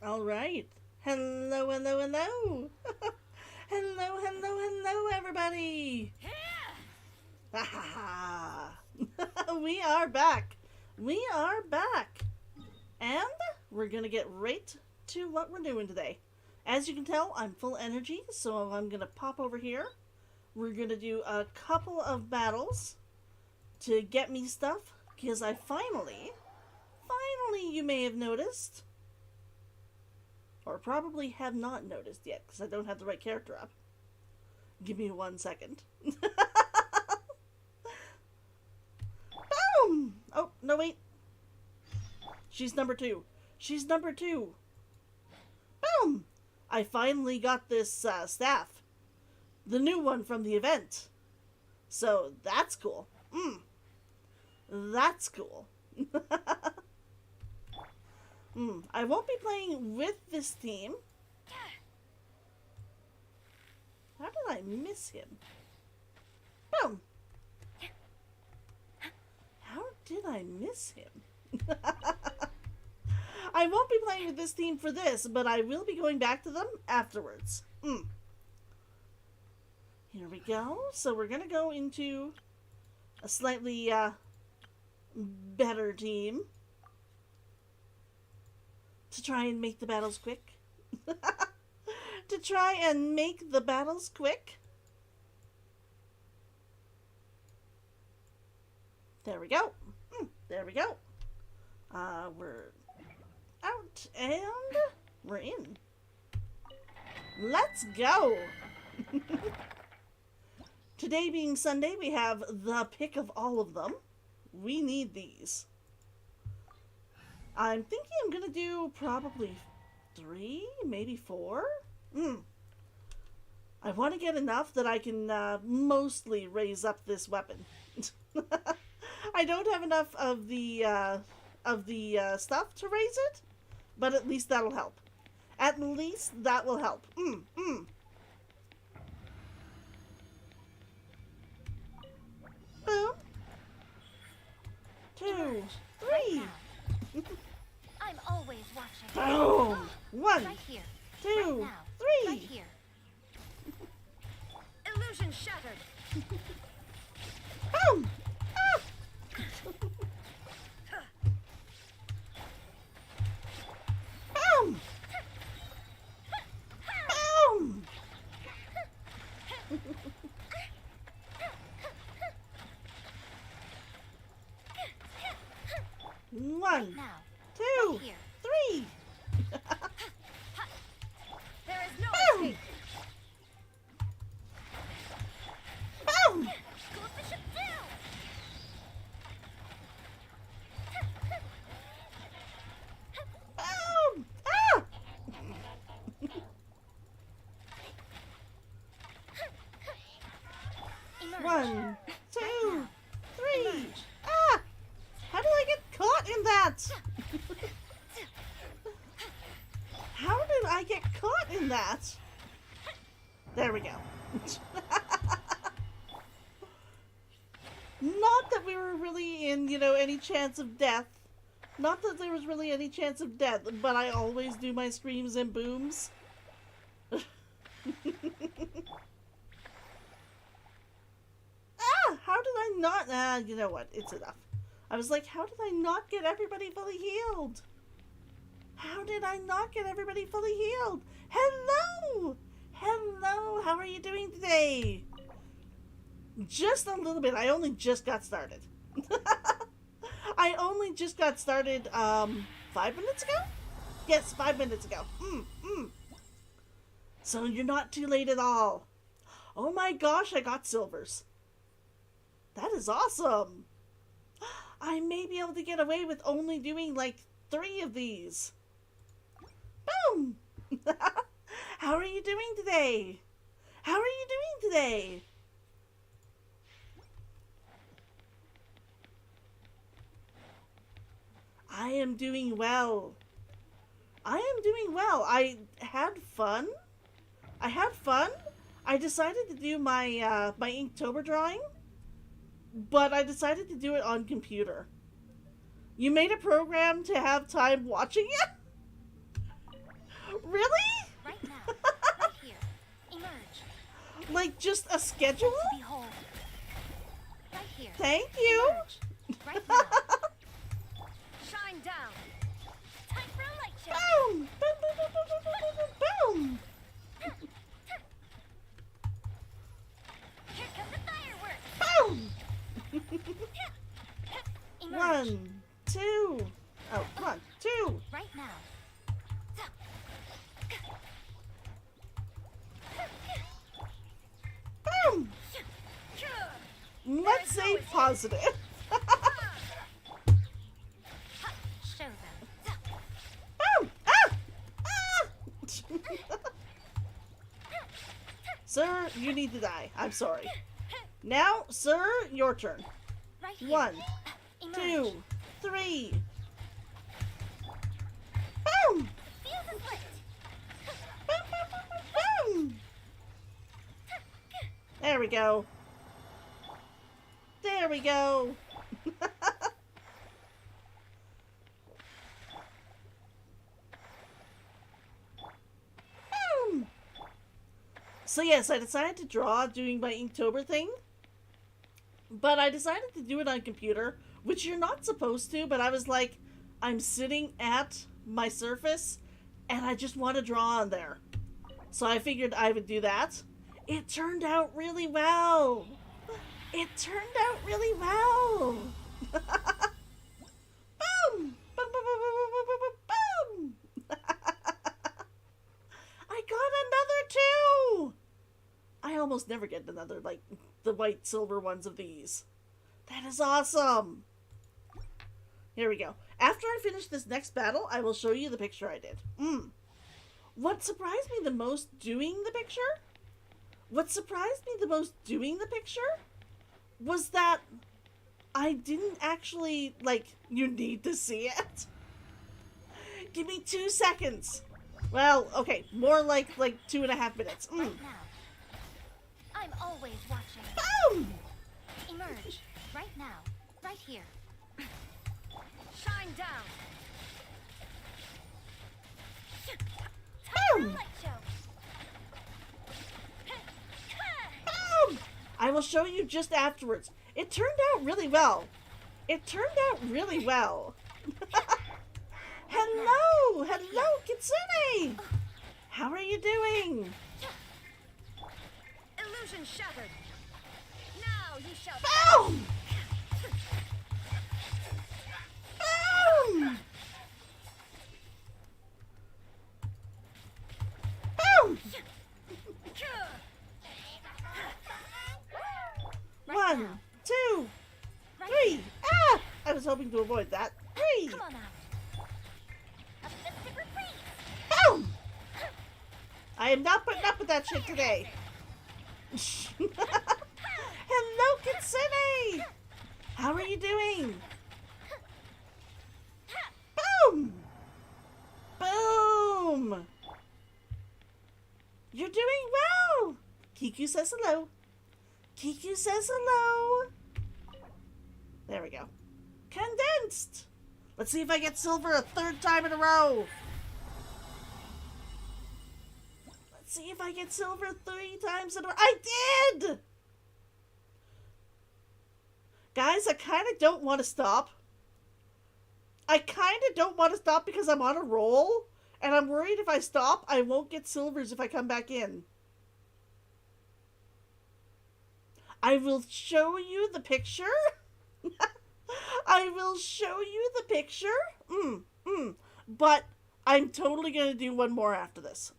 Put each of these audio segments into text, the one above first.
All right. Hello, hello, hello. Hello, hello, hello, everybody. Ha ha ha. We are back. We are back. And we're going to get right to what we're doing today. As you can tell, I'm full energy, so I'm going to pop over here. We're going to do a couple of battles to get me stuff, because I finally, you may have noticed, or probably have not noticed yet, because I don't have the right character up. Give me 1 second. Boom! Oh, no, wait. She's number 2. She's number 2. Boom! I finally got this staff. The new one from the event. So, that's cool. That's cool. I won't be playing with this team. How did I miss him? Boom! How did I miss him? I won't be playing with this team for this, but I will be going back to them afterwards. Here we go. So we're gonna go into a slightly better team to try and make the battles quick. To try and make the battles quick. There we go. There we go. We're out and we're in. Let's go. Today being Sunday, we have the pick of all of them. We need these. I'm thinking I'm gonna do probably 3, maybe 4. I want to get enough that I can mostly raise up this weapon. I don't have enough of the stuff to raise it, but at least that'll help. At least that will help. Boom. 2, 3. I'm always watching. Boom. 1, Right here. 2, Right now. 3. Right here. Illusion shattered. Boom. Ah. Boom. Boom. 1, Now. 2, Right here. 3. There is no Boom. escape. Boom. Close the ship down. Boom. Ah. 1, 2, 3. Ah! How did I get caught in that? How did I get caught in that? There we go. Not that we were really in, any chance of death. Not that there was really any chance of death, but I always do my screams and booms. How did I not? You know what? It's enough. I was like, how did I not get everybody fully healed? How did I not get everybody fully healed? Hello! Hello! How are you doing today? Just a little bit. I only just got started. I only just got started, 5 minutes ago? Yes, 5 minutes ago. So you're not too late at all. Oh my gosh, I got silvers. That is awesome. I may be able to get away with only doing like 3 of these. Boom! How are you doing today? How are you doing today? I am doing well. I am doing well. I had fun. I decided to do my my Inktober drawing, but I decided to do it on computer. You made a program to have time watching it? Really? Right now. Right here. Emerge. Like just a schedule? Behold. Right here. Thank you. Emerge. Right now. Shine down. Time for a light show. Boom! Boom! Boom! Boom! Boom! Boom! Boom! Here come the fireworks. Boom! Emerge. 1, 2. Oh, come on. 2. Right now. Boom! Let's say positive. Show them. Boom! Ah! Ah! Sir, you need to die. I'm sorry. Now, sir, your turn. Right here. 1, Emerge. 2, 3. Boom! Feel the split. Boom! Boom! Boom! Boom! Boom! There we go. There we go. Boom! So yes, I decided to draw doing my Inktober thing. But I decided to do it on computer, which you're not supposed to, but I was like, I'm sitting at my Surface, and I just want to draw on there. So I figured I would do that. It turned out really well. It turned out really well. Boom! Boom! Boom! Boom! Boom! Boom! Boom! Boom! I got another 2. I almost never get another, like, the white silver ones of these. That is awesome. Here we go. After I finish this next battle, I will show you the picture I did. What surprised me the most doing the picture? What surprised me the most doing the picture was that I didn't actually, like, you need to see it. Give me 2 seconds. Well, okay, more like 2.5 minutes. Right now. I'm always watching. Boom! Emerge. Right now. Right here. Shine down. Time for a Boom! light show. Boom! I will show you just afterwards. It turned out really well. It turned out really well. Hello! Hello, Kitsune! How are you doing? Illusion shattered. Now you shall. Boom! Boom! Boom! Right 1, now. 2, Right 3. Ah! I was hoping to avoid that. 3. Come on out. A festive retreat. Boom! I am not putting up with that shit today. Hello, Kitsune! How are you doing? Boom! Boom! You're doing well! Kiku says hello. Kiku says hello. There we go. Condensed! Let's see if I get silver a 3rd time in a row. Let's see if I get silver 3 times in a row. I did! Guys, I kind of don't want to stop. I kind of don't want to stop because I'm on a roll. And I'm worried if I stop, I won't get silvers if I come back in. I will show you the picture. I will show you the picture. But I'm totally going to do one more after this.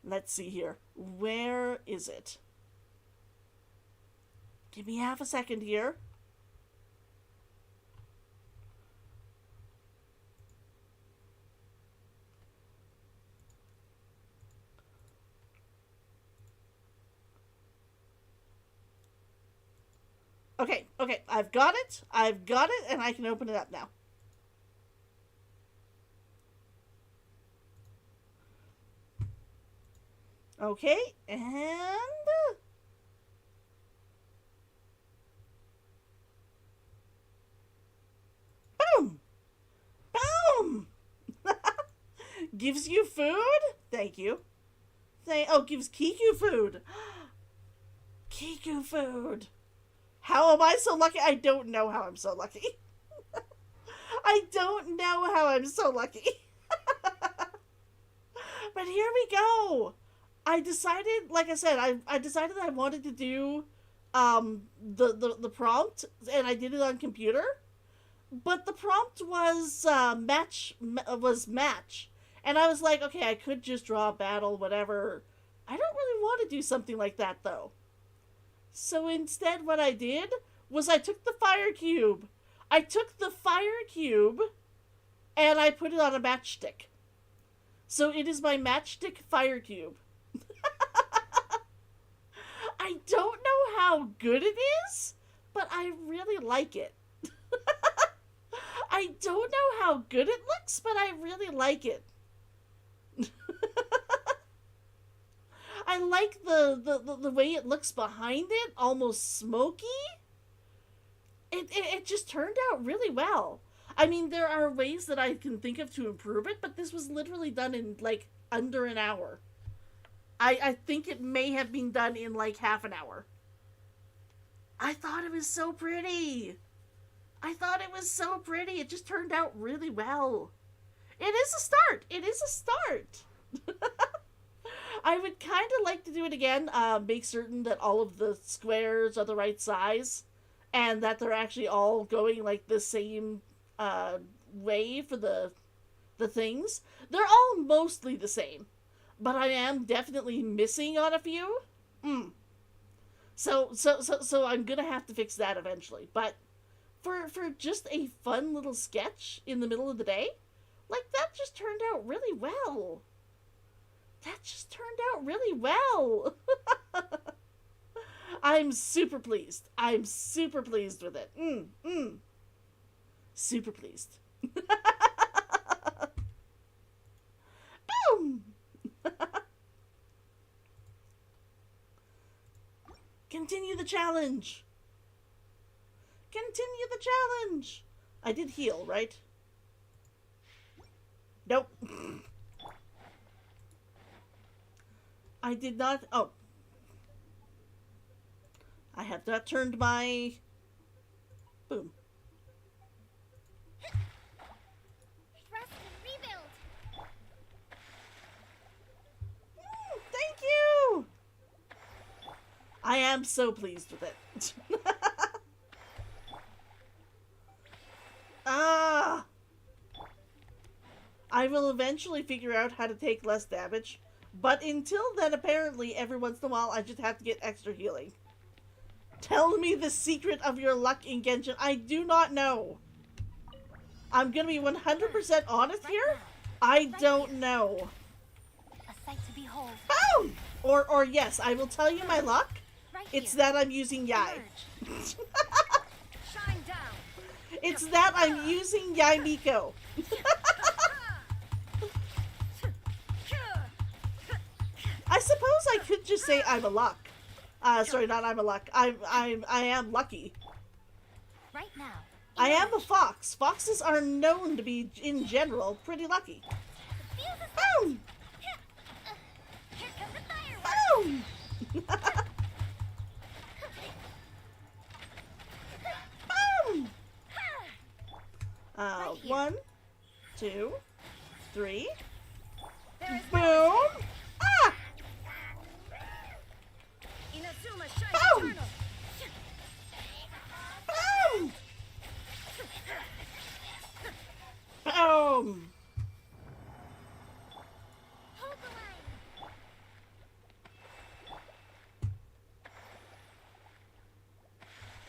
Let's see here. Where is it? Give me half a second here. Okay, I've got it, and I can open it up now. Okay, and... Gives you food? Thank you. Oh, gives Kiku food. Kiku food. How am I so lucky? I don't know how I'm so lucky. I don't know how I'm so lucky. But here we go. I decided, like I said, I decided I wanted to do the prompt, and I did it on computer. But the prompt was match, and I was like, okay, I could just draw a battle, whatever. I don't really want to do something like that though. So instead, what I did was I took the fire cube. And I put it on a matchstick. So it is my matchstick fire cube. I don't know how good it is, but I really like it. I don't know how good it looks, but I really like it. I like the way it looks behind it, almost smoky. It just turned out really well. I mean, there are ways that I can think of to improve it, but this was literally done in, like, under an hour. I think it may have been done in, like, half an hour. I thought it was so pretty. It just turned out really well. It is a start. I would kind of like to do it again, make certain that all of the squares are the right size, and that they're actually all going, like, the same way for the things. They're all mostly the same, but I am definitely missing on a few. So I'm gonna have to fix that eventually. But for just a fun little sketch in the middle of the day, like, that just turned out really well. I'm super pleased. With it. Super pleased. Boom! Continue the challenge. I did heal, right? Nope. I did not. Oh. I have not turned my... Boom. Rest and rebuild. Thank you! I am so pleased with it. I will eventually figure out how to take less damage. But until then, apparently, every once in a while, I just have to get extra healing. Tell me the secret of your luck in Genshin. I do not know. I'm gonna be 100% honest here. I don't know. A sight to behold. Boom! Or yes, I will tell you my luck. It's that I'm using Yai. Shine down. It's that I'm using Yai Miko. I suppose I could just say I'm a luck. Sorry, not I'm a luck. I am lucky. Right now. I am a fox. Foxes are known to be, in general, pretty lucky. Boom! Here comes the fireworks. Boom! Boom! Right here. 1, 2, 3. There is Boom! Ah! Inazuma shines Boom! eternal. Boom! Boom! Hold the line.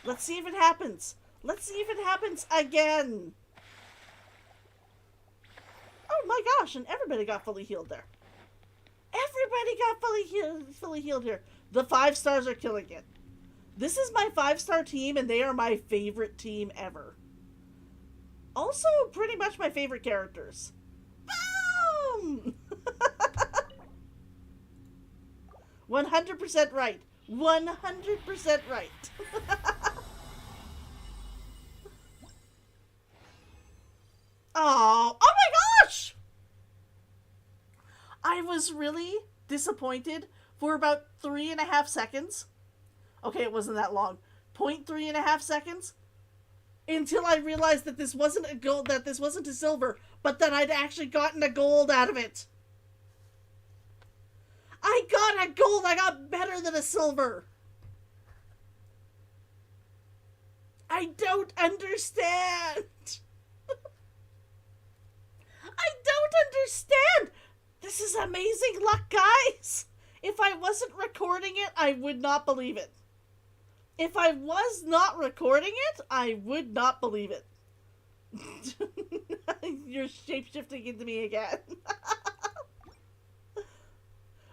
Let's see if it happens. Let's see if it happens again. Oh my gosh, and everybody got fully healed there. Everybody got fully healed here. The 5 stars are killing it. This is my 5-star team, and they are my favorite team ever. Also, pretty much my favorite characters. Boom! 100% right. 100% right. Oh my gosh! I was really disappointed for about 3.5 seconds. Okay, it wasn't that long. 0.3.5 seconds. Until I realized that this wasn't a gold, that this wasn't a silver, but that I'd actually gotten a gold out of it. I got a gold! I got better than a silver! I don't understand! I don't understand! This is amazing luck, guys! If I wasn't recording it, I would not believe it. If I was not recording it, I would not believe it. You're shapeshifting into me again.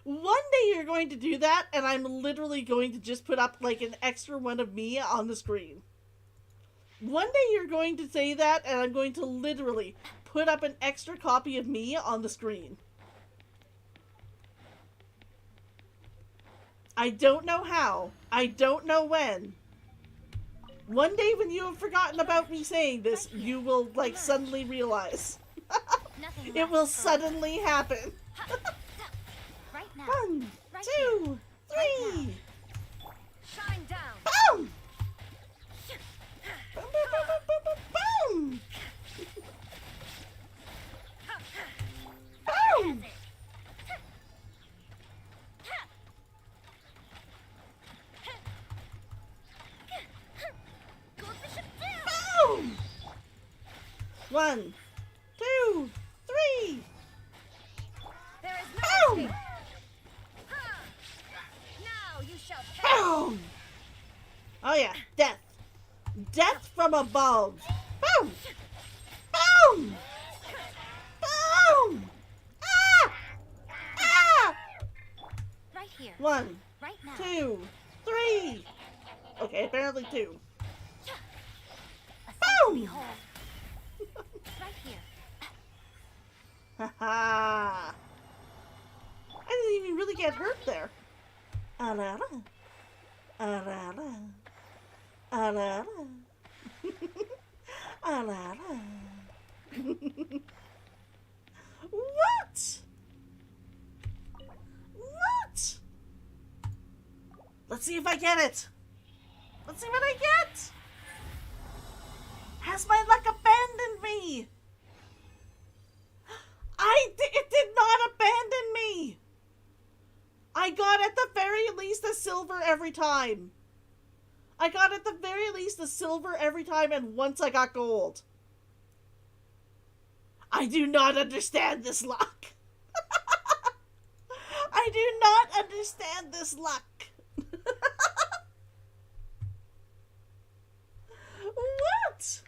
One day you're going to do that, and I'm literally going to just put up like an extra one of me on the screen. One day you're going to say that, and I'm going to literally put up an extra copy of me on the screen. I don't know how. I don't know when. One day when you have forgotten about me saying this, you will, like, suddenly realize. It will suddenly happen. Right now. 1, 2, 3. Shine down. Boom! Boom, boom, boom, boom, boom, boom, boom! Boom! Boom! 1, 2, 3. There is no Boom! escape. Now you shall perish. Boom! Oh yeah, death. Death from above. Boom! Boom! Boom! Ah! Ah! Right here. 1, Right now. 2, 3. Okay, apparently 2. A sight to Boom! behold. Right here. Haha! I didn't even really get hurt there. Arara. Arara. Arara. Arara. What? What? Let's see if I get it. Let's see what I get. Has my luck abandoned me? It did not abandon me. I got at the very least a silver every time. I got at the very least a silver every time, and once I got gold. I do not understand this luck. I do not understand this luck. What?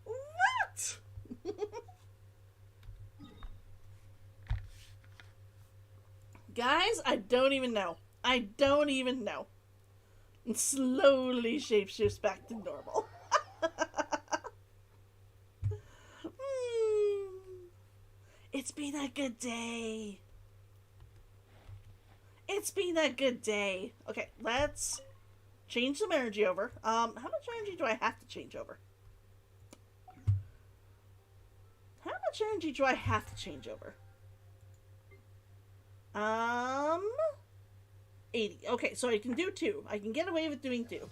What? Guys, I don't even know. I don't even know. And slowly shapeshifts back to normal. It's been a good day. It's been a good day. Okay, let's change some energy over. How much energy do I have to change over? How much energy do I have to change over? 80. Okay, so I can do 2. I can get away with doing 2.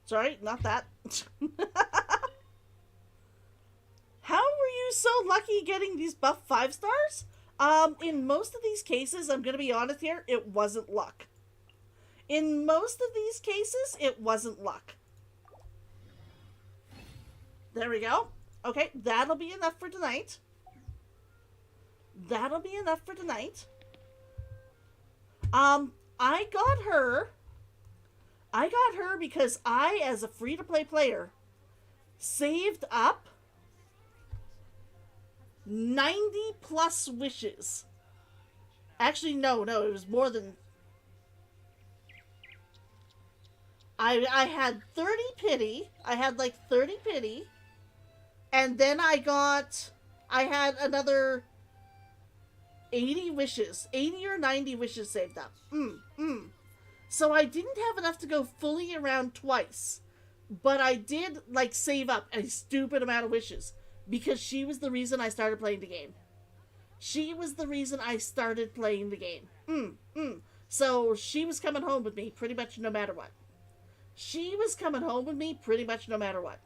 Sorry, not that. How were you so lucky getting these buff 5 stars? In most of these cases, I'm gonna be honest here, it wasn't luck. In most of these cases, it wasn't luck. There we go. Okay, that'll be enough for tonight. That'll be enough for tonight. I got her because I, as a free-to-play player, saved up 90 plus wishes. Actually, no, it was more than... I had 30 pity. I had like 30 pity. And then I had another 80 wishes. 80 or 90 wishes saved up. So I didn't have enough to go fully around twice. But I did, like, save up a stupid amount of wishes because she was the reason I started playing the game. She was the reason I started playing the game. So she was coming home with me pretty much no matter what. She was coming home with me pretty much no matter what.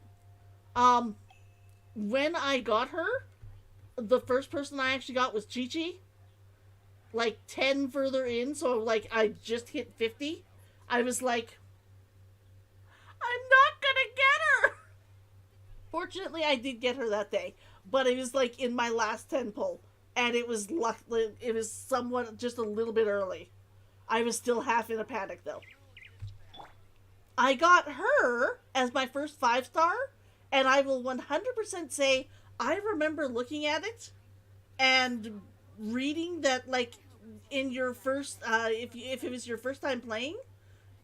When I got her, the first person I actually got was Chi-Chi. Like 10 further in, so like I just hit 50. I was like, I'm not gonna get her! Fortunately, I did get her that day, but it was like in my last 10 pull, and it was somewhat just a little bit early. I was still half in a panic though. I got her as my first 5-star, and I will 100% say I remember looking at it and reading that, like, in your first, if it was your first time playing,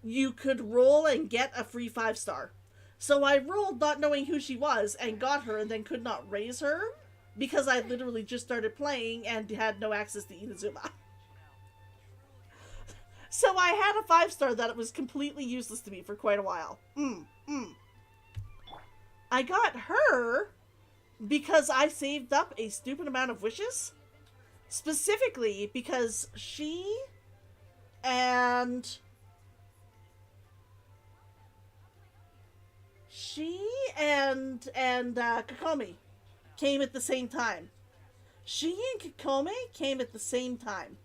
you could roll and get a free 5-star. So I rolled not knowing who she was and got her and then could not raise her because I literally just started playing and had no access to Inazuma. So I had a 5-star that was completely useless to me for quite a while. I got her because I saved up a stupid amount of wishes. Specifically because she and Kakomi came at the same time. She and Kakomi came at the same time.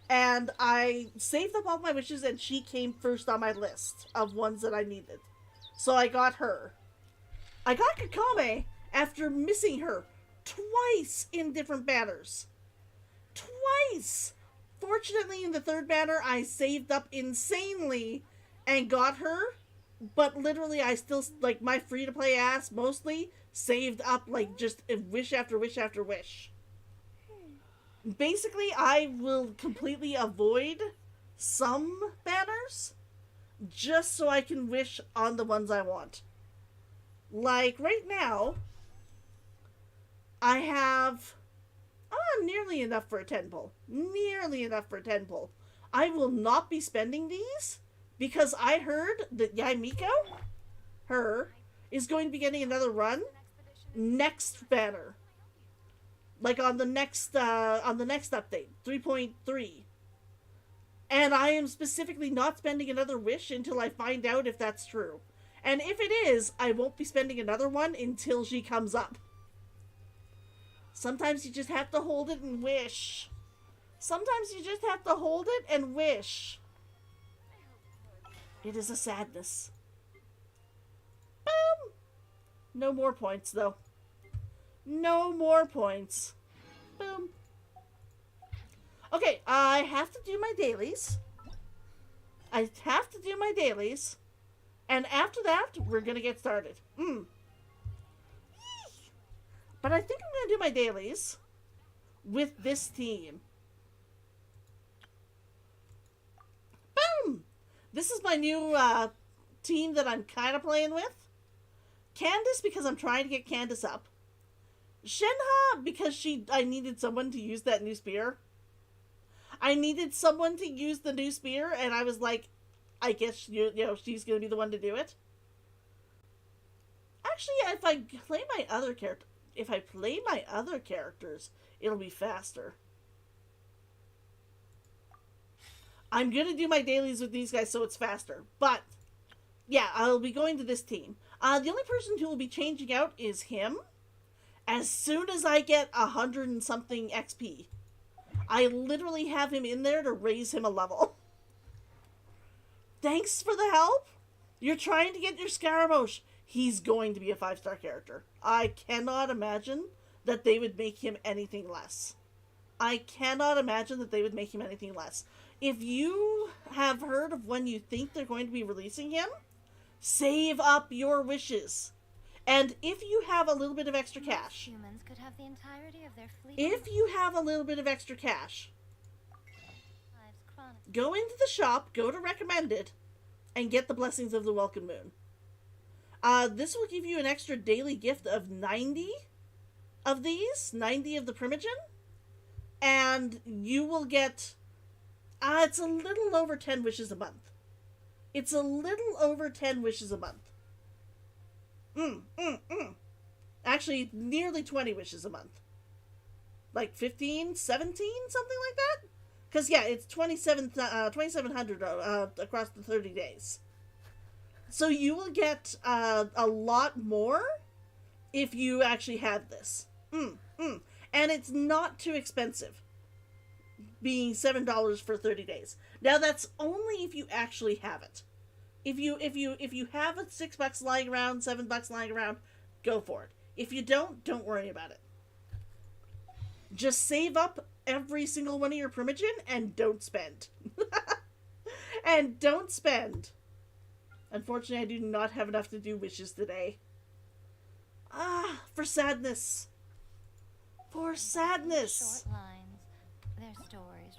And I saved up all my wishes and she came first on my list of ones that I needed. So I got her. I got Kakomi after missing her twice in different banners. Twice! Fortunately, in the third banner, I saved up insanely and got her. But literally, I still, like, my free-to-play ass mostly saved up, like, just wish after wish after wish. Basically, I will completely avoid some banners just so I can wish on the ones I want. Like, right now, I have nearly enough for a 10 pull. Nearly enough for a 10 pull. I will not be spending these because I heard that Yaimiko, her, is going to be getting another run next banner. Like on the next update, 3.3. And I am specifically not spending another wish until I find out if that's true. And if it is, I won't be spending another one until she comes up. Sometimes you just have to hold it and wish. Sometimes you just have to hold it and wish. It is a sadness. Boom! No more points, though. No more points. Boom. Okay, I have to do my dailies. And after that, we're gonna get started. But I think I'm going to do my dailies with this team. Boom! This is my new team that I'm kind of playing with. Candace, because I'm trying to get Candace up. Shenha, because I needed someone to use that new spear. I needed someone to use the new spear, and I was like, I guess she's going to be the one to do it. Actually, if I play my other characters, it'll be faster. I'm going to do my dailies with these guys so it's faster. But, yeah, I'll be going to this team. The only person who will be changing out is him. As soon as I get 100 and something XP. I literally have him in there to raise him a level. Thanks for the help. You're trying to get your Scaramouche. He's going to be a 5-star character. I cannot imagine that they would make him anything less. If you have heard of when you think they're going to be releasing him, save up your wishes. And if you have a little bit of extra cash, Humans could have the entirety of their fleet. Go into the shop, go to recommended, and get the Blessings of the Welcome Moon. This will give you an extra daily gift of 90 of these, 90 of the Primogen, and you will get, it's a little over 10 wishes a month. Actually, nearly 20 wishes a month. Like 15, 17, something like that? Because, yeah, it's 2,700 across the 30 days. So you will get a lot more if you actually have this. And it's not too expensive, being $7 for 30 days. Now, that's only if you actually have it. If you have it, $6 lying around, $7 lying around, go for it. If you don't worry about it. Just save up every single one of your Primogen and don't spend. And don't spend. Unfortunately, I do not have enough to do wishes today. For sadness. For sadness. Short lines. Their stories.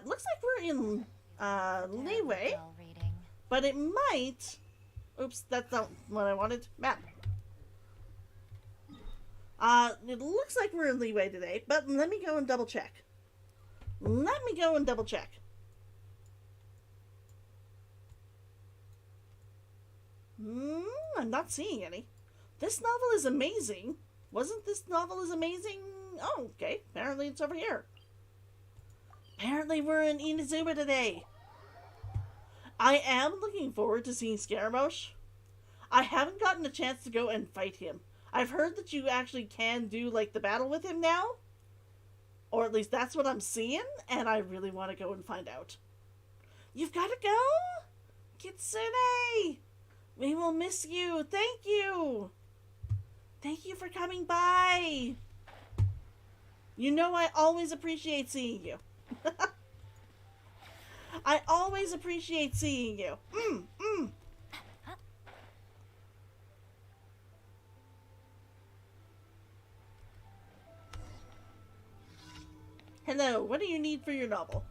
Looks like we're in leeway, but it might. Oops, that's not what I wanted. Map. It looks like we're in leeway today, but let me go and double check. I'm not seeing any. This novel is amazing. Wasn't this novel is amazing? Oh, okay. Apparently it's over here. Apparently we're in Inazuma today. I am looking forward to seeing Scaramouche. I haven't gotten a chance to go and fight him. I've heard that you actually can do, like, the battle with him now. Or at least that's what I'm seeing, and I really want to go and find out. You've got to go? Kitsune! We will miss you. Thank you. Thank you for coming by. You know I always appreciate seeing you. I always appreciate seeing you. Hello, what do you need for your novel?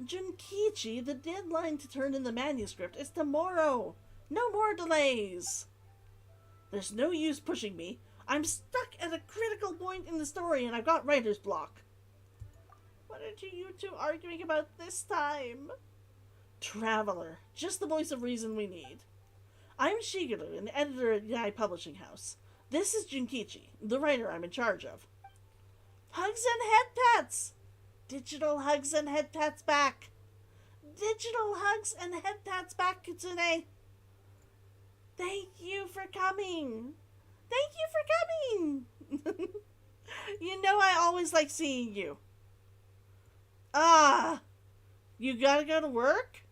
Junkichi, the deadline to turn in the manuscript is tomorrow. No more delays. There's no use pushing me. I'm stuck at a critical point in the story and I've got writer's block. What are you two arguing about this time? Traveler, just the voice of reason we need. I'm Shigeru, an editor at Yai Publishing House. This is Junkichi, the writer I'm in charge of. Hugs and head pats! Digital hugs and head pats back! Digital hugs and head pats back, Kitsune! Thank you for coming! Thank you for coming! You know I always like seeing you. You gotta go to work?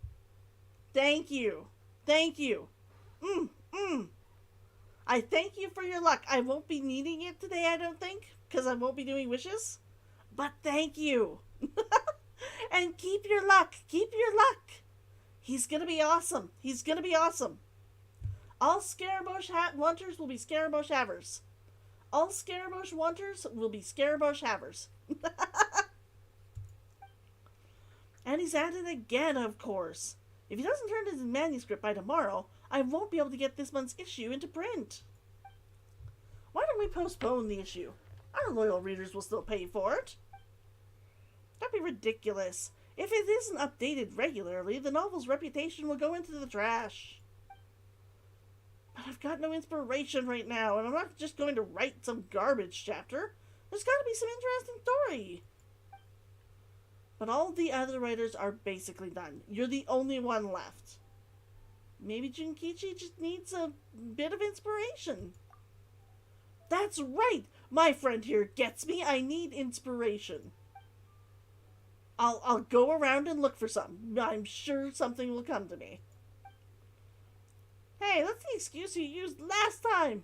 Thank you. Thank you. I thank you for your luck. I won't be needing it today, I don't think, because I won't be doing wishes. But thank you. And keep your luck. Keep your luck. He's gonna be awesome. He's gonna be awesome. All Scaramouche wanters will be Scaramouche havers. All Scaramouche wanters will be Scaramouche havers. And he's at it again, of course. If he doesn't turn his manuscript by tomorrow, I won't be able to get this month's issue into print. Why don't we postpone the issue? Our loyal readers will still pay for it. That'd be ridiculous. If it isn't updated regularly, the novel's reputation will go into the trash. But I've got no inspiration right now, and I'm not just going to write some garbage chapter. There's got to be some interesting story. But all the other writers are basically done. You're the only one left. Maybe Junkichi just needs a bit of inspiration. That's right! My friend here gets me. I need inspiration. I'll go around and look for some. I'm sure something will come to me. Hey, that's the excuse you used last time.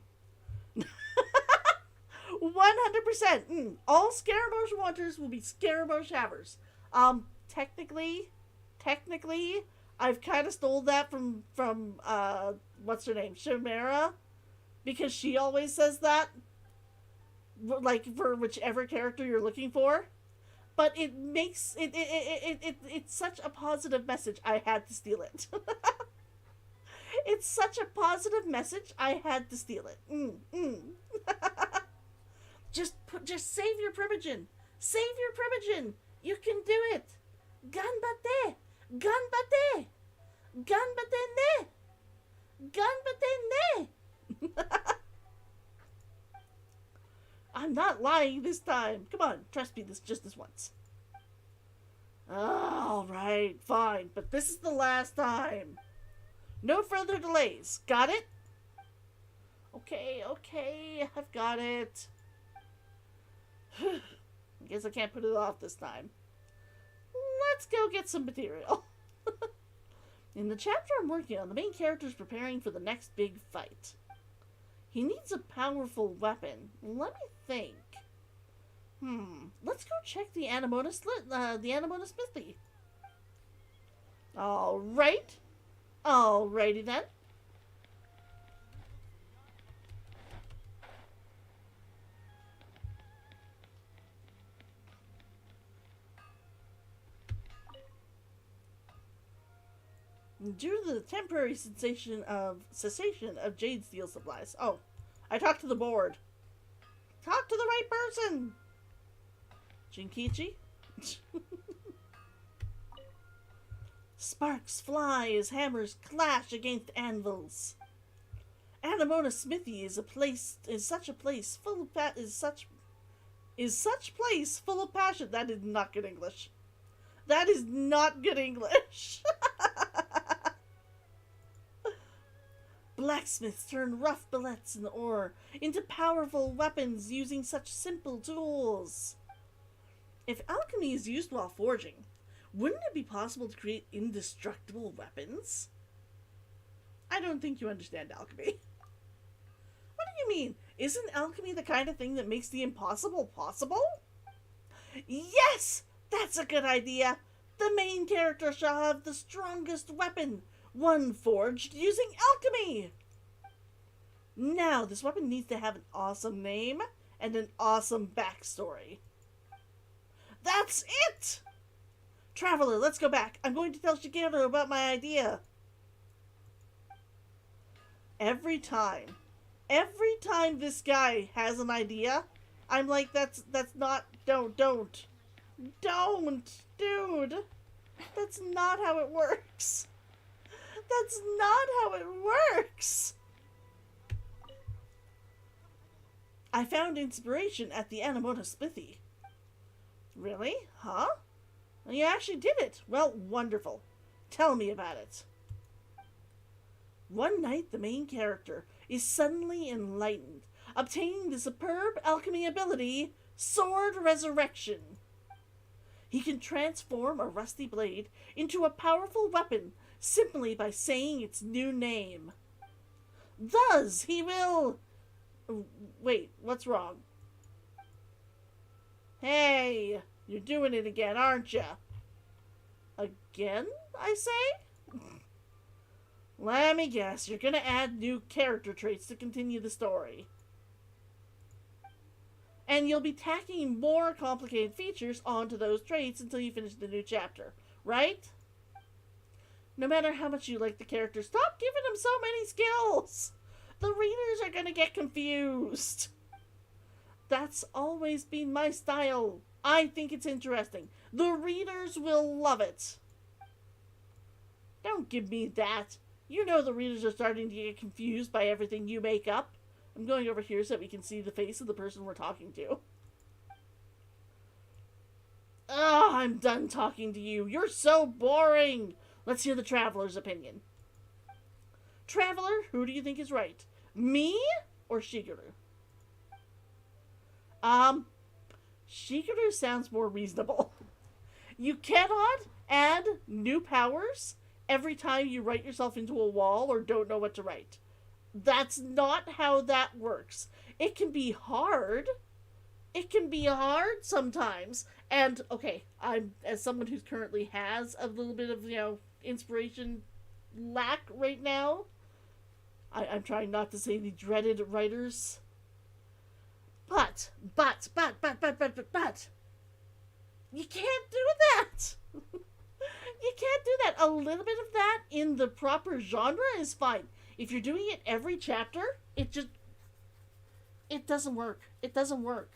100%. All Scaramouche wanters will be Scaramouche havers. Technically, I've kind of stole that from what's her name? Chimera. Because she always says that. Like, for whichever character you're looking for. But it makes, it's such a positive message, I had to steal it. It's such a positive message, I had to steal it. Just save your Primogen. Save your Primogen. You can do it. Ganbatte. Ganbatte. not lying this time. Come on, trust me just this once. Alright, fine, but this is the last time. No further delays. Got it? Okay, I've got it. I guess I can't put it off this time. Let's go get some material. In the chapter I'm working on, the main character is preparing for the next big fight. He needs a powerful weapon. Let me think. Let's go check the Anemona smithy. Alrighty then. Due to the temporary cessation of jade steel supplies. Oh, I talked to the board. Talk to the right person. Jinkichi? Sparks fly as hammers clash against anvils. Anemona Smithy is such place full of passion. That is not good English. That is not good English. Blacksmiths turn rough billets and ore into powerful weapons using such simple tools. If alchemy is used while forging, wouldn't it be possible to create indestructible weapons? I don't think you understand alchemy. What do you mean? Isn't alchemy the kind of thing that makes the impossible possible? Yes! That's a good idea! The main character shall have the strongest weapon, one forged using alchemy! Now, this weapon needs to have an awesome name and an awesome backstory. That's it! Traveler, let's go back. I'm going to tell Shigeru about my idea. Every time this guy has an idea, I'm like, don't, dude. That's not how it works. That's not how it works. I found inspiration at the Anemona Smithy. Really? Huh? You actually did it. Well, wonderful. Tell me about it. One night, the main character is suddenly enlightened, obtaining the superb alchemy ability, Sword Resurrection. He can transform a rusty blade into a powerful weapon simply by saying its new name. Thus, he will... Wait, what's wrong? Hey, you're doing it again, aren't you? Again, I say? Let me guess, you're gonna add new character traits to continue the story. And you'll be tacking more complicated features onto those traits until you finish the new chapter, right? No matter how much you like the character, stop giving him so many skills! The readers are gonna get confused. That's always been my style. I think it's interesting. The readers will love it. Don't give me that. You know the readers are starting to get confused by everything you make up. I'm going over here so that we can see the face of the person we're talking to. Oh, I'm done talking to you. You're so boring. Let's hear the Traveler's opinion. Traveler, who do you think is right? Me or Shigeru? Shigeru sounds more reasonable. You cannot add new powers every time you write yourself into a wall or don't know what to write. That's not how that works. It can be hard. It can be hard sometimes. And, okay, I'm, as someone who currently has a little bit of, inspiration lack right now, I'm trying not to say the dreaded writers. But, you can't do that. You can't do that. A little bit of that in the proper genre is fine. If you're doing it every chapter, it doesn't work. It doesn't work.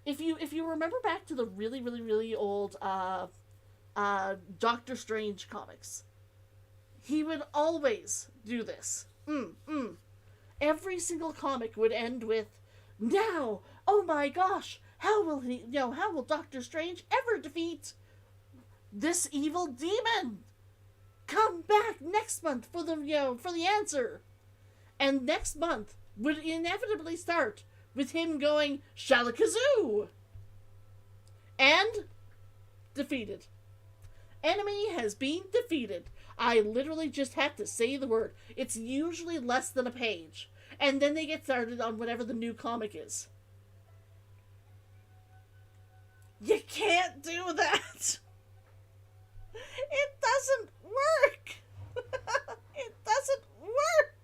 If you remember back to the really old Doctor Strange comics, he would always do this. Every single comic would end with, now, oh my gosh, how will how will Doctor Strange ever defeat this evil demon? Come back next month for the for the answer. And next month would inevitably start with him going Shalakazoo. And defeated. Enemy has been defeated. I literally just have to say the word. It's usually less than a page. And then they get started on whatever the new comic is. You can't do that. It doesn't work. It doesn't work.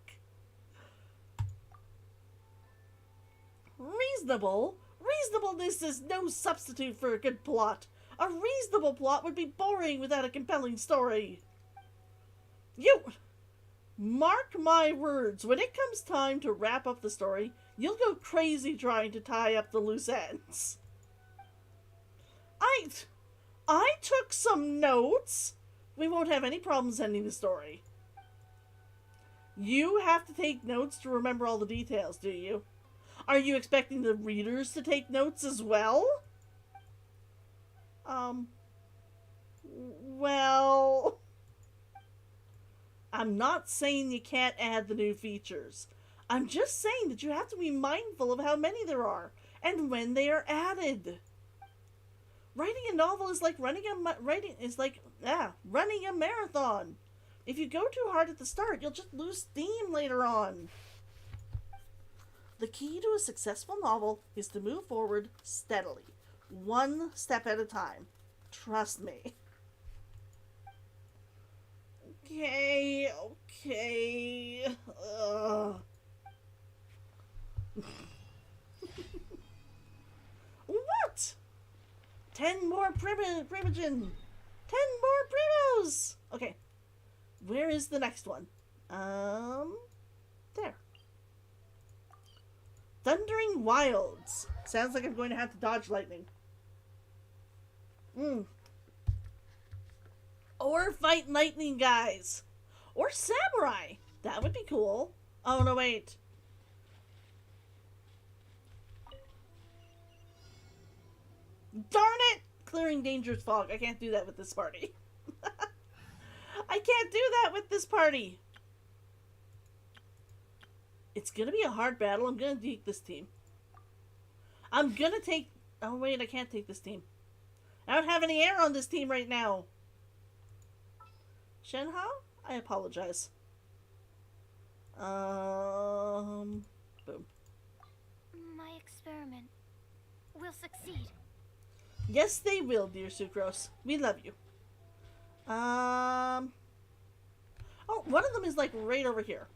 Reasonableness is no substitute for a good plot. A reasonable plot would be boring without a compelling story. You mark my words, when it comes time to wrap up the story, you'll go crazy trying to tie up the loose ends. I took some notes. We won't have any problems ending the story. You have to take notes to remember all the details, do you? Are you expecting the readers to take notes as well? Well, I'm not saying you can't add the new features. I'm just saying that you have to be mindful of how many there are and when they are added. Writing a novel is like running a marathon. If you go too hard at the start, you'll just lose steam later on. The key to a successful novel is to move forward steadily, one step at a time. Trust me. Okay. What? 10 more Primogen. 10 more Primos. Okay. Where is the next one? There. Thundering Wilds. Sounds like I'm going to have to dodge lightning. Or fight lightning guys. Or samurai. That would be cool. Oh, no, wait. Darn it! Clearing dangerous fog. I can't do that with this party. I can't do that with this party. It's gonna be a hard battle. I'm gonna take this team. I'm gonna take... Oh, wait, I can't take this team. I don't have any air on this team right now. Shenhao? I apologize. Boom. My experiment will succeed. Yes, they will, dear Sucrose. We love you. Oh, one of them is like right over here.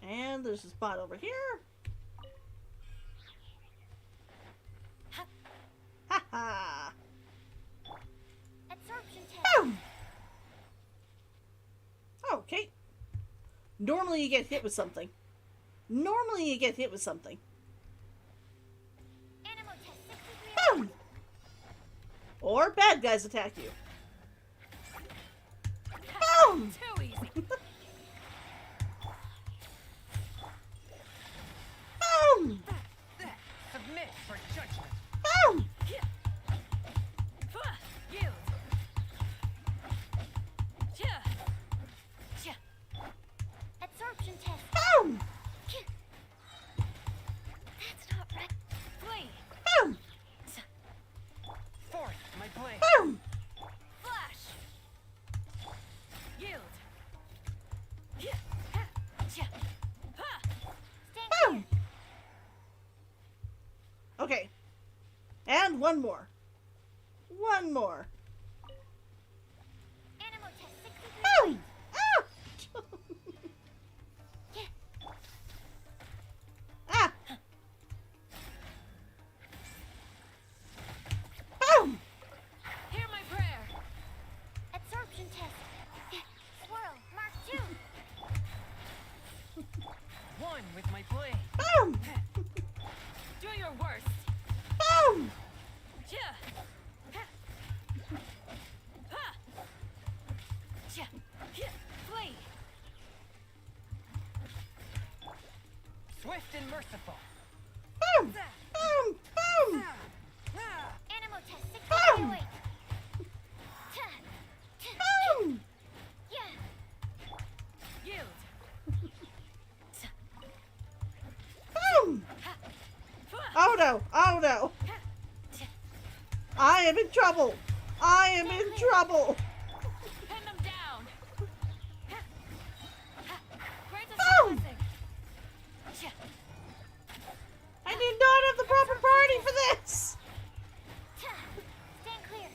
And there's a spot over here. Ha ha! Absorption test. Boom! Okay. Normally you get hit with something. Animal test 63. Boom! Or bad guys attack you. Boom! Too easy. Boom! Submit for judgment. Boom! Yield. Absorption test. Boom! That's not right. Flee. Boom! Force my blade. Boom! Flash. Yield. Stand Boom! Okay. And one more. Animal test 63. Boom! Ah! Ah! Boom! Hear my prayer. Absorption test. Swirl. Mark 2. One with my blade. Boom! Do your worst. Boom! Swift and merciful. Boom! Boom! Boom! Animal test Boom! 608. Boom! Yeah. Yield. Boom! Oh no! Oh no! I am in trouble! I am in trouble! Pin them down. Grant us Boom! a blessing. I do not have the proper party for this! Stand clear.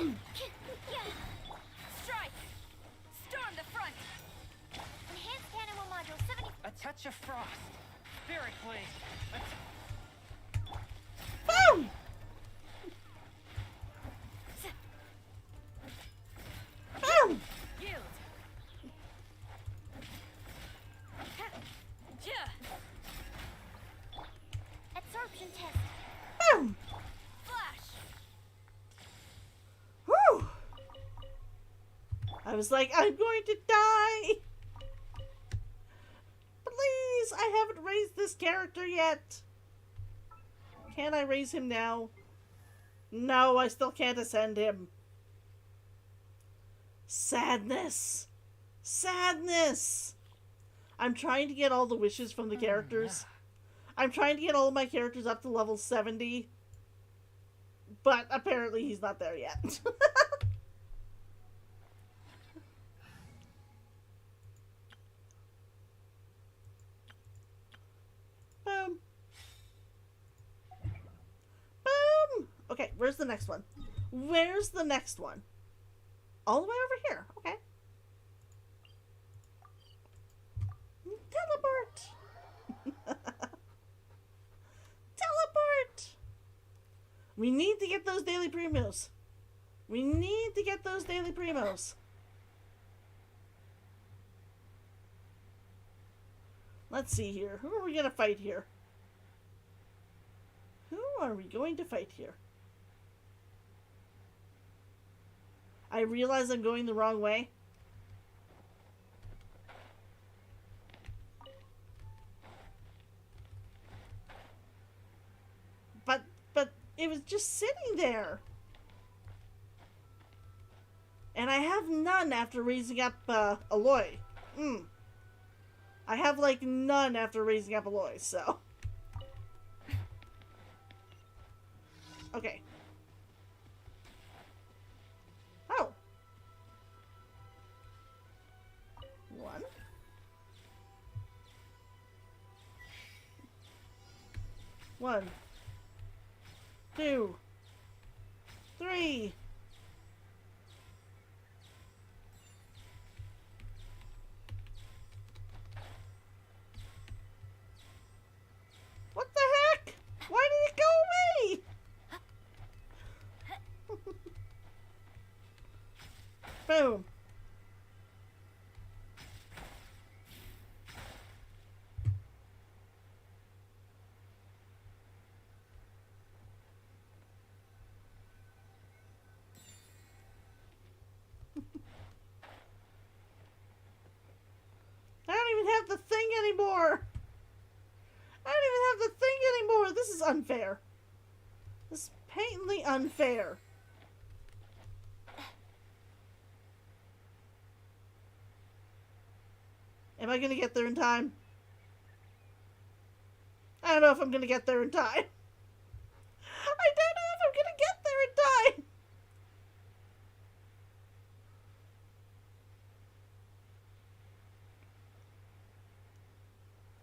Boom! Strike. Storm the front. Enhanced animal module 70. A touch of frost. Spirit blade. Boom! Boom! Yield. Absorption test. Boom! Flash. Whew! I was like, I'm going to die! Please, I haven't raised this character yet. Can I raise him now? No, I still can't ascend him. Sadness. Sadness. I'm trying to get all the wishes from the characters. I'm trying to get all of my characters up to level 70. But apparently he's not there yet. Boom. Boom! Okay, where's the next one? Where's the next one? All the way over here. Okay. Teleport! Teleport! We need to get those daily primos. We need to get those daily primos. Let's see here. Who are we going to fight here? Who are we going to fight here? I realize I'm going the wrong way. But it was just sitting there. And I have none after raising up Aloy. I have like none after raising up Aloy, so. Okay. Oh. 1. 1. 2. 3. What the heck? Why did it go away? Boom. I don't even have the thing anymore. I don't even have the thing anymore. This is unfair. This is patently unfair. Am I going to get there in time? I don't know if I'm going to get there in time. I don't know if I'm going to get there in time.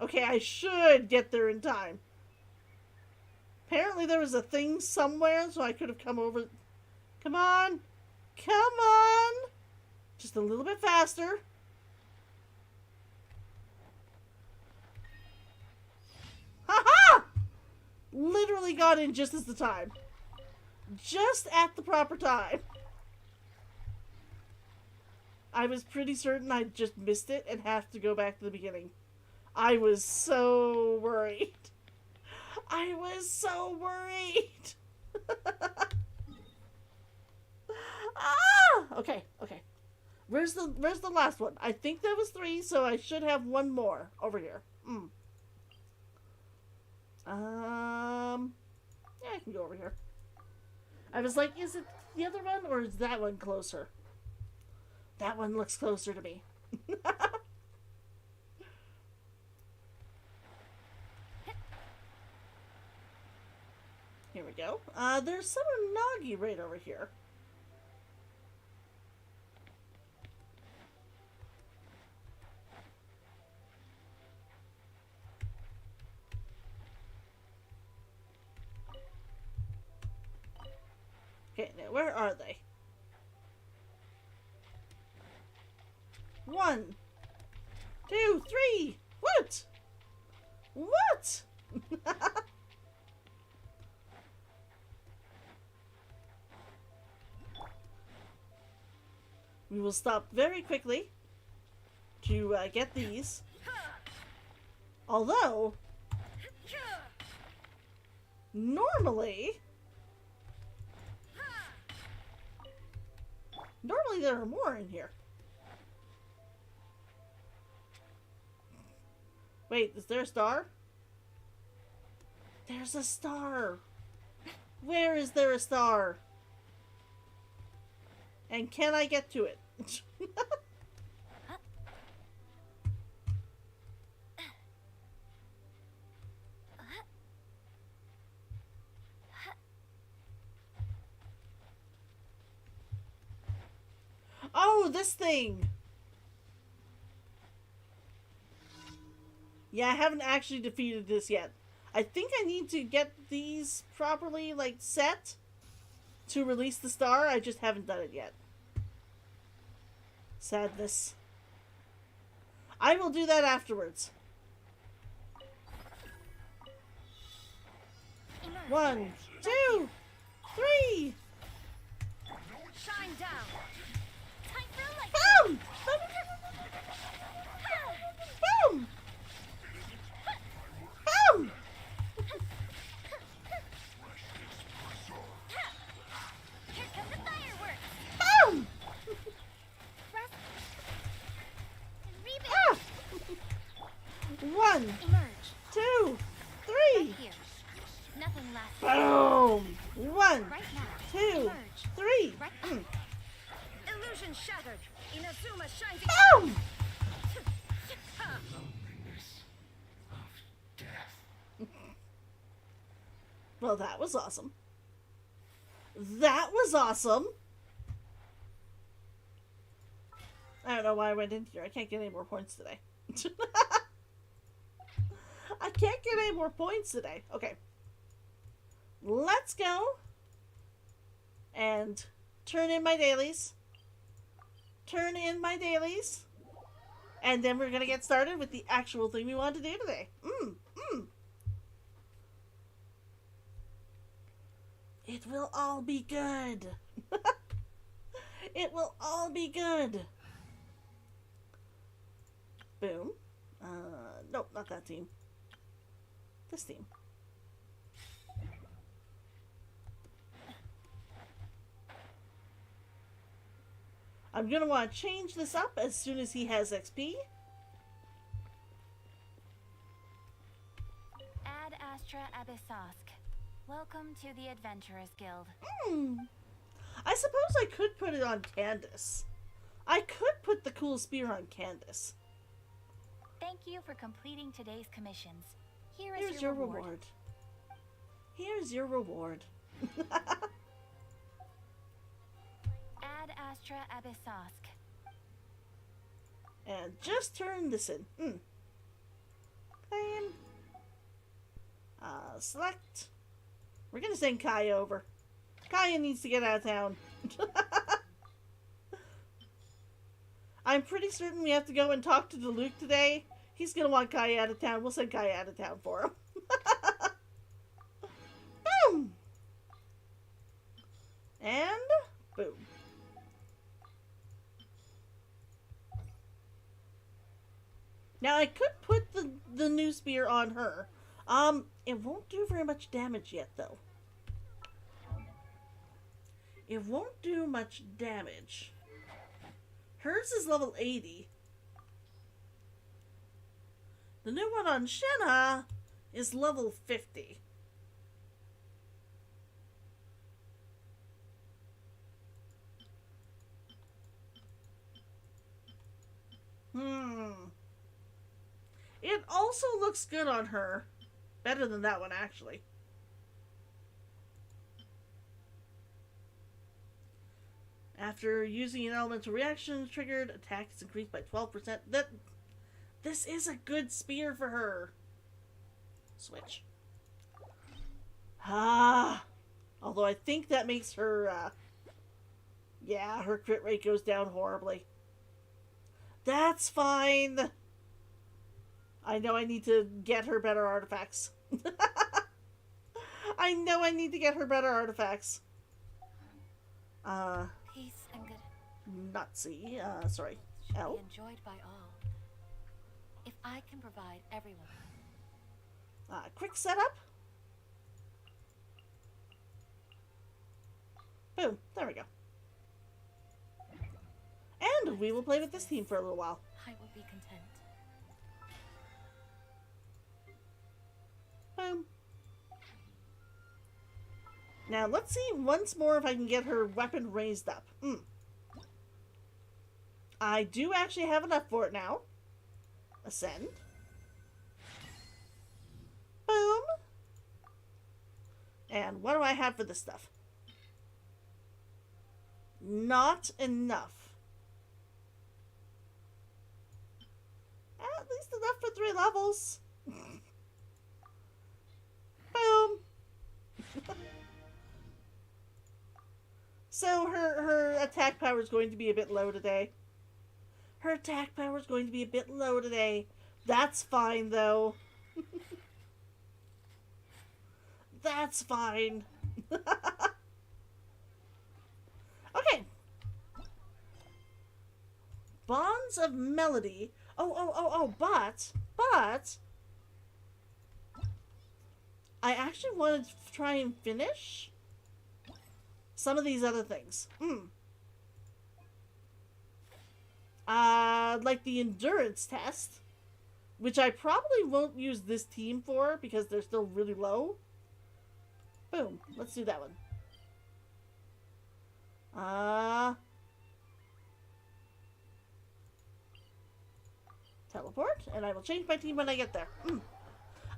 Okay, I should get there in time. Apparently there was a thing somewhere, so I could have come over. Come on. Come on. Just a little bit faster. Ha-ha! Literally got in just as the time. Just at the proper time. I was pretty certain I just missed it and have to go back to the beginning. I was so worried. I was so worried. Ah! Okay, okay. Where's the last one? I think that was 3, so I should have one more over here. Yeah, I can go over here. I was like, is it the other one or is that one closer? That one looks closer to me. Here we go. There's some Nagi right over here. Okay, now where are they? 1, 2, 3. What? What? We will stop very quickly to get these. Although, normally there are more in here. Wait, is there a star? There's a star. Where is there a star? And can I get to it? Oh, this thing! Yeah, I haven't actually defeated this yet. I think I need to get these properly, like, set to release the star. I just haven't done it yet. Sadness. I will do that afterwards. 1, 2, 3! Shine down. Time for a light. Boom! Boom! Boom! Here come the fireworks. Boom! Rest. Reboot. Ah! 1, Emerge. 2, 3! Right here. Nothing lasts. Boom! 1, Right now. 2, Emerge. 3! Right. Illusion shattered. Inazuma shines. Boom! Well, that was awesome. That was awesome! I don't know why I went in here. I can't get any more points today. I can't get any more points today. Okay. Let's go and turn in my dailies. Turn in my dailies. And then we're going to get started with the actual thing we want to do today. It will all be good. It will all be good. Boom. Nope, not that team. This team. I'm going to want to change this up as soon as he has XP. Ad Astra Abyssosk. Welcome to the Adventurers Guild. I suppose I could put it on Candace. I could put the cool spear on Candace. Thank you for completing today's commissions. Here's your reward. Here's your reward. Ad Astra Abyssosk. And just turn this in. Claim. Select. We're gonna send Kaya over. Kaya needs to get out of town. I'm pretty certain we have to go and talk to Luke today. He's gonna want Kaya out of town. We'll send Kaya out of town for him. Boom! And boom. Now I could put the new spear on her. It won't do very much damage yet though. It won't do much damage. Hers is level 80. The new one on Shenna is level 50. It also looks good on her. Better than that one, actually. After using an elemental reaction triggered, attack is increased by 12%. This is a good spear for her. Switch. Although I think that makes her, yeah, her crit rate goes down horribly. That's fine. I know I need to get her better artifacts. I know I need to get her better artifacts. Peace and good. Nutsy. Sorry. Should L. be enjoyed by all. If I can provide everyone. Quick setup. Boom. There we go. And we will play with this team for a little while. I will be content. Boom. Now, let's see once more if I can get her weapon raised up. I do actually have enough for it now. Ascend. Boom. And what do I have for this stuff? Not enough. At least enough for 3 levels. Boom. So her attack power is going to be a bit low today. Her attack power is going to be a bit low today. That's fine, though. That's fine. Okay. Bonds of Melody. But I actually wanted to try and finish some of these other things. Like the endurance test, which I probably won't use this team for because they're still really low. Boom. Let's do that one. Teleport, and I will change my team when I get there.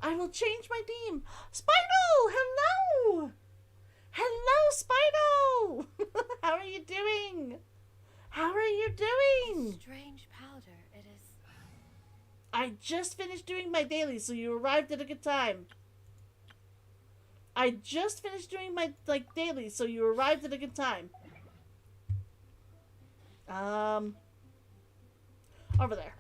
I will change my team. Spinal! Hello! Hello, Spinal! How are you doing? How are you doing? Strange powder, it is. I just finished doing my daily, so you arrived at a good time. I just finished doing my, daily, so you arrived at a good time. Over there.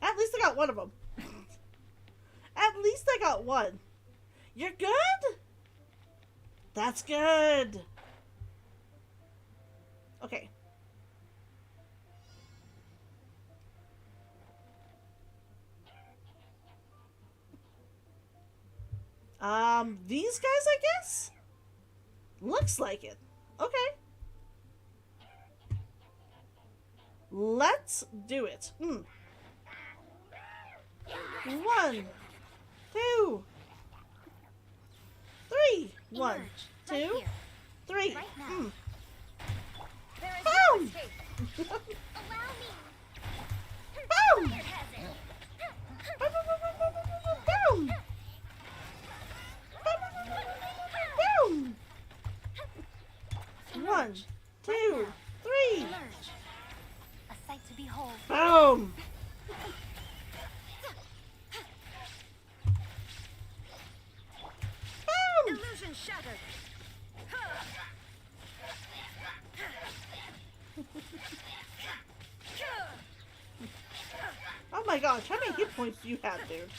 At least I got one of them. At least I got one. You're good? That's good. Okay. These guys, I guess? Looks like it. Okay. Let's do it. 1, 2, 3. 1, 2, 3. Right now. There is Boom! no escape. Allow me. Boom! Fire hazard. Boom! Boom! 1, 2, 3. Emerge. A sight to behold. Boom! Boom! Illusion shattered. Oh my gosh, how many hit points do you have, dude?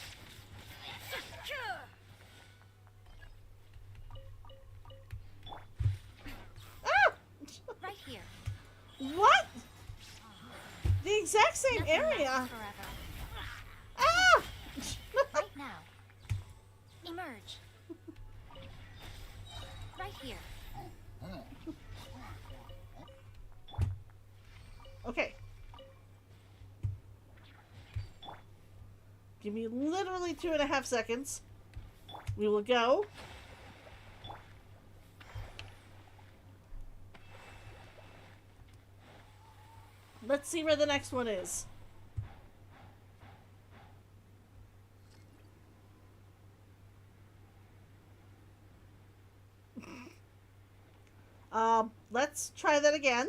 Ah! Right here. What? The exact same Nothing area? lasts forever. Ah! Right now. Emerge. Give me literally 2.5 seconds. We will go. Let's see where the next one is. Let's try that again.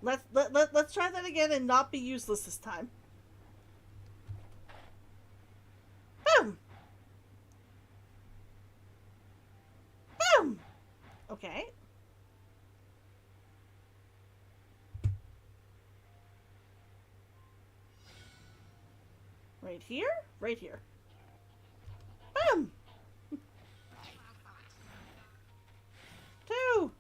Let's try that again and not be useless this time. Boom! Boom! Okay. Right here? Right here. Boom! 2!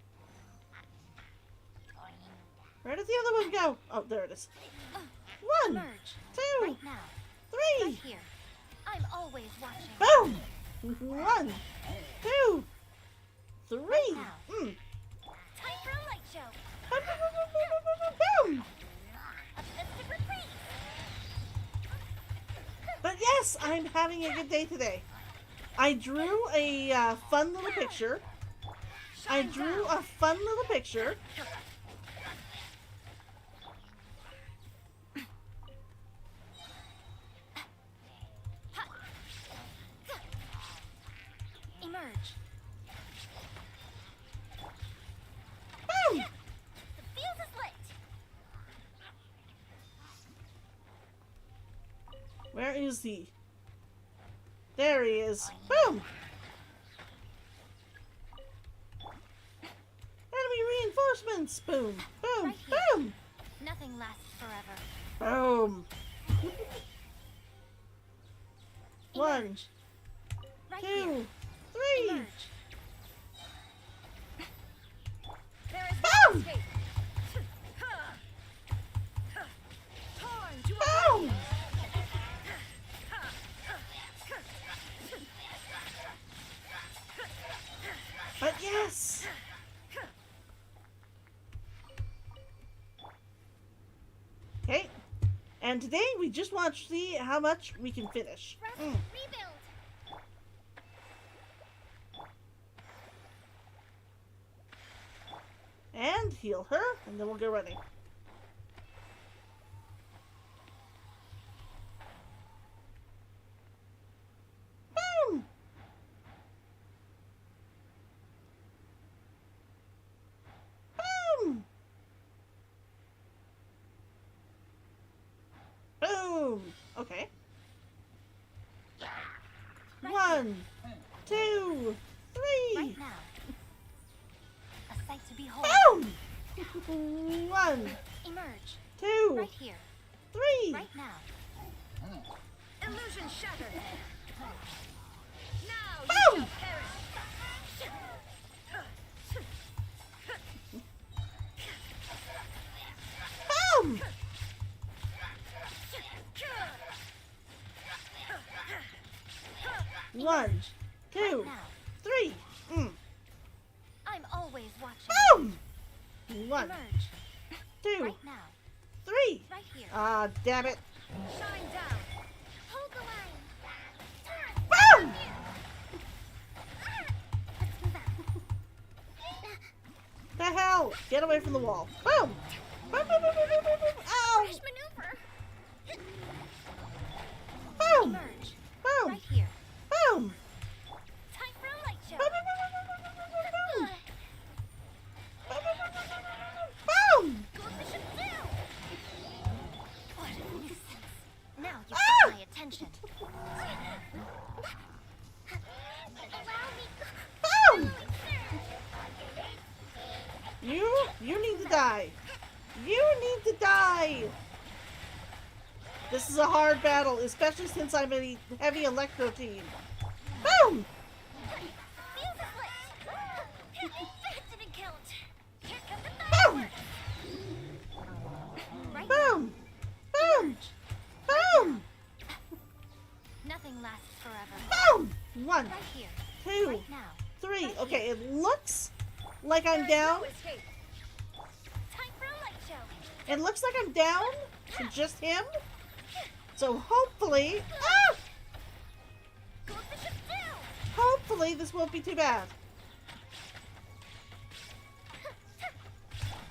Where did the other one go? Oh, there it is. 1, Emerge. 2, Right now. 3. Right here. I'm always watching. Boom! 1, 2, 3. now. Mm. Time for a light show. Boom! A festive retreat. But yes, I'm having a good day today. I drew a fun little picture. I drew a fun little picture. Emerge. Boom! The fuse is lit. Where is he? There he is. Boom! Enemy reinforcements! Boom! Boom! Right here. Boom! Nothing lasts forever. Boom! 1, Emerge. Right 2, here. 3. Emerge. There is Boom! no escape. Torn to Boom! But yes! Okay. And today we just want to see how much we can finish. Rebuild. And heal her, and then we'll go running. Boom! Boom! Boom! Okay. Right 1, 2, 3. Right now. A sight to behold. Boom! 1, Emerge. 2, Right here. 3. Right now. Illusion shattered. Now Boom! you shall perish. Boom! 1, 2, Right now. 3. I'm always watching. Boom! 1, Emerge. 2, Right now. 3. Right here. Ah, damn it. Shine down. Hold the line. Boom! Let's move out. The hell? Get away from the wall. Boom! Boom, boom, boom, boom, boom, boom, boom. Ow! Fresh maneuver. Boom! Emerge. Boom! Right here. Boom! Time for a light show. Boom, boom, boom, boom, boom, boom, boom, boom. Boom, boom, boom, boom, boom, boom, boom. Go Bishop down. What a nuisance. Now you've Ah! got my attention. Allow me. Boom! You need to die. You need to die. This is a hard battle, especially since I'm a heavy electro team. Boom! Fuse is lit. That didn't count. Here comes the Boom! fireworks. Right Boom! Boom! Boom! Nothing lasts forever. Boom! 1, Right here. 2, Right now. 3. Right Okay, it looks like I'm down. No escape. Time for a light show. It looks like I'm down to just him. So hopefully, ah! Go Bishop down. Hopefully this won't be too bad.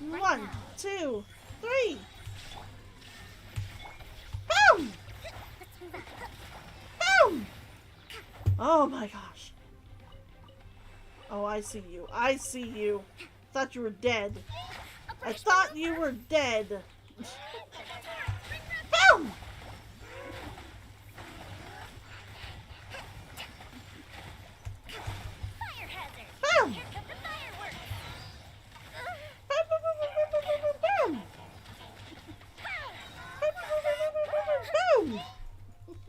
Right 1, now. 2, 3. Boom! Let's move out. Boom! Oh my gosh. Oh, I see you. I see you. Thought you were dead. I thought you were dead. Boom! Fire hazard. Boom! Here come the fireworks. Boom! Boom! Boom! Boom! Boom!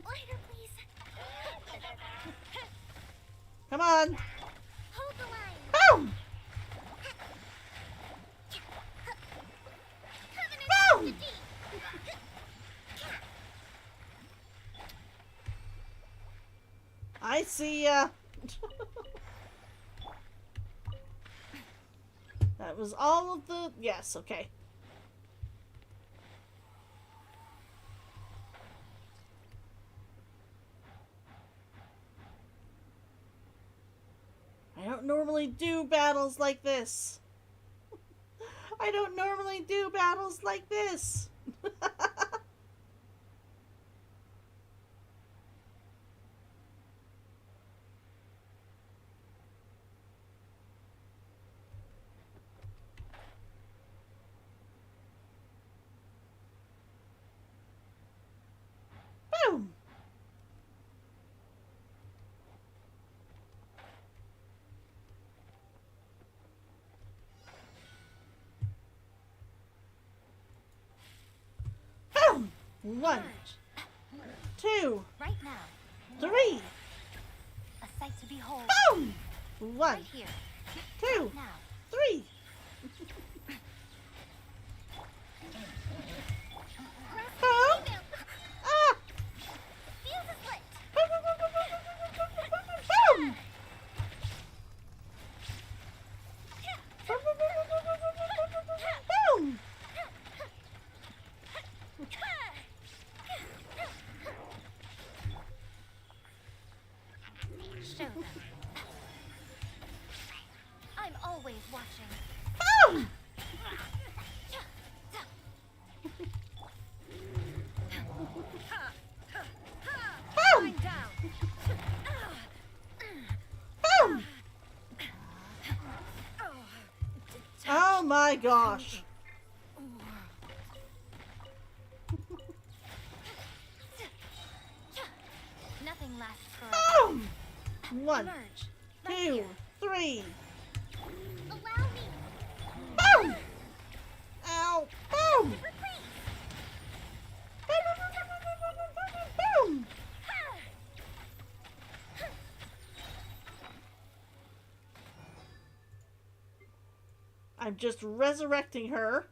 Lighter, please. Come on! Hold the line. Boom! Covenant Boom! to deep. I see ya. That was all of the... Yes, okay. I don't normally do battles like this. I don't normally do battles like this. Boom! Boom! 1, 2, Right now. 3. A sight to behold. Boom! 1, Right here. 2, Now. 3. Boom! Ah! Fuse is lit. Boom! Boom! Show them. I'm always watching. Boom! Boom! Lying down. Boom! Oh my gosh. Nothing lasts forever. Boom! 1, Emerge. Right 2, here. 3. Allow me. Boom! Ow! Boom! Reprieve. Boom! I'm just resurrecting her.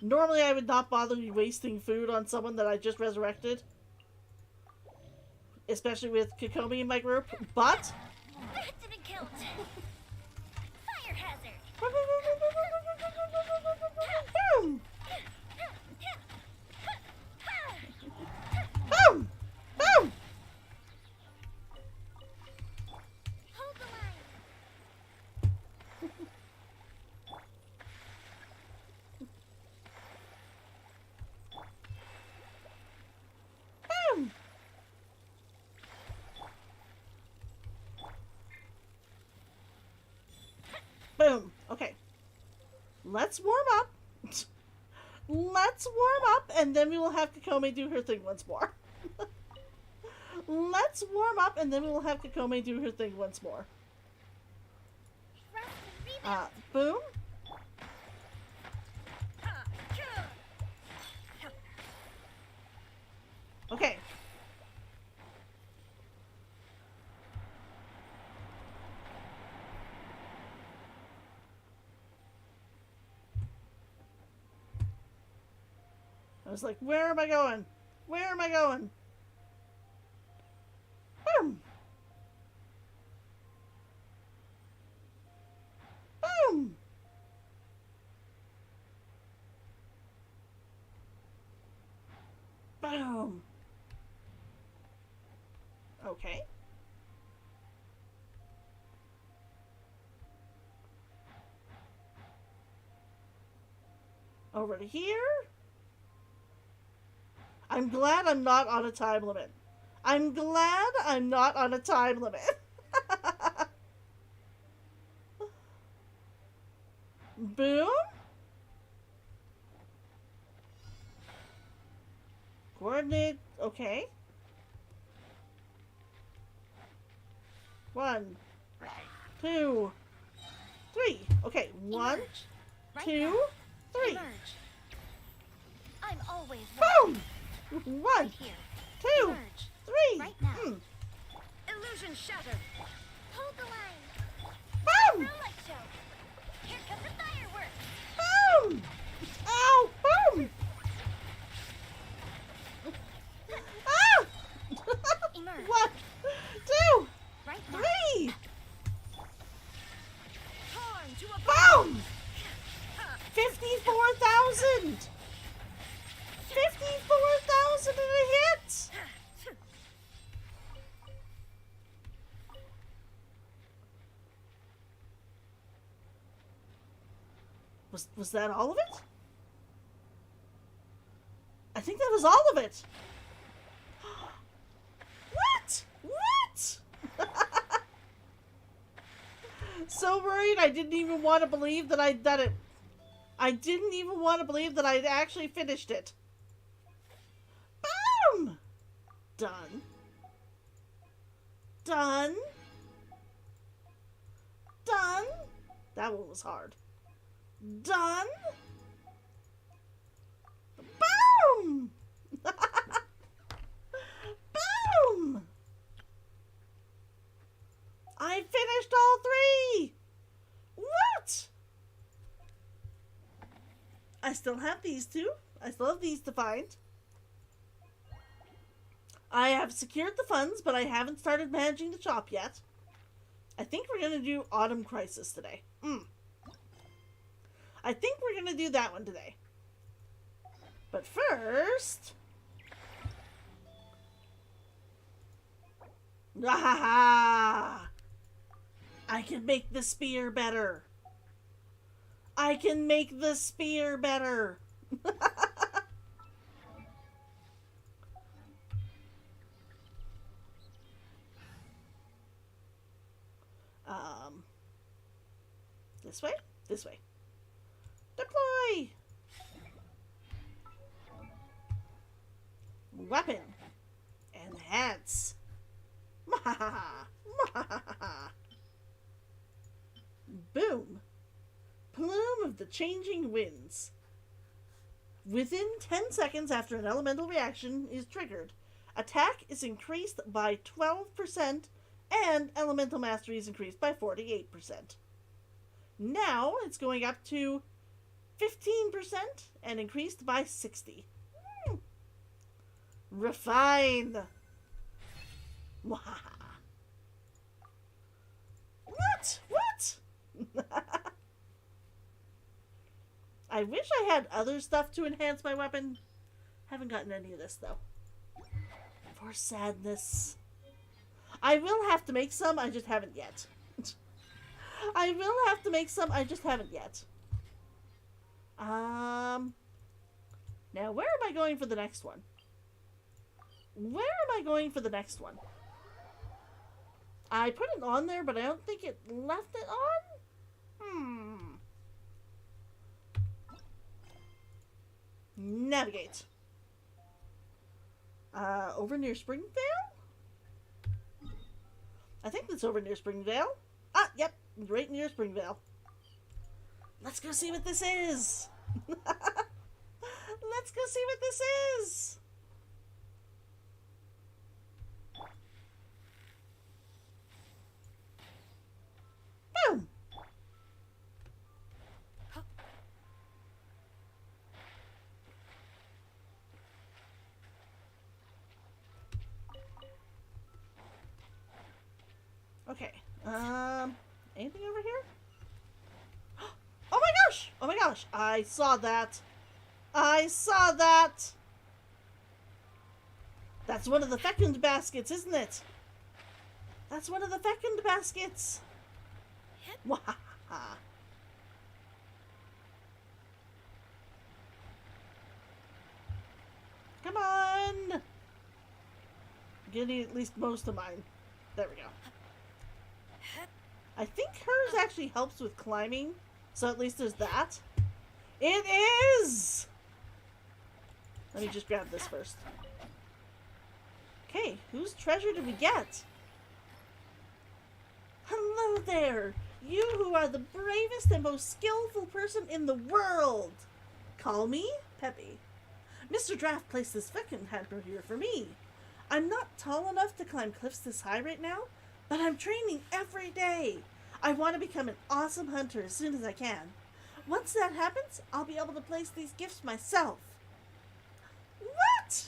Normally I would not bother wasting food on someone that I just resurrected. Especially with Kokomi in my group, but... That didn't count. Fire hazard. Boom! Boom! Boom! Hold the line. Boom! Boom. Okay. Let's warm up. Let's warm up, and then we will have Kokomi do her thing once more. Let's warm up, and then we will have Kokomi do her thing once more. Rest and rebound. Boom. Okay. I was like, where am I going? Where am I going? Boom. Okay. Over to here. I'm glad I'm not on a time limit. I'm glad I'm not on a time limit. Boom. Coordinate. Okay. 1, 2, 3. Okay. 1, Emerge. Right 2, now. 3. Emerge. I'm always Boom. ready. 1, Right here. 2, Emerge. 3. Right now. Hmm. Illusion shattered. Hold the line. Boom. For a light show. Here comes the fireworks. Boom. Ow. Boom. Ah. Emerge. 1, 2, Right now. 3. Torn to a Boom. 54,000. 54,000 and a hit. Was that all of it? I think that was all of it. What? What? So worried I didn't even want to believe that I'd done it. I didn't even want to believe that I'd actually finished it. Boom! Done. Done. Done. That one was hard. Done. Boom! Boom! I finished all 3! What? I still have these two. I still have these to find. I have secured the funds, but I haven't started managing the shop yet. I think we're going to do Autumn Crisis today. I think we're going to do that one today. But first... Ah! I can make the spear better. I can make the spear better. This way? This way. Deploy! Weapon. Enhance. Boom. Plume of the Changing Winds. Within 10 seconds after an elemental reaction is triggered, attack is increased by 12% and elemental mastery is increased by 48%. Now it's going up to 15% and increased by 60. Refine. What? What? I wish I had other stuff to enhance my weapon. Haven't gotten any of this though. For sadness. I will have to make some, I just haven't yet. I will have to make some, I just haven't yet. Now where am I going for the next one? Where am I going for the next one? I put it on there, but I don't think it left it on? Navigate. Over near Springvale? I think that's over near Springvale. Ah, yep, right near Springvale. Let's go see what this is. Let's go see what this is. Boom. Okay. Anything over here? Oh my gosh! Oh my gosh! I saw that. I saw that. That's one of the fecund baskets, isn't it? That's one of the fecund baskets. Wahaha. Come on! Getting at least most of mine. There we go. I think hers actually helps with climbing, so at least there's that. It is! Let me just grab this first. Okay, whose treasure did we get? Hello there! You who are the bravest and most skillful person in the world! Call me Peppy. Mr. Draft placed this fecund hamper here for me. I'm not tall enough to climb cliffs this high right now, but I'm training every day. I want to become an awesome hunter as soon as I can. Once that happens, I'll be able to place these gifts myself. What?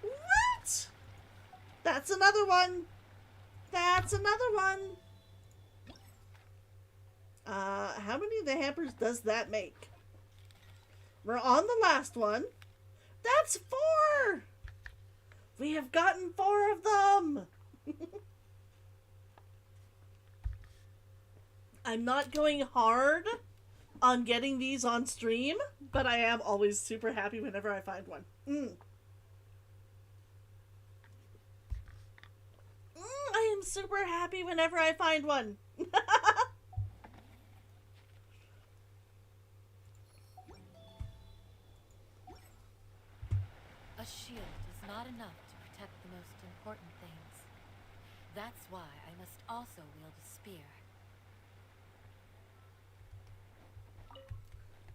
What? That's another one. That's another one. How many of the hampers does that make? We're on the last one. That's 4! We have gotten 4 of them! I'm not going hard on getting these on stream, but I am always super happy whenever I find one. I am super happy whenever I find one. A shield is not enough to protect the most important things. That's why I must also wield a spear.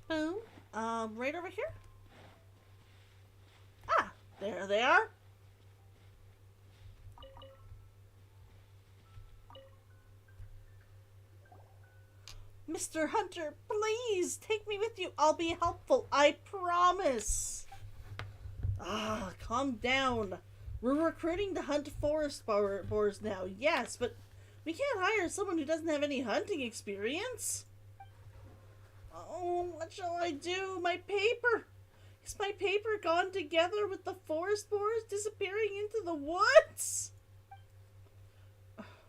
Boom. Right over here? Ah, there they are. Mr. Hunter, please take me with you. I'll be helpful. I promise. Ah, calm down. We're recruiting to hunt forest boars now. Yes, but we can't hire someone who doesn't have any hunting experience. Oh, what shall I do? My paper. Is my paper gone together with the forest boars disappearing into the woods?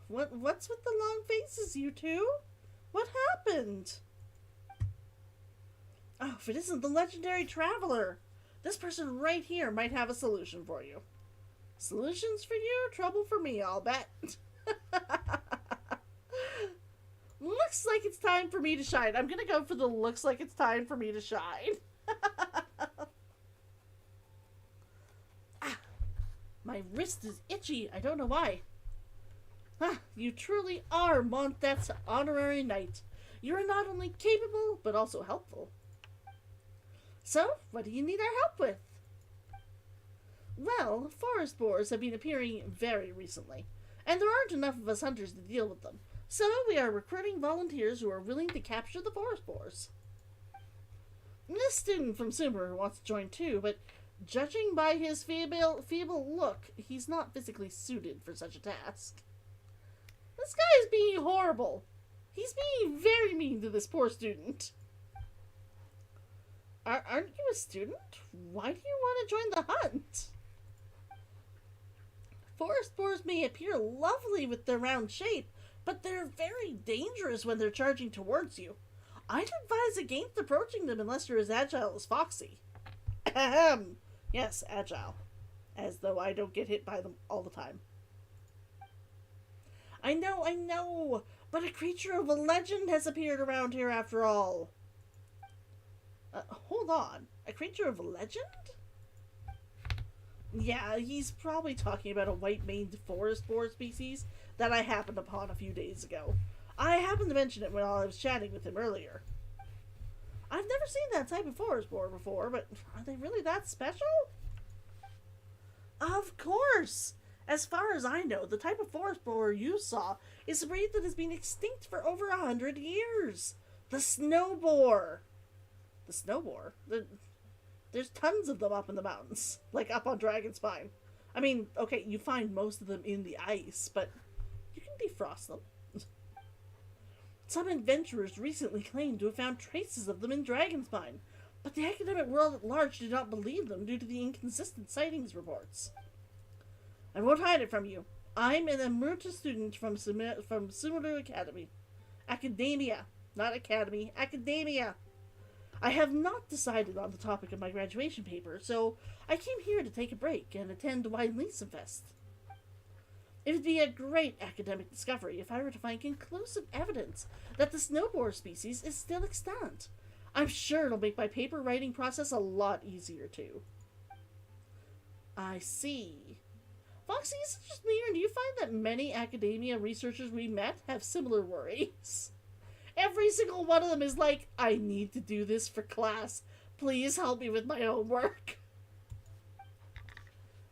What's with the long faces, you two? What happened? Oh, if it isn't the legendary traveler. This person right here might have a solution for you. Solutions for you, trouble for me, I'll bet. Looks like it's time for me to shine. I'm gonna go for the looks like it's time for me to shine. My wrist is itchy. I don't know why. You truly are Montet's honorary knight. You are not only capable, but also helpful. So, what do you need our help with? Well, forest boars have been appearing very recently, and there aren't enough of us hunters to deal with them. So, we are recruiting volunteers who are willing to capture the forest boars. This student from Sumer wants to join too, but judging by his feeble look, he's not physically suited for such a task. This guy is being horrible. He's being very mean to this poor student. Aren't you a student? Why do you want to join the hunt? Forest boars may appear lovely with their round shape, but they're very dangerous when they're charging towards you. I'd advise against approaching them unless you're as agile as Foxy. Ahem. Yes, agile. As though I don't get hit by them all the time. I know, but a creature of a legend has appeared around here after all. Hold on. A creature of a legend? Yeah, he's probably talking about a white-maned forest boar species that I happened upon a few days ago. I happened to mention it while I was chatting with him earlier. I've never seen that type of forest boar before, but are they really that special? Of course! As far as I know, the type of forest boar you saw is a breed that has been extinct for over 100 years. The snow boar. The snow boar? There's tons of them up in the mountains. Like up on Dragon Spine. I mean, okay, you find most of them in the ice, but you can defrost them. Some adventurers recently claimed to have found traces of them in Dragonspine, but the academic world at large did not believe them due to the inconsistent sightings reports. I won't hide it from you. I'm an emeritus student from Sumeru Academy. Academia. Not academy. Academia. I have not decided on the topic of my graduation paper, so I came here to take a break and attend Winlisenfest. It would be a great academic discovery if I were to find conclusive evidence that the snowboard species is still extant. I'm sure it'll make my paper writing process a lot easier, too. I see. Foxy, is it just me, or do you find that many academia researchers we met have similar worries? Every single one of them is like, I need to do this for class. Please help me with my homework.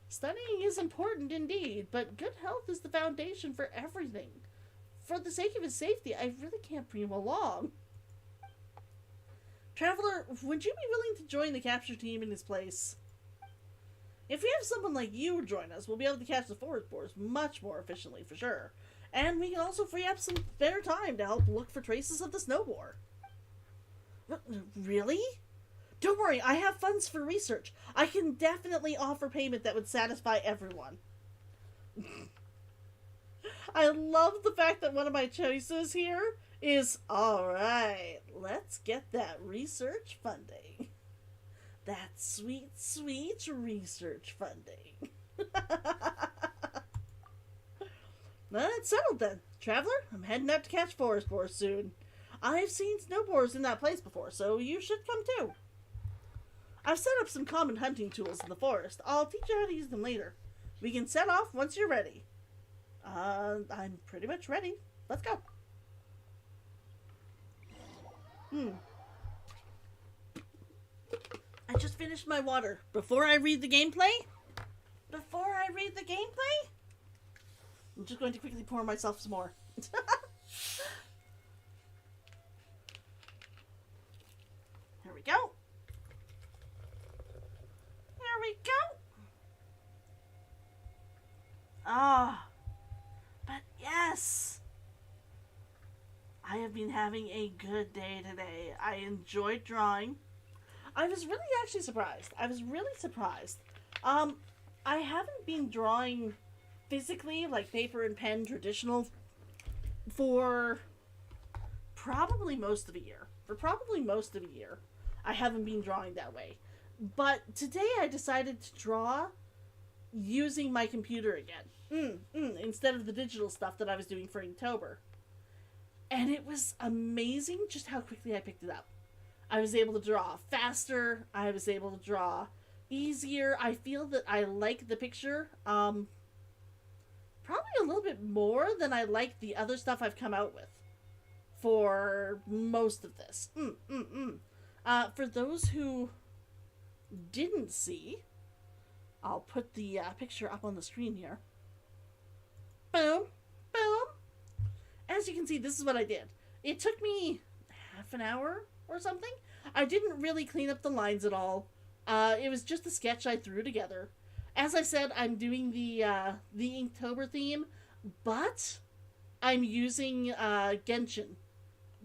Studying is important indeed, but good health is the foundation for everything. For the sake of his safety, I really can't bring him along. Traveler, would you be willing to join the capture team in his place? If we have someone like you join us, we'll be able to catch the forest boars much more efficiently, for sure. And we can also free up some spare time to help look for traces of the snow boar. Really? Don't worry, I have funds for research. I can definitely offer payment that would satisfy everyone. I love the fact that one of my choices here is, alright, let's get that research funding. That sweet, sweet research funding. Well, it's settled then. Traveler, I'm heading out to catch forest boars soon. I've seen snow boars in that place before, so you should come too. I've set up some common hunting tools in the forest. I'll teach you how to use them later. We can set off once you're ready. I'm pretty much ready. Let's go. I just finished my water. Before I read the gameplay, I'm just going to quickly pour myself some more. Here we go. There we go. Ah, but yes. I have been having a good day today. I enjoyed drawing. I was really actually surprised. I haven't been drawing physically, like paper and pen traditional, for probably most of a year. I haven't been drawing that way. But today I decided to draw using my computer again. Instead of the digital stuff that I was doing for Inktober. And it was amazing just how quickly I picked it up. I was able to draw faster. I was able to draw easier. I feel that I like the picture probably a little bit more than I like the other stuff I've come out with for most of this. For those who didn't see, I'll put the picture up on the screen here. Boom. Boom. As you can see, this is what I did. It took me half an hour or something. I didn't really clean up the lines at all. It was just a sketch I threw together. As I said, I'm doing the Inktober theme, but I'm using Genshin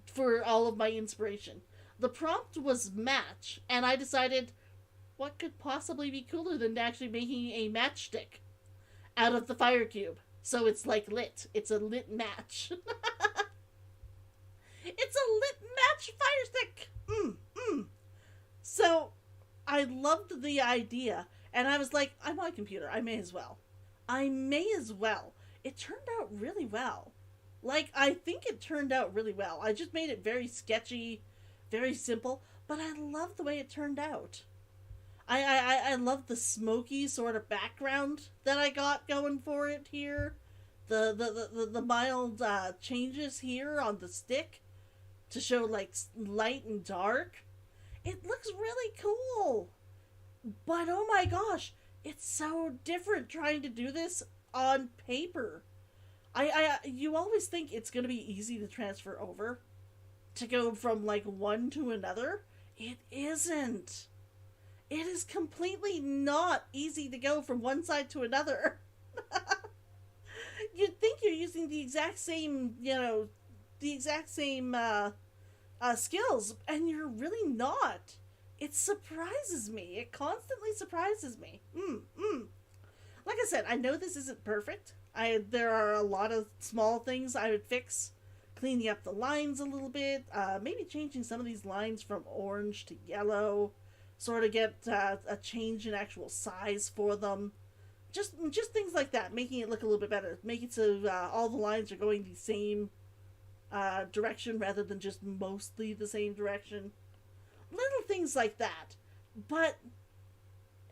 for all of my inspiration. The prompt was match, and I decided, what could possibly be cooler than actually making a matchstick out of the fire cube? So it's like lit. It's a lit match. It's a lit match fire stick. So I loved the idea, and I was like, I'm on a computer. I may as well. It turned out really well. Like, I think it turned out really well. I just made it very sketchy, very simple, but I love the way it turned out. I love the smoky sort of background that I got going for it here. The mild changes here on the stick to show like light and dark. It looks really cool. But oh my gosh, it's so different trying to do this on paper. You always think it's going to be easy to transfer over, to go from like one to another. It isn't. It is completely not easy to go from one side to another. You'd think you're using the exact same, skills, and you're really not. It surprises me. It constantly surprises me. like I said, I know this isn't perfect. There are a lot of small things I would fix. Cleaning up the lines a little bit, maybe changing some of these lines from orange to yellow, sort of get a change in actual size for them. Just things like that, making it look a little bit better. Make it so all the lines are going the same direction rather than just mostly the same direction. Little things like that. But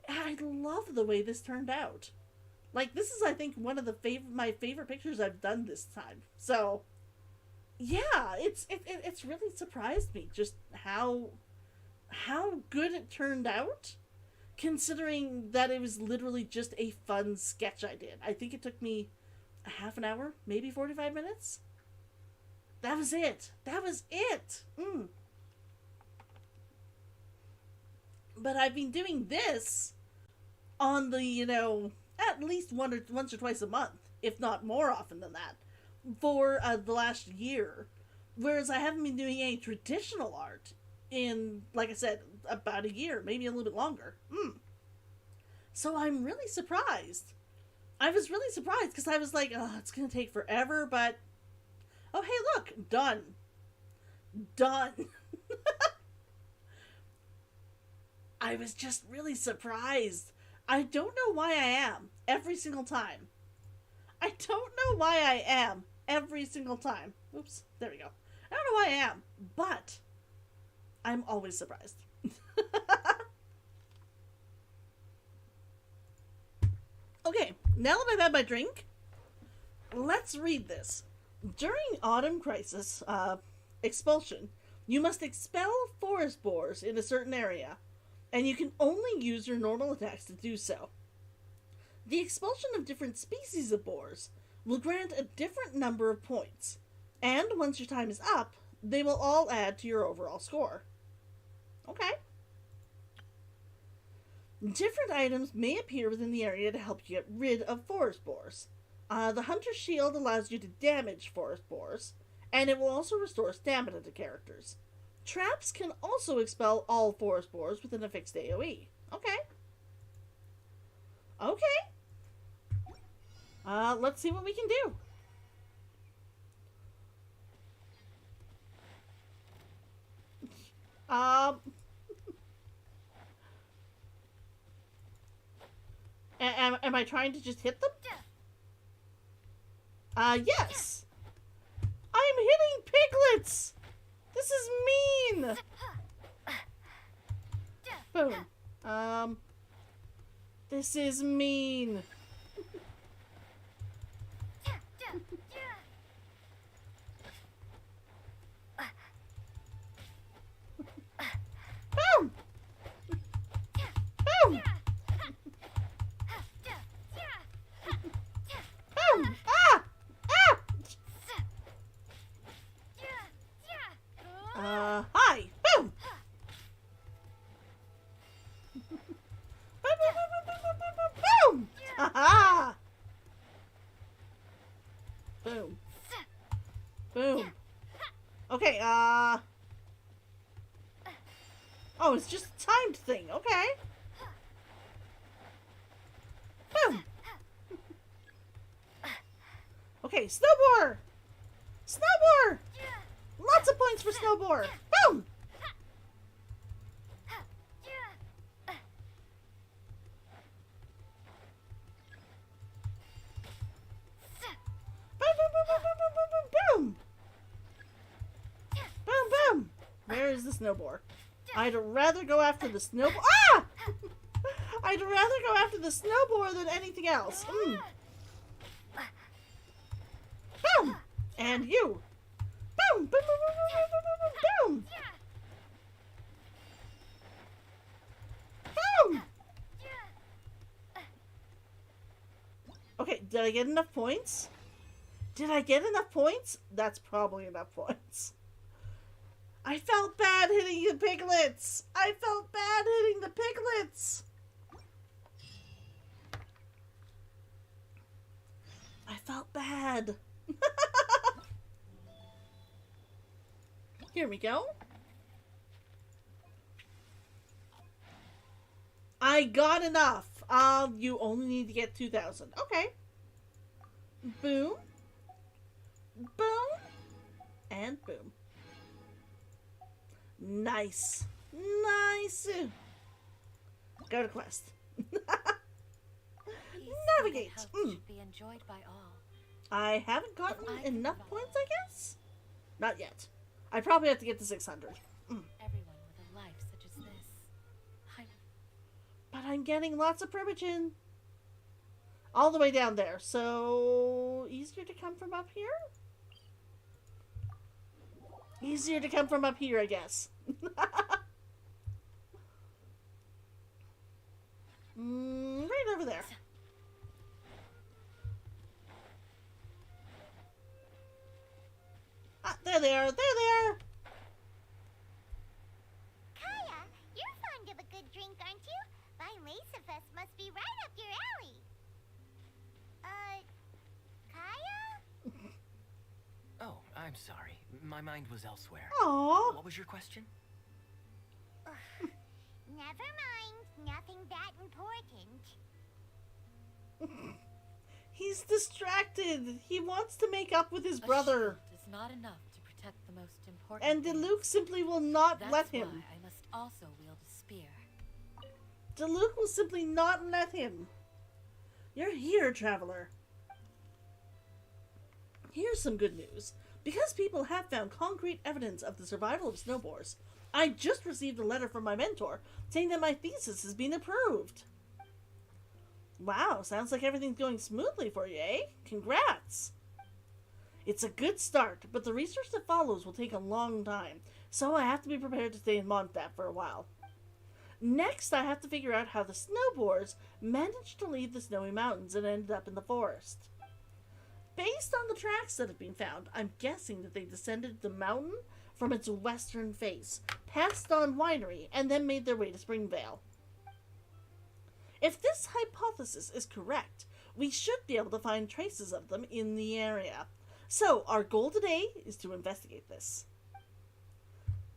I love the way this turned out. Like, this is, I think, one of my favorite pictures I've done this time. So, yeah, it's really surprised me just how good it turned out, considering that it was literally just a fun sketch I did. I think it took me a half an hour, maybe 45 minutes. That was it. But I've been doing this on the, at least once or twice a month, if not more often than that, for the last year. Whereas I haven't been doing any traditional art in, like I said, about a year, maybe a little bit longer. So I'm really surprised. I was really surprised because I was like, oh, it's going to take forever, but oh, hey, look, done. I was just really surprised. I don't know why I am every single time. Oops, there we go. I don't know why I am, but I'm always surprised. Okay, now that I've had my drink, let's read this. During Autumn Crisis, expulsion, you must expel forest boars in a certain area, and you can only use your normal attacks to do so. The expulsion of different species of boars will grant a different number of points, and once your time is up, they will all add to your overall score. Okay. Different items may appear within the area to help you get rid of forest boars. The Hunter's Shield allows you to damage forest boars, and it will also restore stamina to characters. Traps can also expel all forest boars within a fixed AoE. Okay. Let's see what we can do. Am I trying to just hit them? Yes. I'm hitting piglets. This is mean. Boom. This is mean. Boom. Boom. Boom. Ah! Ah! Hi. Boom. Boom. Aha! Boom. Boom. Okay, oh, it's just a timed thing. Okay. Boom. Okay, snowboard. Snowboard. Lots of points for snowboard. Boom. Boom. Boom, boom. Where is the snowboard? I'd rather go after the snowboard. Ah! I'd rather go after the snowboard than anything else. Boom. And you. Boom. Boom, boom, boom, boom, boom, boom, boom. Boom. Okay, did I get enough points? Did I get enough points? That's probably enough points. I felt bad hitting the piglets. I felt bad. Here we go. I got enough. You only need to get 2,000. Okay. Boom. Boom. And boom. Nice. Nice. Go to quest. Navigate. Health should be enjoyed by all. I haven't gotten I enough can points, I guess? Not yet. I probably have to get to 600. Everyone with a life such as this. But I'm getting lots of primogene. All the way down there. So, easier to come from up here? Easier to come from up here, I guess. Right over there. Ah, there they are. There they are. Kaya, you're fond of a good drink, aren't you? Winlisenfest must be right up your alley. Kaya? Oh, I'm sorry. My mind was elsewhere. Aww. What was your question? Never mind. Nothing that important. He's distracted. He wants to make up with his A brother. shield is not enough to protect the most important And things. Diluc simply will not That's let why him. I must also wield a spear. Diluc will simply not let him. You're here, traveler. Here's some good news. Because people have found concrete evidence of the survival of snowboars, I just received a letter from my mentor saying that my thesis has been approved. Wow, sounds like everything's going smoothly for you, eh? Congrats! It's a good start, but the research that follows will take a long time, so I have to be prepared to stay in Mondstadt for a while. Next, I have to figure out how the snowboars managed to leave the snowy mountains and ended up in the forest. Based on the tracks that have been found, I'm guessing that they descended the mountain from its western face, passed on Winery, and then made their way to Springvale. If this hypothesis is correct, we should be able to find traces of them in the area. So, our goal today is to investigate this.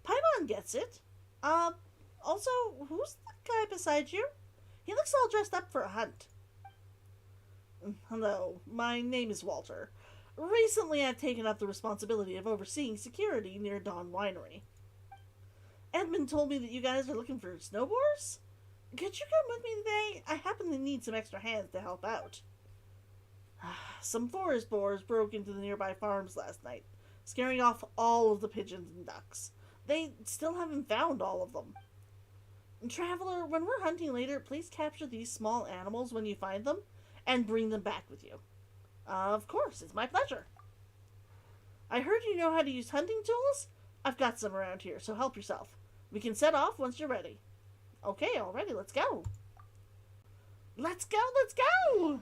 Paimon gets it. Also, who's the guy beside you? He looks all dressed up for a hunt. Hello, my name is Walter. Recently, I've taken up the responsibility of overseeing security near Dawn Winery. Edmund told me that you guys are looking for snowboards? Could you come with me today? I happen to need some extra hands to help out. Some forest boars broke into the nearby farms last night, scaring off all of the pigeons and ducks. They still haven't found all of them. Traveler, when we're hunting later, please capture these small animals when you find them, and bring them back with you. Of course, it's my pleasure. I heard you know how to use hunting tools? I've got some around here, so help yourself. We can set off once you're ready. Okay, alrighty, let's go. Let's go, let's go!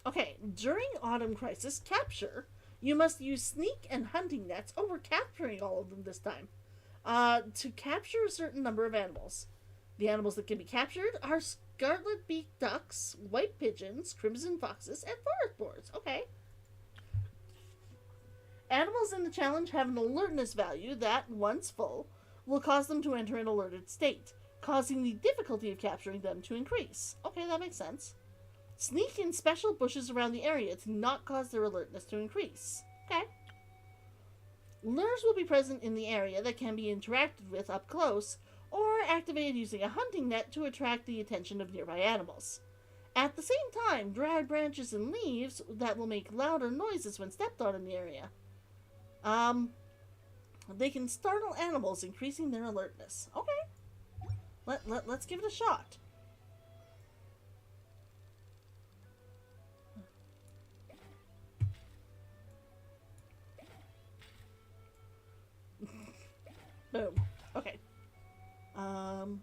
Okay, during Autumn Crisis Capture, you must use sneak and hunting nets. Oh, we're capturing all of them this time. To capture a certain number of animals. The animals that can be captured are scarlet-beaked ducks, white pigeons, crimson foxes, and forest boars. Okay. Animals in the challenge have an alertness value that, once full, will cause them to enter an alerted state, causing the difficulty of capturing them to increase. Okay, that makes sense. Sneak in special bushes around the area to not cause their alertness to increase. Okay. Lures will be present in the area that can be interacted with up close, or activated using a hunting net to attract the attention of nearby animals. At the same time, dry branches and leaves that will make louder noises when stepped on in the area. They can startle animals, increasing their alertness. Okay. Let's give it a shot. Boom. Okay. Darn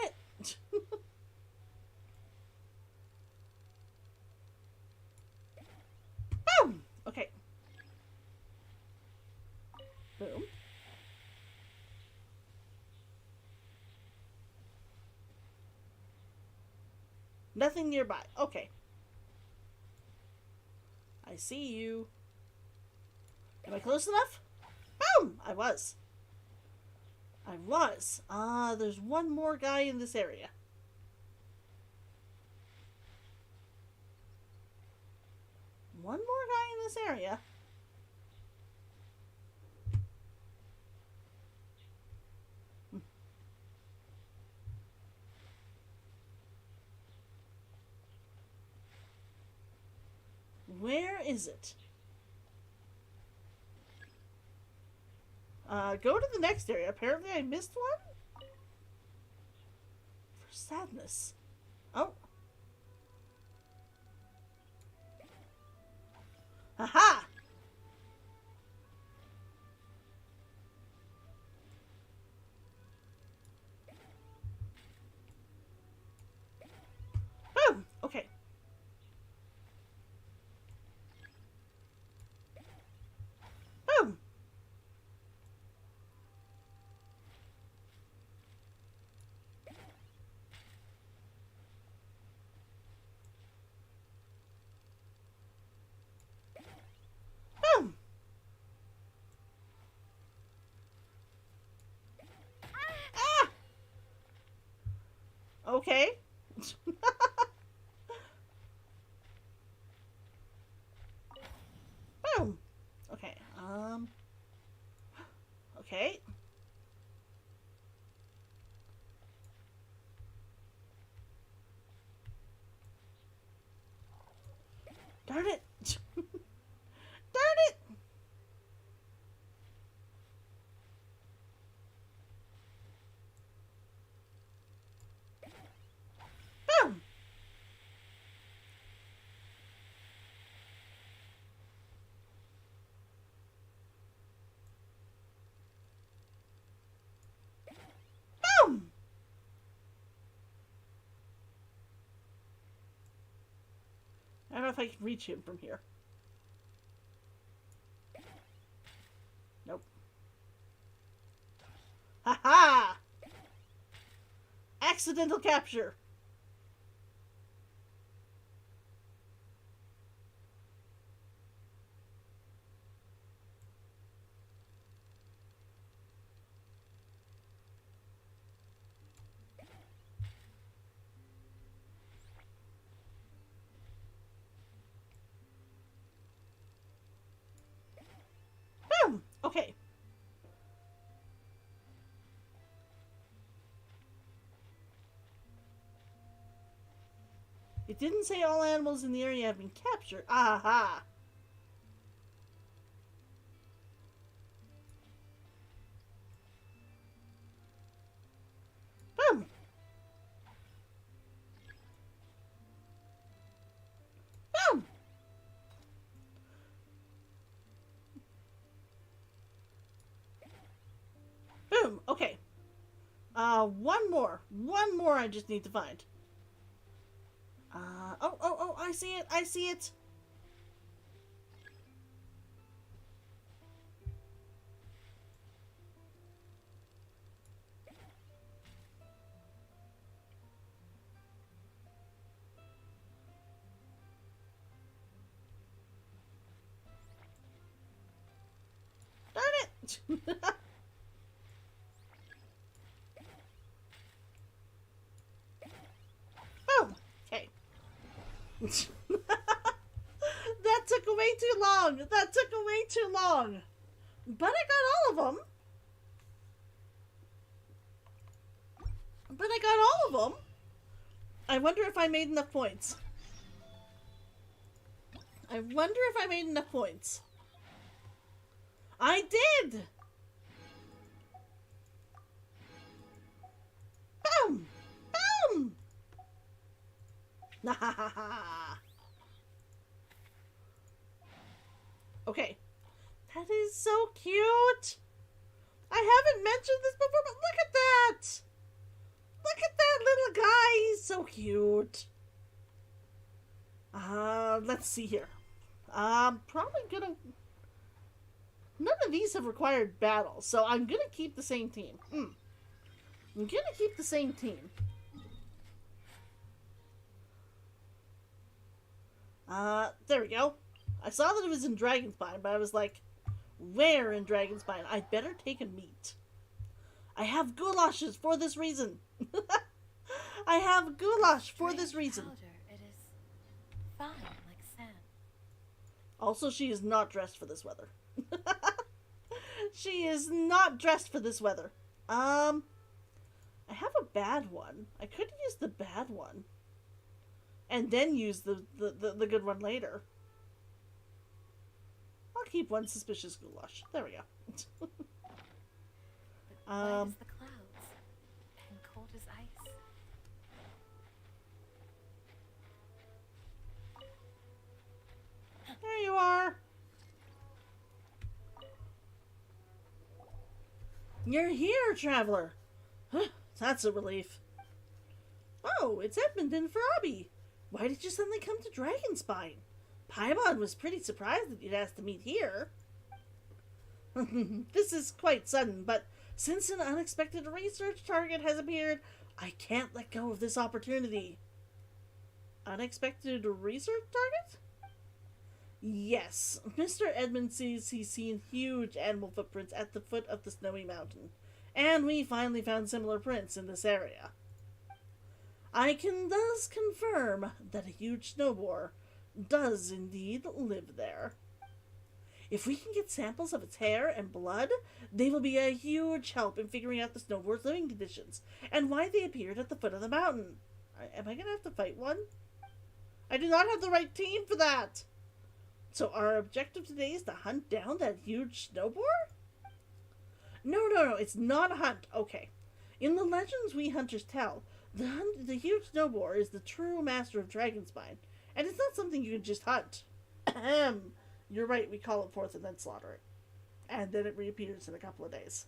it! Boom! Okay. Boom. Nothing nearby. Okay. I see you. Am I close enough? Boom! I was. I was. There's one more guy in this area. One more guy in this area. Where is it? Go to the next area. Apparently I missed one? For sadness. Oh. Aha! Boom! Okay. Boom! Boom! Ah! Okay. Boom! Okay, okay. Darn it! Darn it! Boom! Boom! I don't know if I can reach him from here. Nope. Ha-ha! Accidental capture. Boom! Okay. It didn't say all animals in the area have been captured. Aha! Boom! Boom! Boom! Okay. One more. One more I just need to find. Oh, I see it. I see it. Darn it. Boom. Okay. That took way too long. That took way too long. But I got all of them. But I got all of them. I wonder if I made enough points. I wonder if I made enough points. I did! Boom! Boom! Okay. That is so cute! I haven't mentioned this before, but look at that! Look at that little guy! He's so cute. Let's see here. Probably gonna... None of these have required battle, so I'm gonna keep the same team. I'm gonna keep the same team. There we go. I saw that it was in Dragonspine, but I was like, where in Dragonspine? I'd better take a meat. I have goulashes for this reason. I have goulash for this reason. Powder. It is fine, like sand. Also, she is not dressed for this weather. She is not dressed for this weather. I have a bad one. I could use the bad one. And then use the good one later. I'll keep one suspicious goulash. There we go. But white as the clouds and cold as ice. There you are. You're here, traveler. That's a relief. Oh, it's Edmund and Farabi. Why did you suddenly come to Dragonspine? Paimon was pretty surprised that you'd asked to meet here. This is quite sudden, but since an unexpected research target has appeared, I can't let go of this opportunity. Unexpected research target? Yes, Mr. Edmund says he's seen huge animal footprints at the foot of the snowy mountain, and we finally found similar prints in this area. I can thus confirm that a huge snow boar does indeed live there. If we can get samples of its hair and blood, they will be a huge help in figuring out the snow boar's living conditions and why they appeared at the foot of the mountain. Am I going to have to fight one? I do not have the right team for that. So our objective today is to hunt down that huge snow boar? No, it's not a hunt. Okay. In the legends we hunters tell, the huge snow boar is the true master of Dragonspine, and it's not something you can just hunt. You're right, we call it forth and then slaughter it. And then it reappears in a couple of days.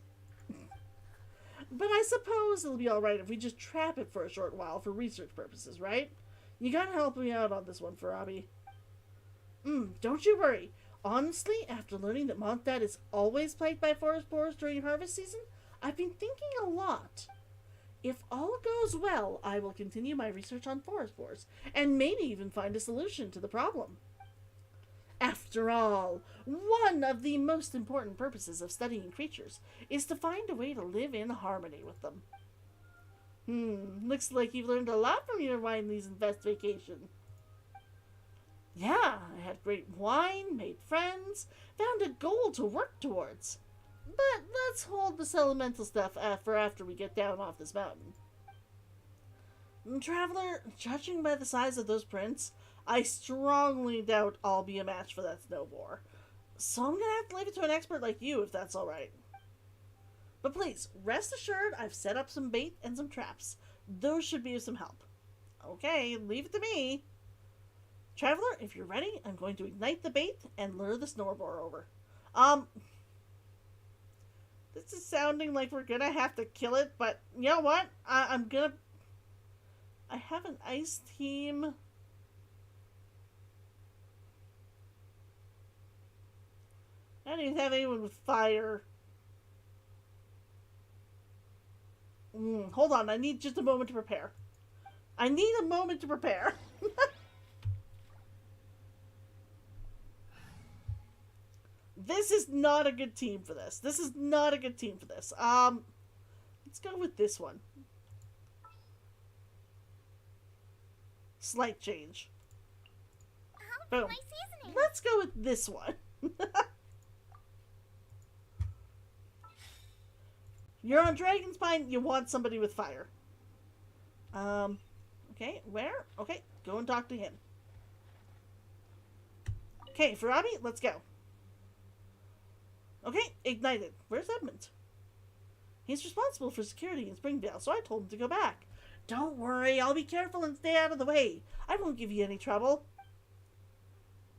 But I suppose it'll be alright if we just trap it for a short while for research purposes, right? You gotta help me out on this one, Farabi. Don't you worry. Honestly, after learning that Montdad is always plagued by forest boars during harvest season, I've been thinking a lot. If all goes well, I will continue my research on forest boars, and maybe even find a solution to the problem. After all, one of the most important purposes of studying creatures is to find a way to live in harmony with them. Looks like you've learned a lot from your Winlisenfest vacation. Yeah, I had great wine, made friends, found a goal to work towards. But let's hold this elemental stuff for after we get down off this mountain. Traveler, judging by the size of those prints, I strongly doubt I'll be a match for that snow boar. So I'm gonna have to leave it to an expert like you, if that's alright. But please, rest assured I've set up some bait and some traps. Those should be of some help. Okay, leave it to me. Traveler, if you're ready, I'm going to ignite the bait and lure the snow boar over. This is sounding like we're gonna have to kill it, but you know what? I have an ice team. I don't even have anyone with fire. Hold on, I need just a moment to prepare. This is not a good team for this. Let's go with this one. Slight change. Boom. My seasoning. Let's go with this one. You're on Dragonspine, you want somebody with fire. Okay, where? Okay, go and talk to him. Okay, Farabi, let's go. Okay, ignited. Where's Edmund? He's responsible for security in Springdale, so I told him to go back. Don't worry, I'll be careful and stay out of the way. I won't give you any trouble.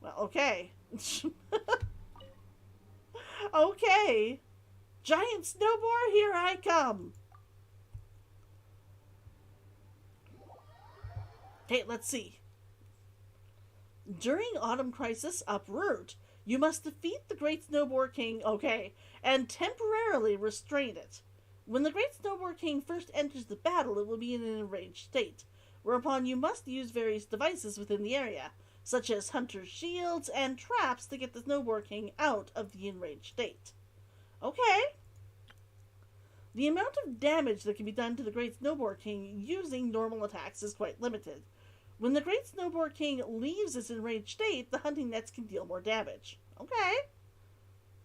Well, okay. Okay. Giant snow boar, here I come. Okay, let's see. During Autumn Crisis Uproot, you must defeat the Great Snow Boar King, and temporarily restrain it. When the Great Snow Boar King first enters the battle, it will be in an enraged state, whereupon you must use various devices within the area. such as hunter's shields and traps to get the Snowboard King out of the enraged state. Okay. The amount of damage that can be done to the Great Snowboard King using normal attacks is quite limited. When the Great Snowboard King leaves its enraged state, the hunting nets can deal more damage. Okay.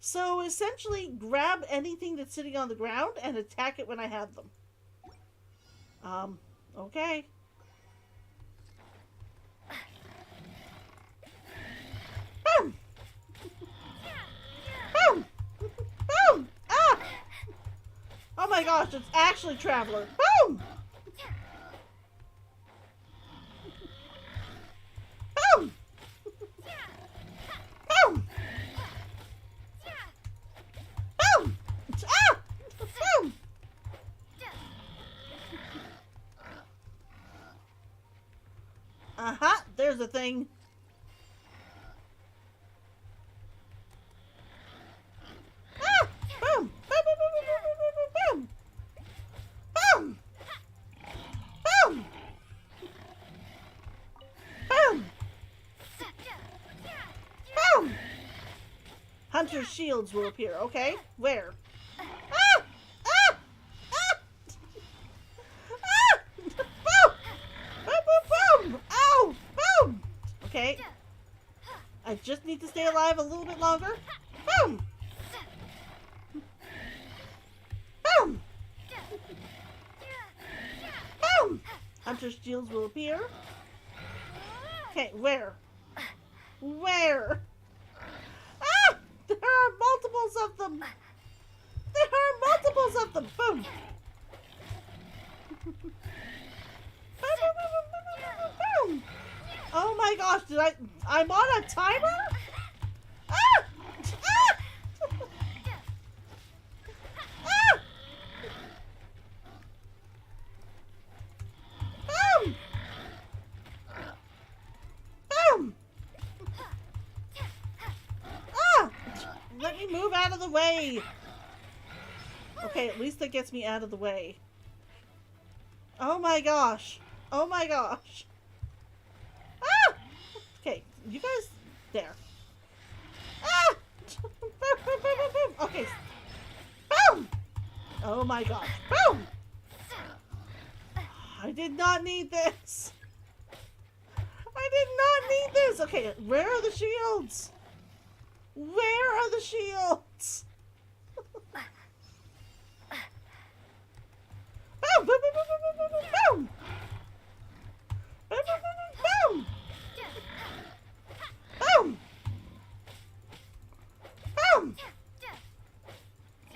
So essentially, grab anything that's sitting on the ground and attack it when I have them. Okay. Boom! Boom! Boom! Ah! Oh my gosh, it's actually Traveler. Boom! Boom! Boom! Boom! Ah! Boom! Uh-huh, there's a thing. Ah! Boom! Boom! Boom! Boom! Boom! Boom! Boom! Boom! Hunter's shields will appear. Okay, where? Ah! Ah! Ah! Ah! Boom! Boom! Boom! Boom! Ow! Boom! Okay. I just need to stay alive a little bit longer. Boom! Boom! Boom! Hunter's shields will appear. Okay, where? Where? Ah! There are multiples of them! There are multiples of them! Boom! Boom! Oh my gosh, I'm on a timer? Ah! Ah! Ah! Boom! Boom! Ah! Let me move out of the way! Okay, at least that gets me out of the way. Oh my gosh! Oh my gosh! Ah! Okay, you guys... There. Ah! Boom, boom, boom, boom, boom. Okay. Boom! Oh my gosh. Boom! I did not need this. I did not need this. Okay, where are the shields? Where are the shields? Boom! Boom! Boom! Boom! Boom! Boom! Boom! Boom! Boom! Boom! Boom!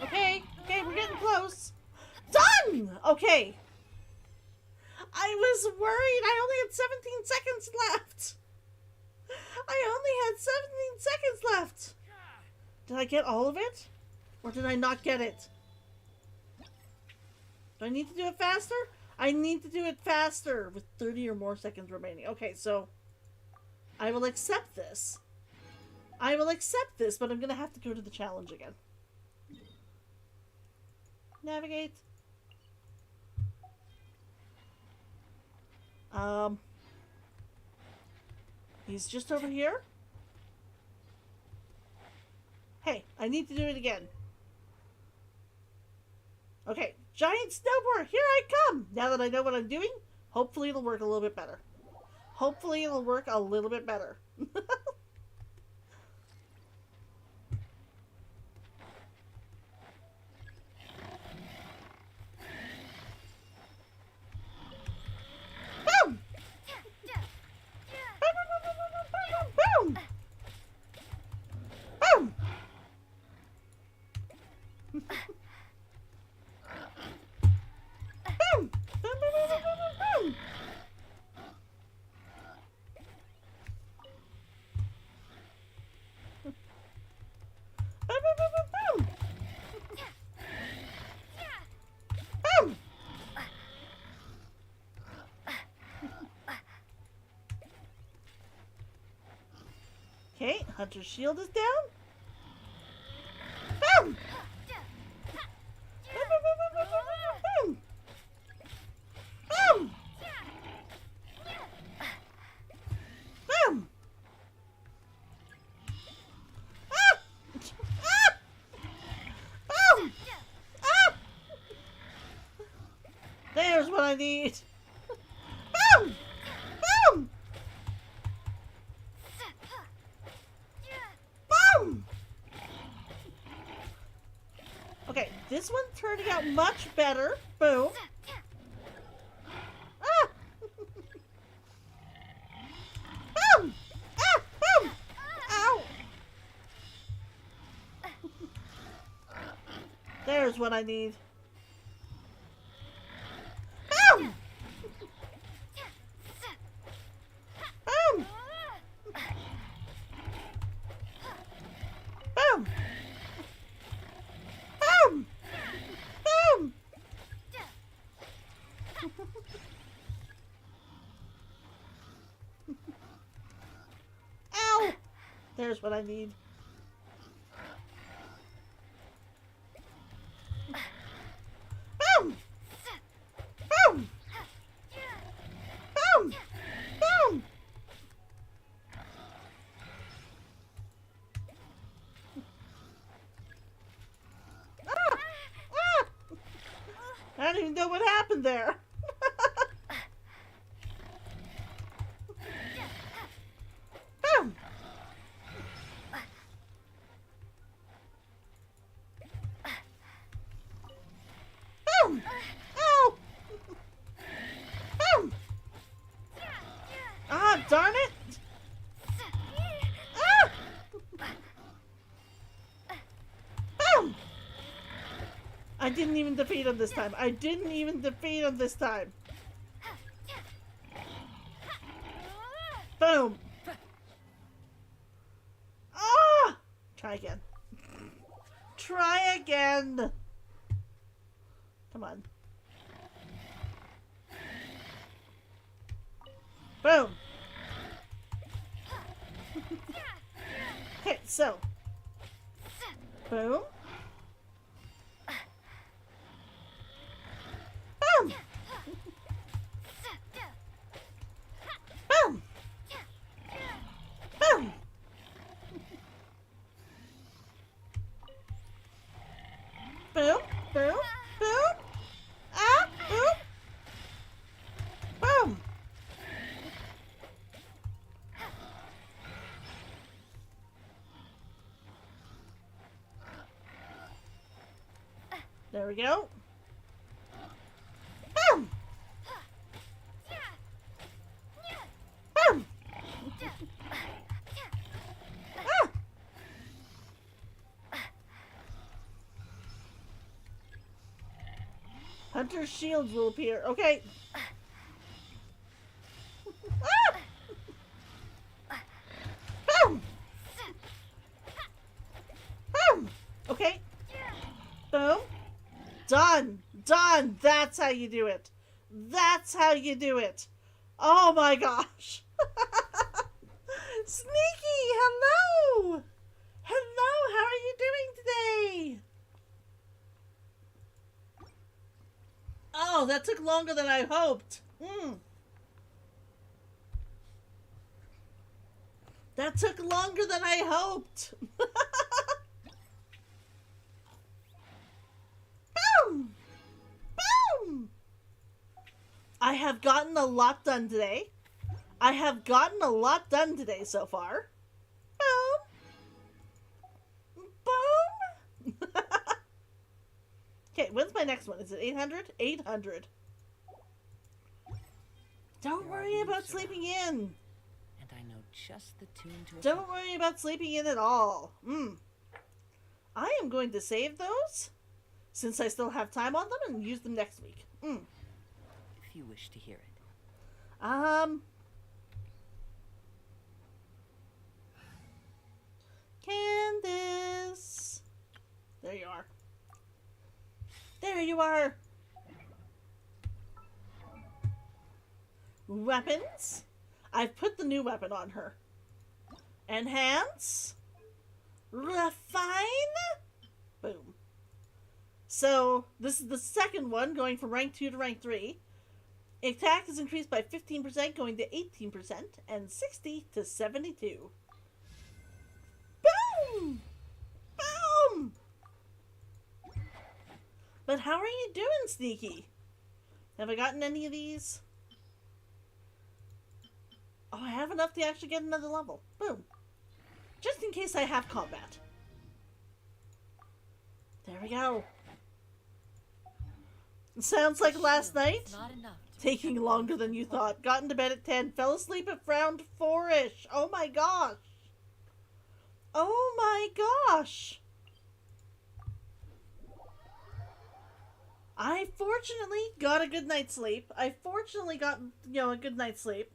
Okay, okay, we're getting close. Done! Okay. I was worried. I only had 17 seconds left. I only had 17 seconds left. Did I get all of it? Or did I not get it? Do I need to do it faster? I need to do it faster with 30 or more seconds remaining. Okay, so I will accept this. I will accept this, but I'm going to have to go to the challenge again. Navigate. He's just over here. Hey, I need to do it again. Okay, giant snowboard, here I come! Now that I know what I'm doing, hopefully it'll work a little bit better. Hopefully it'll work a little bit better. Boom! Boom! Boom! Boom! Boom! Boom! Boom! Boom! Boom! Okay, Hunter's shield is down. Boom! Boom! Boom! Boom! Boom! There's what I need. Boom! Boom! Boom! Okay, this one's turning out much better. Boom. Ah! Boom! Ah! Boom! Ow! There's what I need. Boom! Boom! Boom! Boom! Boom! Ow! There's what I need. Boom! Boom! Boom! Boom! Ah! Ah! I don't even know what happened there. Boom! Boom! Ow! Boom! Ah, darn it! Ah! Boom! I didn't even defeat him this time. I didn't even defeat him this time. Boom! Ah! Try again. Try again! Come on. Boom! Okay, so. Boom. Boom! Boom! Boom! Boom! Boom! Boom! Ah! Boom! Boom! There we go. Boom! Boom! Ah! Hunter's shields will appear. Okay. Ah! Boom! Boom! Okay. Boom. Done. Done. That's how you do it. That's how you do it. Oh my gosh. Sneaky, hello. Hello, how are you doing today? Oh, that took longer than I hoped. That took longer than I hoped. Boom! Boom! I have gotten a lot done today. I have gotten a lot done today so far. Boom! Boom! Okay, when's my next one? Is it 800? 800. Don't worry about sleeping in. And I know just the tune to it. Don't worry about sleeping in at all. I am going to save those, since I still have time on them, and use them next week. If you wish to hear it. Candace. There you are. There you are. Weapons. I've put the new weapon on her. Enhance. Refine. Boom. So, this is the second one, going from rank 2 to rank 3. Attack is increased by 15%, going to 18%, and 60 to 72. Boom! Boom! But how are you doing, Sneaky? Have I gotten any of these? Oh, I have enough to actually get another level. Boom. Just in case I have combat. There we go. It sounds like last night. Taking longer than you thought. Got into bed at 10. Fell asleep at around 4-ish. Oh my gosh. Oh my gosh. I fortunately got a good night's sleep. I fortunately got, a good night's sleep.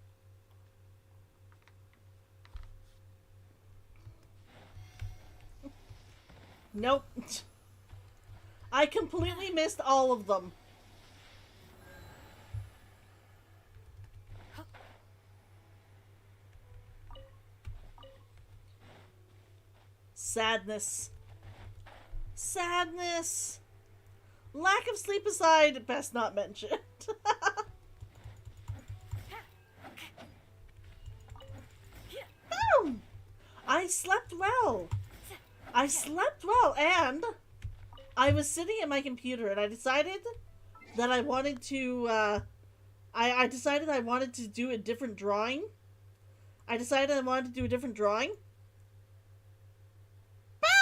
Nope. I completely missed all of them. Sadness. Sadness. Lack of sleep aside, best not mentioned. Boom! I slept well. I slept well, and I was sitting at my computer, and I decided that I wanted to, I decided I wanted to do a different drawing.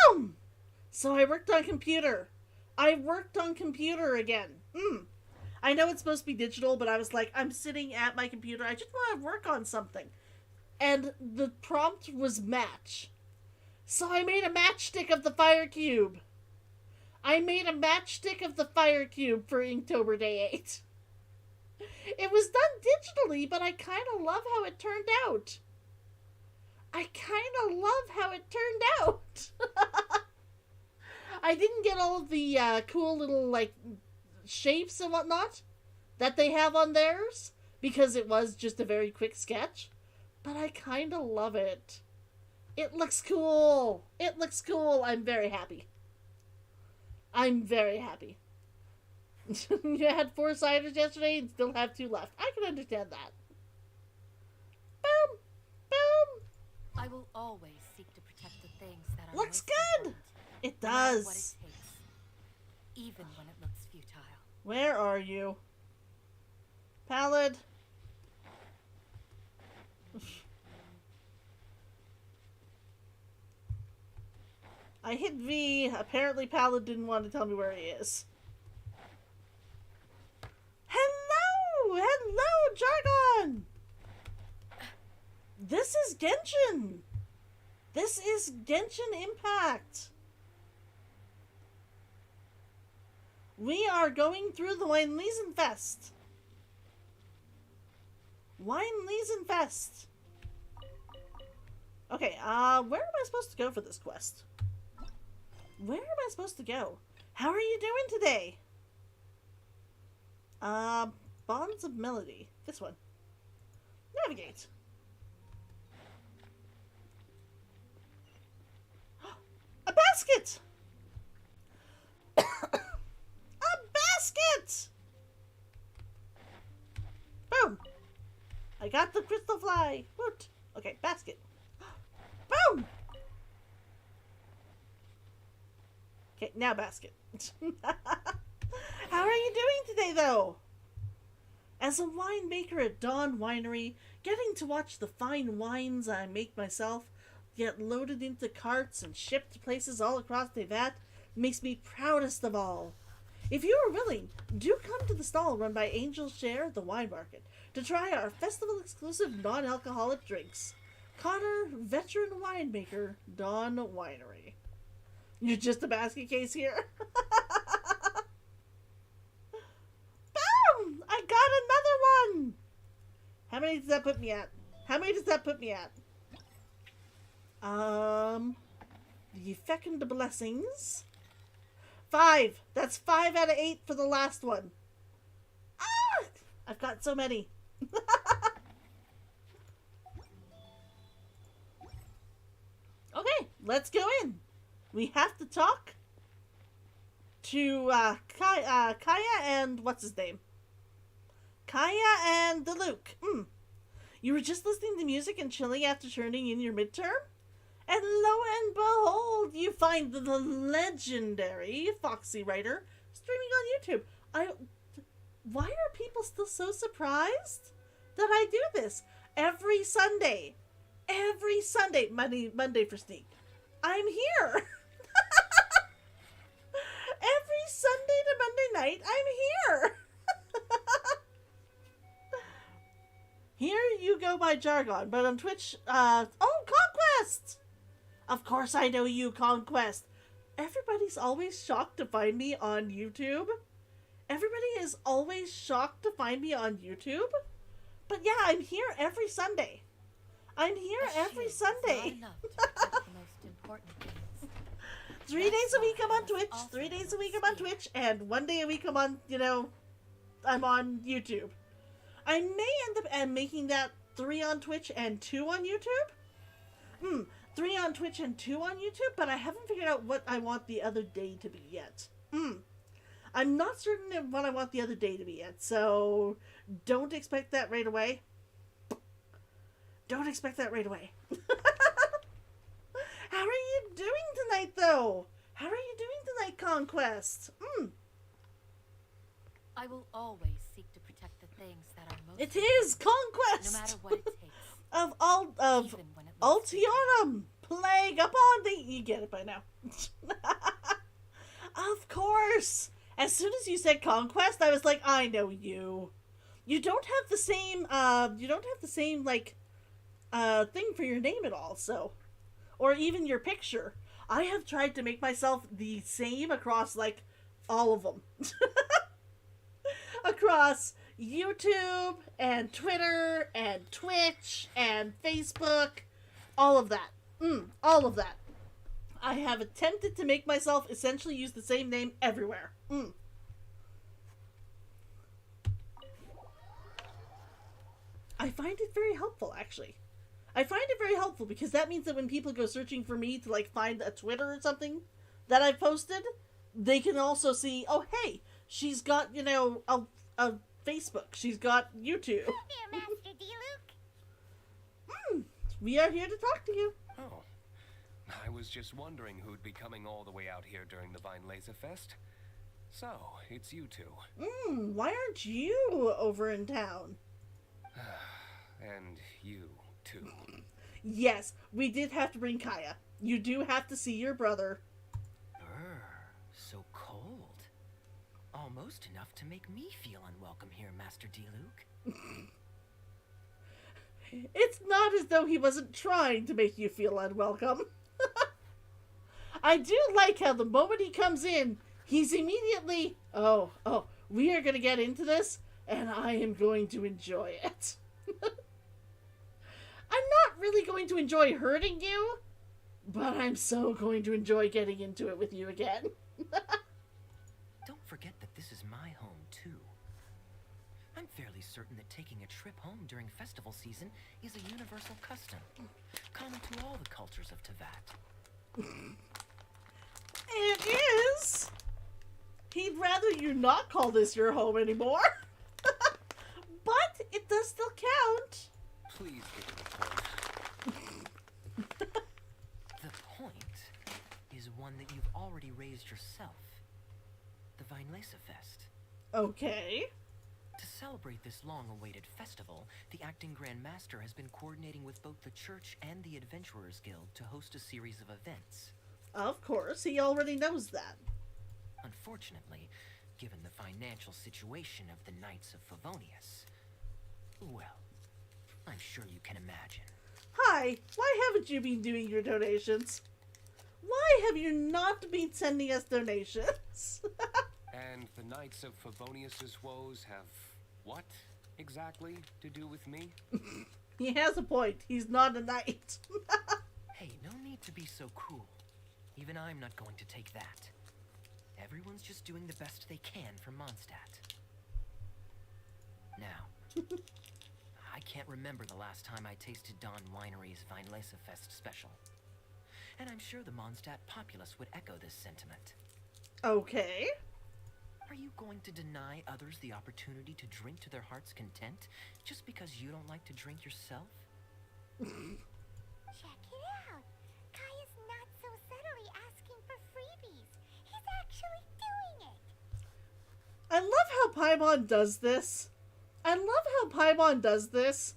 Boom! So I worked on computer. I worked on computer again. I know it's supposed to be digital, but I was like, I'm sitting at my computer. I just want to work on something. And the prompt was match. So I made a matchstick of the fire cube. I made a matchstick of the fire cube for Inktober Day 8. It was done digitally, but I kind of love how it turned out. I didn't get all of the cool little, like, shapes and whatnot that they have on theirs, because it was just a very quick sketch. But I kind of love it. It looks cool. It looks cool. I'm very happy. You had 4 ciders yesterday and still have 2 left. I can understand that. Boom. Boom. I will always seek to protect the things that are Looks most good. important, It no matter does. what it takes, even when it looks futile. Where are you? Pallid. I hit V. Apparently Pallid didn't want to tell me where he is. Hello! Hello, Jargon! This is Genshin! This is Genshin Impact! We are going through the Winlisenfest. Winlisenfest. Okay, where am I supposed to go for this quest? Where am I supposed to go? How are you doing today? Bonds of Melody. This one. Navigate. A basket! A basket! Boom! I got the crystal fly. Woot. Okay, basket. Boom! Okay, now basket. How are you doing today, though? As a winemaker at Dawn Winery, getting to watch the fine wines I make myself get loaded into carts and shipped to places all across Tevat makes me proudest of all. If you are willing, do come to the stall run by Angel Share, the wine market, to try our festival-exclusive non-alcoholic drinks. Connor, veteran winemaker, Dawn Winery. You're just a basket case here. Boom! I got another one! How many does that put me at? The fecund blessings. 5! That's 5 out of 8 for the last one. Ah! I've got so many. Okay, let's go in. We have to talk to Kaya and what's his name? Kaya and Luke. You were just listening to music and chilling after turning in your midterm? And lo and behold, you find the legendary Foxywriter streaming on YouTube. Why are people still so surprised that I do this every Sunday. Every Sunday. Monday for Sneak. I'm here. Every Sunday to Monday night, I'm here. Here you go by jargon, but on Twitch, Conquest! Of course I know you, Conquest. Everybody's always shocked to find me on YouTube. Everybody is always shocked to find me on YouTube. But yeah, I'm here every Sunday. I'm here every Sunday. 3 days a week I'm on Twitch, 3 days a week I'm on Twitch, and 1 day a week I'm on, I'm on YouTube. I may end up making that 3 on Twitch and 2 on YouTube. 3 on Twitch and 2 on YouTube, but I haven't figured out what I want the other day to be yet. I'm not certain of what I want the other day to be yet, so don't expect that right away. Don't expect that right away. How are you doing tonight, though? How are you doing tonight, Conquest? I will always seek to protect the things that are most It is Conquest! no matter what it takes. of Even when it looks Ultionum! Plague upon thee! You get it by now. Of course! As soon as you said Conquest, I was like, I know you. You don't have the same, thing for your name at all, so. Or even your picture. I have tried to make myself the same across, all of them. Across YouTube, and Twitter, and Twitch, and Facebook. All of that. All of that. I have attempted to make myself essentially use the same name everywhere. I find it very helpful, actually. I find it very helpful because that means that when people go searching for me to, find a Twitter or something that I've posted, they can also see, oh, hey, she's got, a Facebook. She's got YouTube. There, Master D-Luke. We are here to talk to you. Oh, I was just wondering who'd be coming all the way out here during the Winlisenfest. So, it's you two. Why aren't you over in town? And you, too. Yes, we did have to bring Kaya. You do have to see your brother. So cold. Almost enough to make me feel unwelcome here, Master D-Luke. It's not as though he wasn't trying to make you feel unwelcome. I do like how the moment he comes in, he's immediately, oh, we are going to get into this, and I am going to enjoy it. I'm not really going to enjoy hurting you, but I'm so going to enjoy getting into it with you again. Don't forget that this is my home, too. I'm fairly certain that taking a trip home during festival season is a universal custom, common to all the cultures of Teyvat. It is. He'd rather you not call this your home anymore. But it does still count. Please get to the point. The point is one that you've already raised yourself. The Winlisenfest. Okay. To celebrate this long-awaited festival, the Acting Grand Master has been coordinating with both the Church and the Adventurers Guild to host a series of events. Of course, he already knows that. Unfortunately, given the financial situation of the Knights of Favonius, well, I'm sure you can imagine. Hi, why haven't you been doing your donations? Why have you not been sending us donations? And the Knights of Favonius's woes have what exactly to do with me? He has a point. He's not a knight. Hey, no need to be so cruel. Even I'm not going to take that. Everyone's just doing the best they can for Mondstadt. Now, I can't remember the last time I tasted Dawn Winery's Winlisenfest special. And I'm sure the Mondstadt populace would echo this sentiment. Okay. Are you going to deny others the opportunity to drink to their heart's content just because you don't like to drink yourself? Check it out. Kaya's not so subtly asking for freebies. He's actually doing it. I love how Paimon does this. I love how Paimon does this.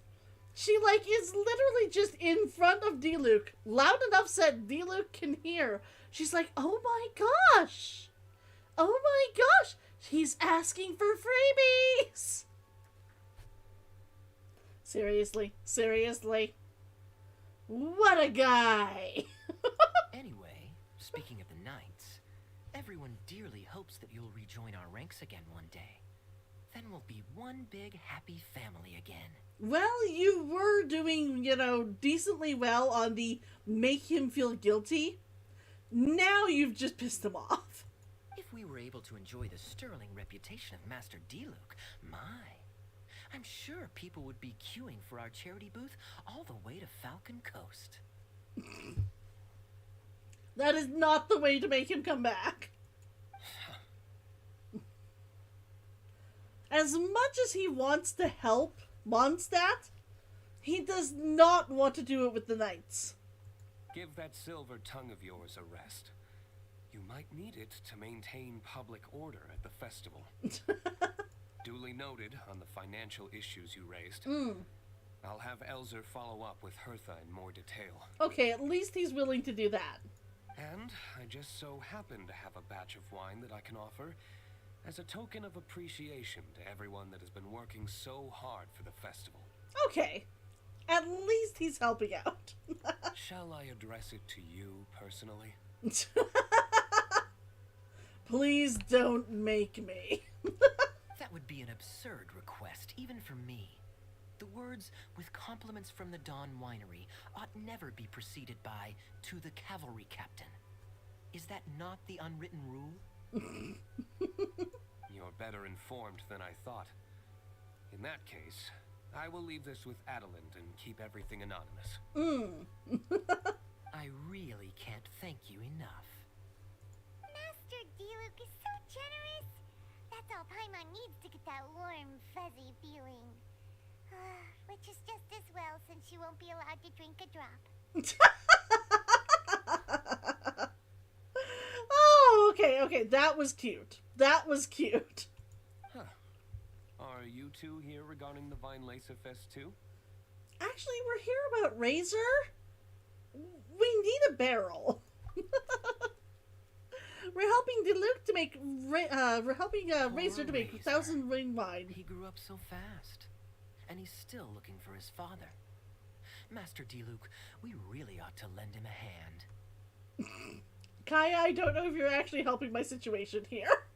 She, like, is literally just in front of Diluc, loud enough so that Diluc can hear. She's like, oh my gosh! Oh my gosh! He's asking for freebies! Seriously. Seriously. What a guy! Anyway, speaking of the Knights, everyone dearly hopes that you'll rejoin our ranks again one day. Then we'll be one big happy family again. Well, you were doing, decently well on the make him feel guilty. Now you've just pissed him off. If we were able to enjoy the sterling reputation of Master Diluc, I'm sure people would be queuing for our charity booth all the way to Falcon Coast. That is not the way to make him come back. As much as he wants to help Mondstadt, he does not want to do it with the Knights. Give that silver tongue of yours a rest. You might need it to maintain public order at the festival. Duly noted on the financial issues you raised. I'll have Elzer follow up with Hertha in more detail. Okay, at least he's willing to do that. And I just so happen to have a batch of wine that I can offer as a token of appreciation to everyone that has been working so hard for the festival. Okay. At least he's helping out. Shall I address it to you personally? Please don't make me. That would be an absurd request, even for me. The words, with compliments from the Dawn Winery, ought never be preceded by, to the cavalry captain. Is that not the unwritten rule? You're better informed than I thought. In that case, I will leave this with Adelind and keep everything anonymous. I really can't thank you enough. Master Diluc is so generous. That's all Paimon needs to get that warm, fuzzy feeling. Which is just as well since she won't be allowed to drink a drop. Oh, okay. That was cute. Huh. Are you two here regarding the Winlisenfest too? Actually, we're here about Razor. We need a barrel. We're helping Diluc to make. We're helping Razor to make 1,000 ring wine. He grew up so fast, and he's still looking for his father. Master Diluc, we really ought to lend him a hand. Kaya, I don't know if you're actually helping my situation here.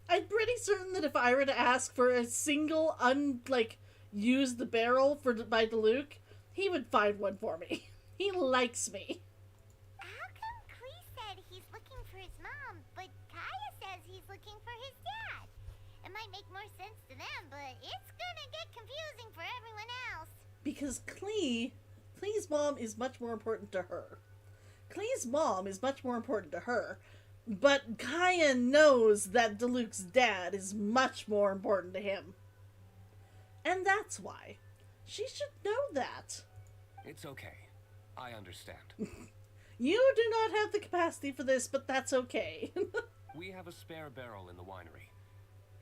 I'm pretty certain that if I were to ask for a single use the barrel by Diluc, he would find one for me. He likes me. How come Klee said he's looking for his mom, but Kaya says he's looking for his dad? It might make more sense to them, but it's gonna get confusing for everyone else. Because Klee's mom is much more important to her. Klee's mom is much more important to her, but Kaya knows that Diluc's dad is much more important to him. And that's why. She should know that. It's okay. I understand. You do not have the capacity for this, but that's okay. We have a spare barrel in the winery.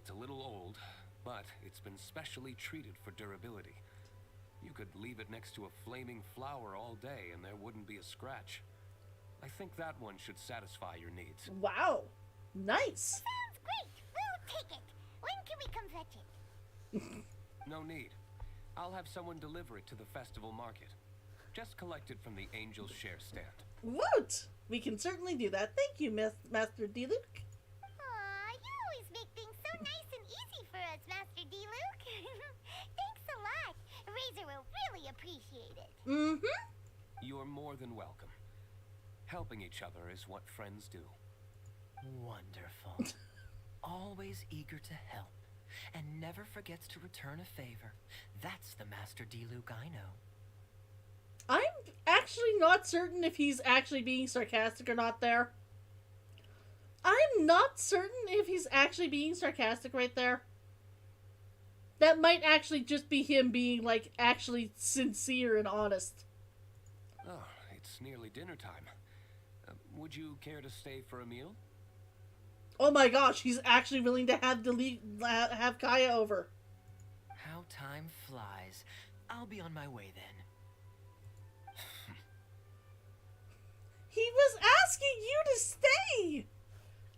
It's a little old, but it's been specially treated for durability. You could leave it next to a flaming flower all day and there wouldn't be a scratch. I think that one should satisfy your needs. Wow. Nice. Sounds great. We'll take it. When can we come fetch it? No need. I'll have someone deliver it to the festival market. Just collect it from the Angel's Share stand. Woot! We can certainly do that. Thank you, Master Diluc. Aw, you always make things so nice and easy for us, Master Diluc. Thanks a lot. Razor will really appreciate it. Mm-hmm. You're more than welcome. Helping each other is what friends do. Wonderful. Always eager to help, and never forgets to return a favor. That's the Master Diluc I know. I'm actually not certain if he's actually being sarcastic or not there. I'm not certain if he's actually being sarcastic right there. That might actually just be him being, actually sincere and honest. Oh, it's nearly dinner time. Would you care to stay for a meal? Oh my gosh, he's actually willing to have Kaya over. time flies. I'll be on my way then. He was asking you to stay!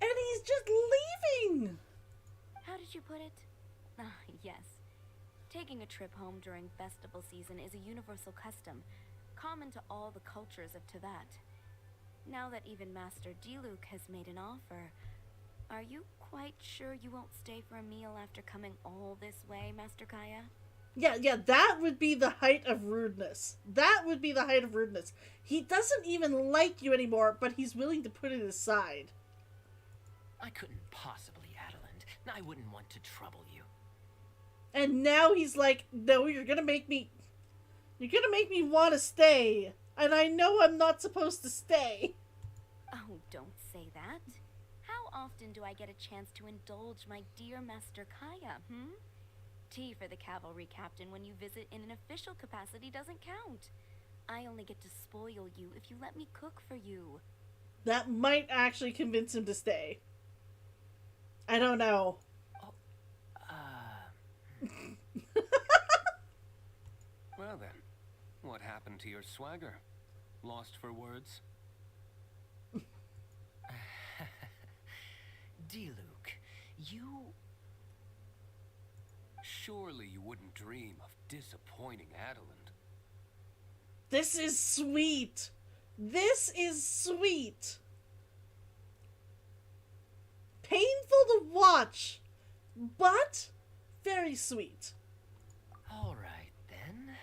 And he's just leaving! How did you put it? Ah, yes. Taking a trip home during festival season is a universal custom, common to all the cultures of Tibet. Now that even Master Diluc has made an offer, are you quite sure you won't stay for a meal after coming all this way, Master Kaya? Yeah, that would be the height of rudeness. That would be the height of rudeness. He doesn't even like you anymore, but he's willing to put it aside. I couldn't possibly, Adeland. I wouldn't want to trouble you. And now he's like, no, you're gonna make me want to stay. And I know I'm not supposed to stay. Oh, don't say that. How often do I get a chance to indulge my dear Master Kaya, Tea for the cavalry captain when you visit in an official capacity doesn't count. I only get to spoil you if you let me cook for you. That might actually convince him to stay. I don't know. Well then, what happened to your swagger? Lost for words? Diluc, you... Surely you wouldn't dream of disappointing Adeland. This is sweet. This is sweet. Painful to watch, but very sweet. All right, then.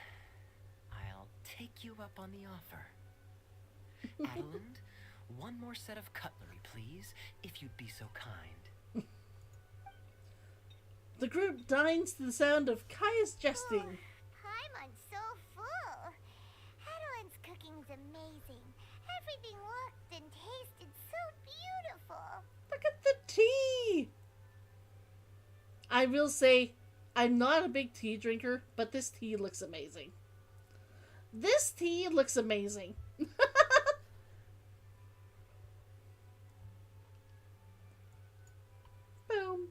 I'll take you up on the offer. Adeland, one more set of cutlery, please, if you'd be so kind. The group dines to the sound of Kaya's jesting. Paimon's so full. Adeline's cooking's amazing. Everything looked and tasted so beautiful. Look at the tea! I will say, I'm not a big tea drinker, but this tea looks amazing. This tea looks amazing. Boom.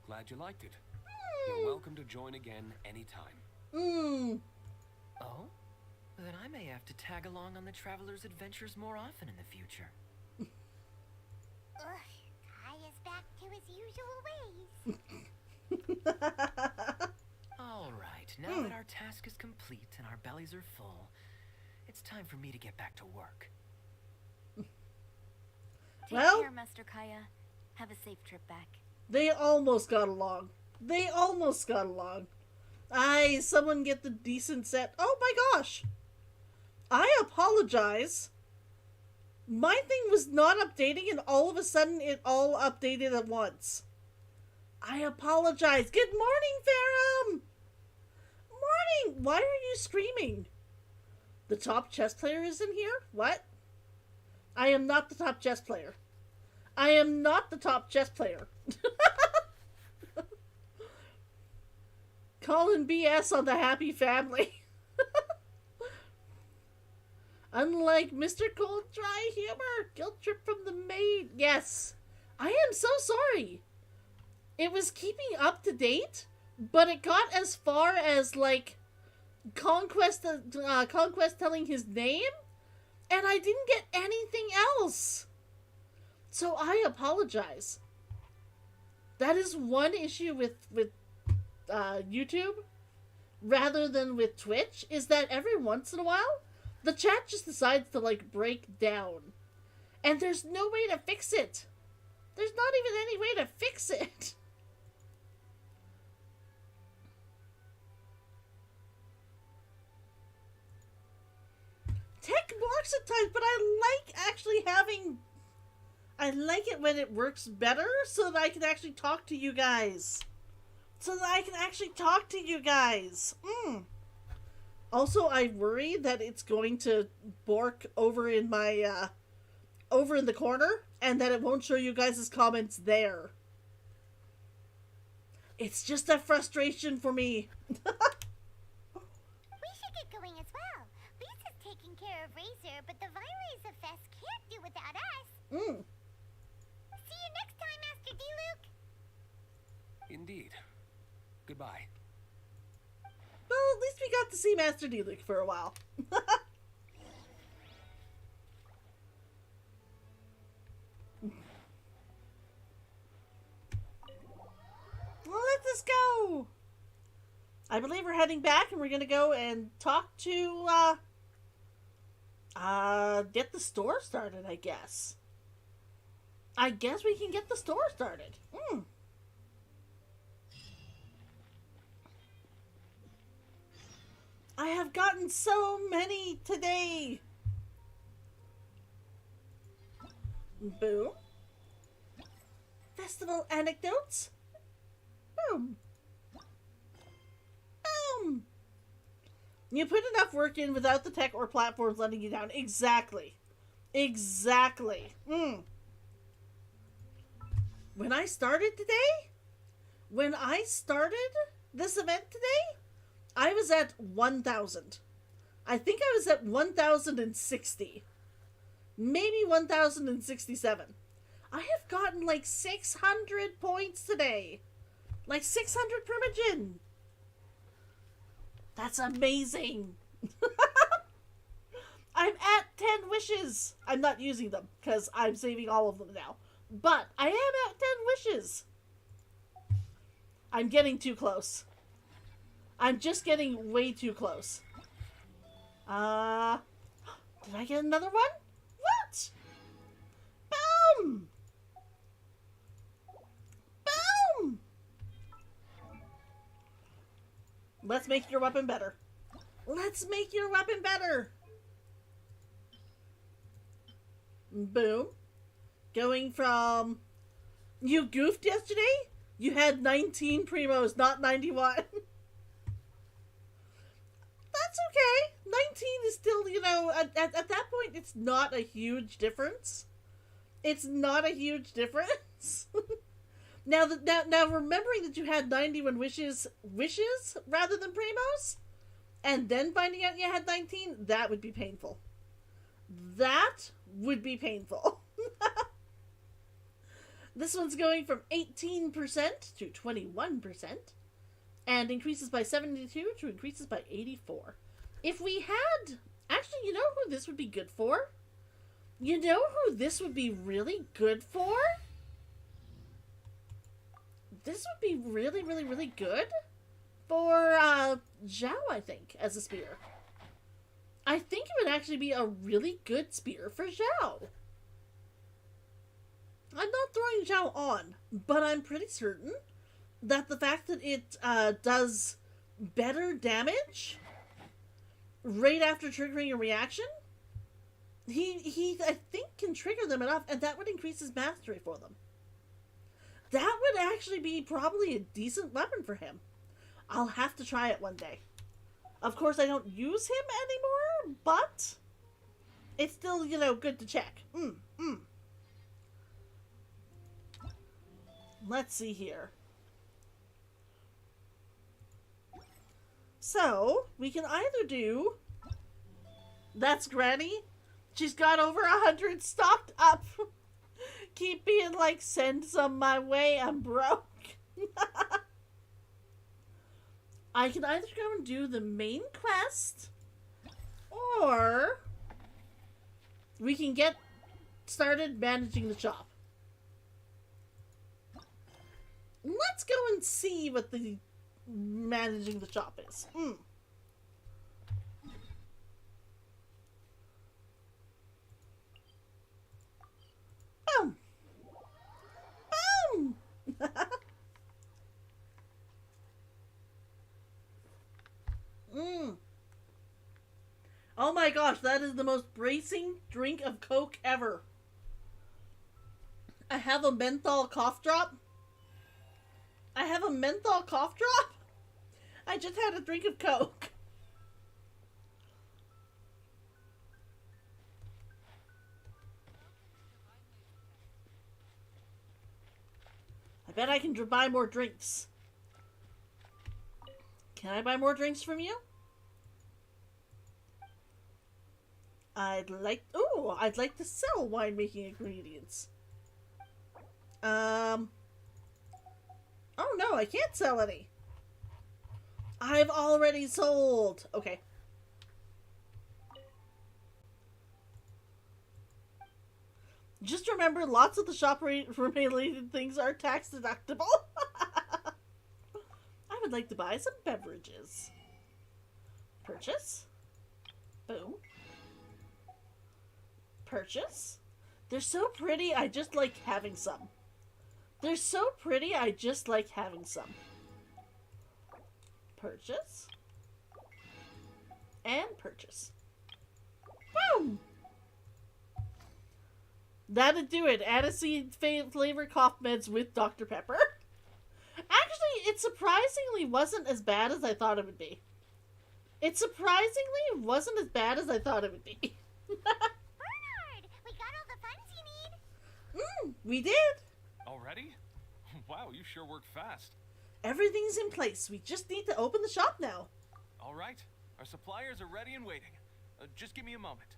Glad you liked it. You're welcome to join again anytime. Oh? Then I may have to tag along on the Traveler's adventures more often in the future. Ugh, Kaya's back to his usual ways. All right, now that our task is complete and our bellies are full, it's time for me to get back to work. Take Well- care, Master Kaya. Have a safe trip back. They almost got along. They almost got along. Aye, someone get the decent set. Oh my gosh! I apologize. My thing was not updating and all of a sudden it all updated at once. I apologize. Good morning, Farum! Morning! Why are you screaming? The top chess player is in here? What? I am not the top chess player. I am not the top chess player. Calling BS on the happy family. Unlike Mr. Cold Dry Humor, guilt trip from the maid. Yes, I am so sorry. It was keeping up to date, but it got as far as like Conquest telling his name, and I didn't get anything else. So I apologize. That is one issue with YouTube, rather than with Twitch, is that every once in a while, the chat just decides to, like, break down. And there's no way to fix it. There's not even any way to fix it. Tech works at times, but I like actually having... I like it when it works better so that I can actually talk to you guys. Also, I worry that it's going to bork over in my, over in the corner, and that it won't show you guys' comments there. It's just a frustration for me. We should get going as well. Lisa's taking care of Razor, but the Winlisenfest can't do without us. See you next time, Master Diluc. Indeed. Goodbye. Well, at least we got to see Master D-Luke for a while. Well, let us go! I believe we're heading back and we're gonna go and talk to, get the store started, I guess. I guess we can get the store started. I have gotten so many today. Boom. Festival anecdotes. Boom. Boom. You put enough work in without the tech or platforms letting you down. Exactly. Exactly. When I started this event today, I was at 1,000. I think I was at 1,060. Maybe 1,067. I have gotten like 600 points today. Like 600 primogene. That's amazing. I'm at 10 wishes. I'm not using them because I'm saving all of them now. But I am at 10 wishes. I'm getting too close. I'm just getting way too close. Did I get another one? What? Boom! Boom! Let's make your weapon better. Let's make your weapon better. Boom. Going from... You goofed yesterday? You had 19 primos, not 91. That's okay. 19 is still, you know, at that point, it's not a huge difference. It's not a huge difference. now remembering that you had 91 wishes rather than primos, and then finding out you had 19, that would be painful. That would be painful. This one's going from 18% to 21%. And increases by 72 to increases by 84. If we had... Actually, you know who this would be good for? You know who this would be really good for? This would be really, really, really good for Zhao, I think, as a spear. I think it would actually be a really good spear for Zhao. I'm not throwing Zhao on, but I'm pretty certain that the fact that it does better damage right after triggering a reaction, he I think can trigger them enough, and that would increase his mastery for them. That would actually be probably a decent weapon for him. I'll have to try it one day. Of course, I don't use him anymore, but it's still, you know, good to check. Let's see here. So, we can either do... That's Granny. She's got over 100 stocked up. Keep being like, send some my way, I'm broke. I can either go and do the main quest, or we can get started managing the shop. Let's go and see what the managing the shop is. Boom. Boom. Oh my gosh, that is the most bracing drink of Coke ever. I have a menthol cough drop. I just had a drink of Coke. I bet I can buy more drinks. Can I buy more drinks from you? I'd like to sell winemaking ingredients. Oh no, I can't sell any. I've already sold. Okay. Just remember, lots of the shop-related things are tax deductible. I would like to buy some beverages. Purchase. Boom. Purchase. They're so pretty, I just like having some. They're so pretty, I just like having some. Purchase. And purchase. Boom! That'd do it. Aniseed flavor cough meds with Dr. Pepper. Actually, it surprisingly wasn't as bad as I thought it would be. It surprisingly wasn't as bad as I thought it would be. Bernard, we got all the funds you need. We did. Already? Wow, you sure worked fast. Everything's in place. We just need to open the shop now. All right. Our suppliers are ready and waiting. Just give me a moment.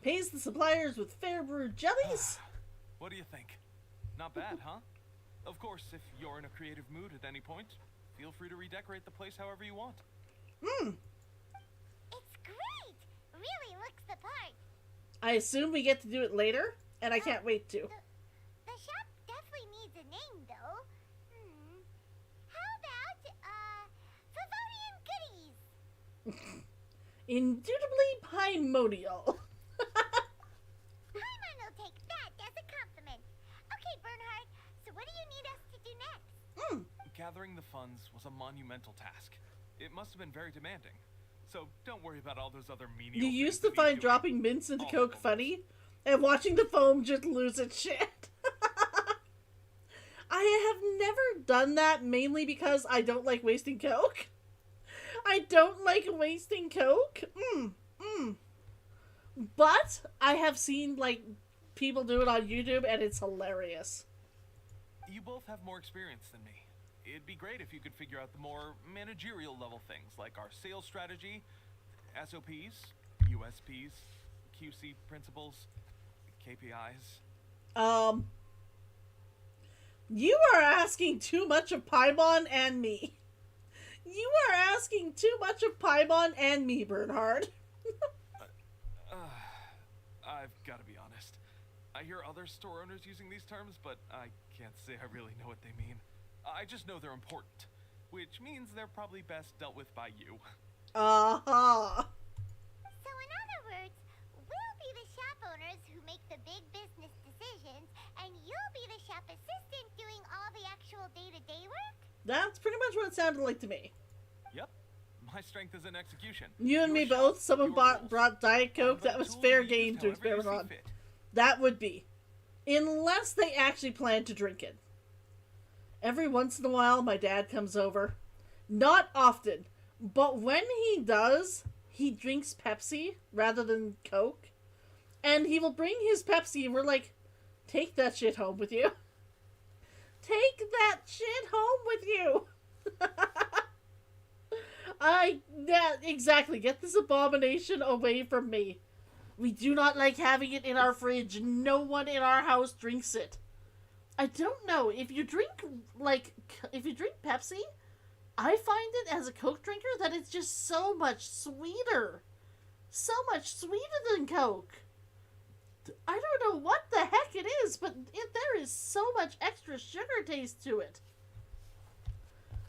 Pays the suppliers with fair brewed jellies. What do you think? Not bad, huh? Of course, if you're in a creative mood at any point, feel free to redecorate the place however you want. It's great. Really looks the part. I assume we get to do it later, and I can't wait to. The shop definitely needs a name, though. How about, Favonian Goodies? Indubitably primordial. Paimon will take that as a compliment. Okay, Bernhard, so what do you need us to do next? Gathering the funds was a monumental task. It must have been very demanding. So don't worry about all those other menial You things used that to need find doing. dropping mints into All Coke of them. funny, and watching the foam just lose its shit. I have never done that, mainly because I don't like wasting Coke. I don't like wasting Coke. But I have seen, like, people do it on YouTube, and it's hilarious. You both have more experience than me. It'd be great if you could figure out the more managerial level things, like our sales strategy, SOPs, USPs, QC principles, KPIs. You are asking too much of Paimon and me. You are asking too much of Paimon and me, Bernhard. I've got to be honest. I hear other store owners using these terms, but I can't say I really know what they mean. I just know they're important, which means they're probably best dealt with by you. Uh-huh. So in other words, we'll be the shop owners who make the big business decisions, and you'll be the shop assistant doing all the actual day-to-day work? That's pretty much what it sounded like to me. Yep. My strength is in execution. You and Your me shop, both. Someone your rules. brought Diet Coke. But That was tools fair are used game to however you experiment see on. fit. That would be. Unless they actually plan to drink it. Every once in a while, my dad comes over. Not often. But when he does, he drinks Pepsi rather than Coke. And he will bring his Pepsi, and we're like, take that shit home with you. Take that shit home with you. Exactly. Get this abomination away from me. We do not like having it in our fridge. No one in our house drinks it. I don't know. If you drink Pepsi, I find it as a Coke drinker that it's just so much sweeter. So much sweeter than Coke. I don't know what the heck it is, but there is so much extra sugar taste to it.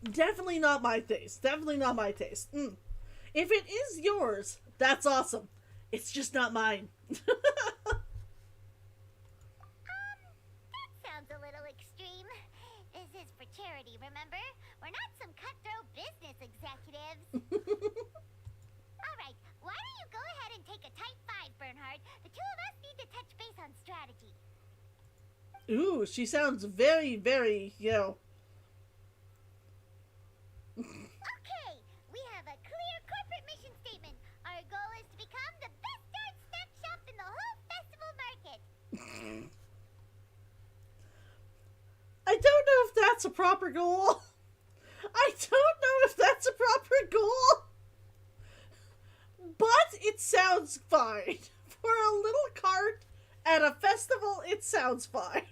Definitely not my taste. Definitely not my taste. If it is yours, that's awesome. It's just not mine. That sounds a little extreme. This is for charity, remember? We're not some cutthroat business executives. Alright, why don't you go ahead and take a type 5, Bernhard? The two of us need to touch base on strategy. Ooh, she sounds very, very, Okay, we have a clear corporate mission statement. Our goal is to become the best darn snack shop in the whole festival market. I don't know if that's a proper goal. I don't know if that's a proper goal. But it sounds fine. For a little cart at a festival, it sounds fine.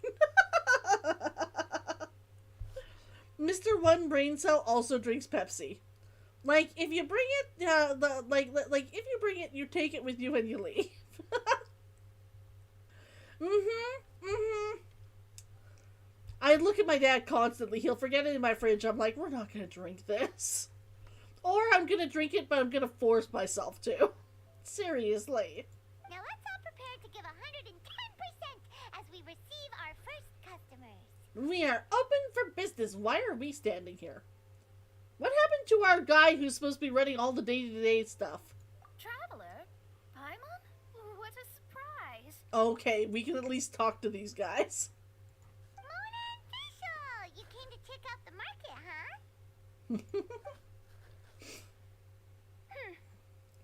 Mr. Mr. One Brain Cell also drinks Pepsi. Like, if you bring it, if you bring it, you take it with you when you leave. I look at my dad constantly. He'll forget it in my fridge. I'm like, we're not going to drink this. Or I'm going to drink it, but I'm going to force myself to. Seriously. Now let's all prepare to give 110% as we receive our first customers. We are open for business. Why are we standing here? What happened to our guy who's supposed to be running all the day-to-day stuff? Traveler? Paimon? What a surprise. Okay, we can at least talk to these guys. Mona and Fischl! You came to check out the market, huh?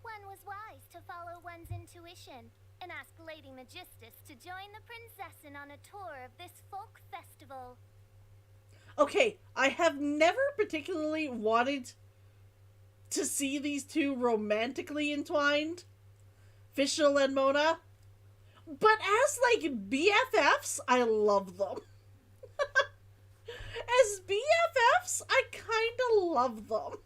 One was wise to follow one's intuition and ask Lady Magistus to join the Princessin on a tour of this folk festival. Okay, I have never particularly wanted to see these two romantically entwined, Fischl and Mona, but as, like, BFFs, I love them. As BFFs, I kinda love them.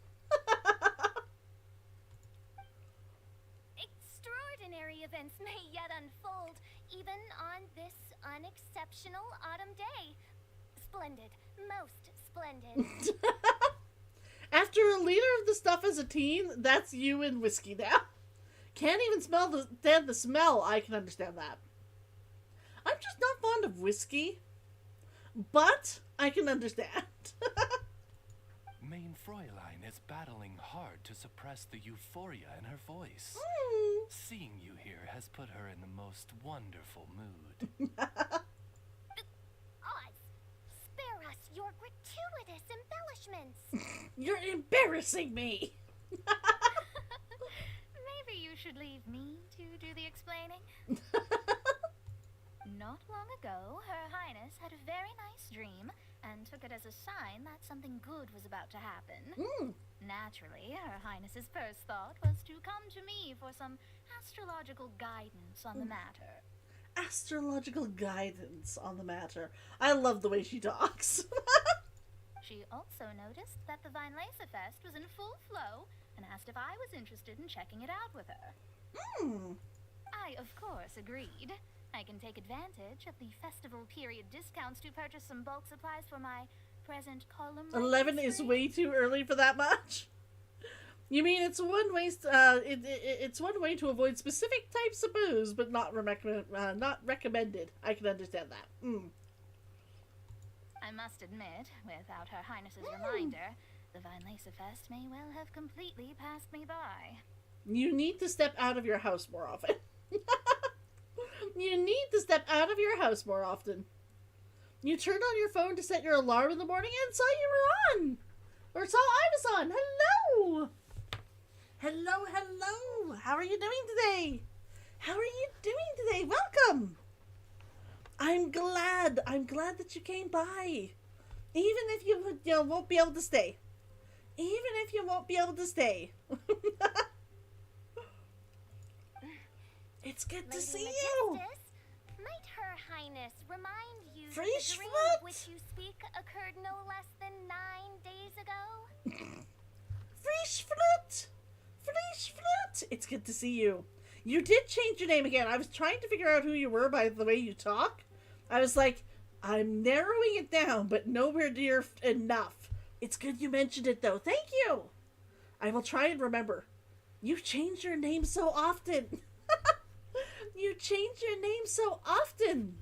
Extraordinary events may yet unfold, even on this unexceptional autumn day. Splendid. Most splendid. After a leader of the stuff as a teen, that's you and whiskey now. Can't even stand the smell. I can understand that. I'm just not fond of whiskey, but I can understand. Mein Fräulein is battling hard to suppress the euphoria in her voice. Seeing you here has put her in the most wonderful mood. Oz, spare us your gratuitous embellishments. You're embarrassing me. Maybe you should leave me to do the explaining. Not long ago, Her Highness had a very nice dream and took it as a sign that something good was about to happen. Naturally, Her Highness's first thought was to come to me for some astrological guidance on the matter. Astrological guidance on the matter. I love the way she talks. She also noticed that the Winlisenfest was in full flow and asked if I was interested in checking it out with her. I, of course, agreed. I can take advantage of the festival period discounts to purchase some bulk supplies for my present column. 11 is way too early for that much. You mean it's one way? It's one way to avoid specific types of booze, but not recommended. I can understand that. I must admit, without Her Highness's reminder, the Winlisenfest may well have completely passed me by. You need to step out of your house more often. You need to step out of your house more often. You turned on your phone to set your alarm in the morning and saw you were on. Or saw I was on. Hello! Hello, hello! How are you doing today? How are you doing today? Welcome! I'm glad that you came by. Even if you won't be able to stay. Even if you won't be able to stay. It's good to Lady see you! Magistus, might Her Highness remind you that Fresh the dream fruit. of which you speak occurred no less than 9 days ago? Fresh fruit! Fresh fruit! It's good to see you. You did change your name again. I was trying to figure out who you were by the way you talk. I was like, I'm narrowing it down, but nowhere near enough. It's good you mentioned it, though. Thank you! I will try and remember. You change your name so often. You change your name so often.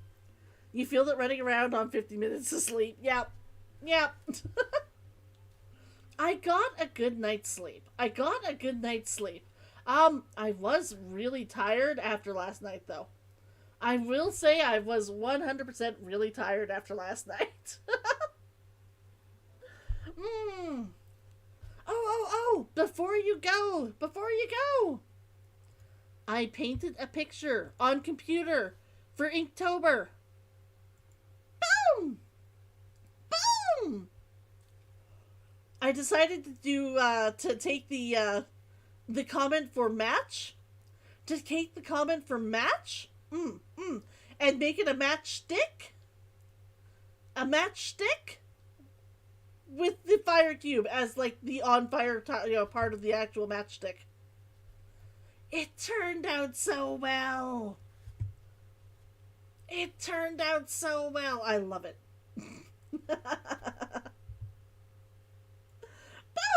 You feel that running around on 50 minutes of sleep. Yep. Yep. I got a good night's sleep. I was really tired after last night, though. I will say I was 100% really tired after last night. Oh, before you go. I painted a picture on computer for Inktober. Boom! I decided to do, to take the comment for match. And make it a matchstick. A matchstick with fire cube as like the on fire, part of the actual matchstick. It turned out so well. It turned out so well. I love it.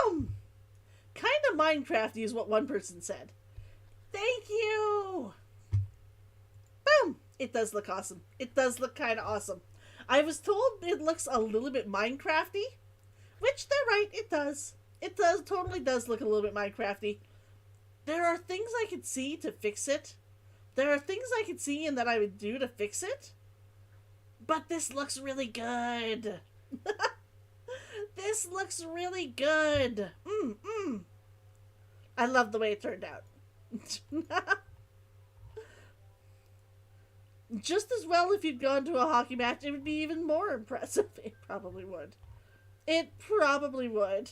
Boom! Kind of Minecrafty is what one person said. Thank you! Boom! It does look awesome. It does look kind of awesome. I was told it looks a little bit Minecrafty, which they're right, it does. It totally does look a little bit Minecrafty. There are things I could see to fix it. There are things I could see and that I would do to fix it. But this looks really good. This looks really good. I love the way it turned out. Just as well if you'd gone to a hockey match, it would be even more impressive. It probably would. It probably would.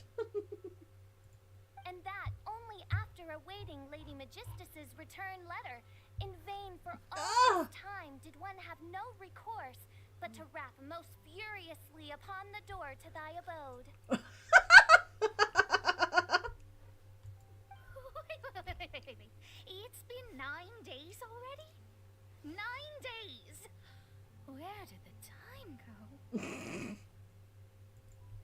And that only after awaiting Lady Magistus's return letter. In vain for all this time did one have no recourse but to rap most furiously upon the door to thy abode. Wait. It's been 9 days already? 9 days! Where did the time go?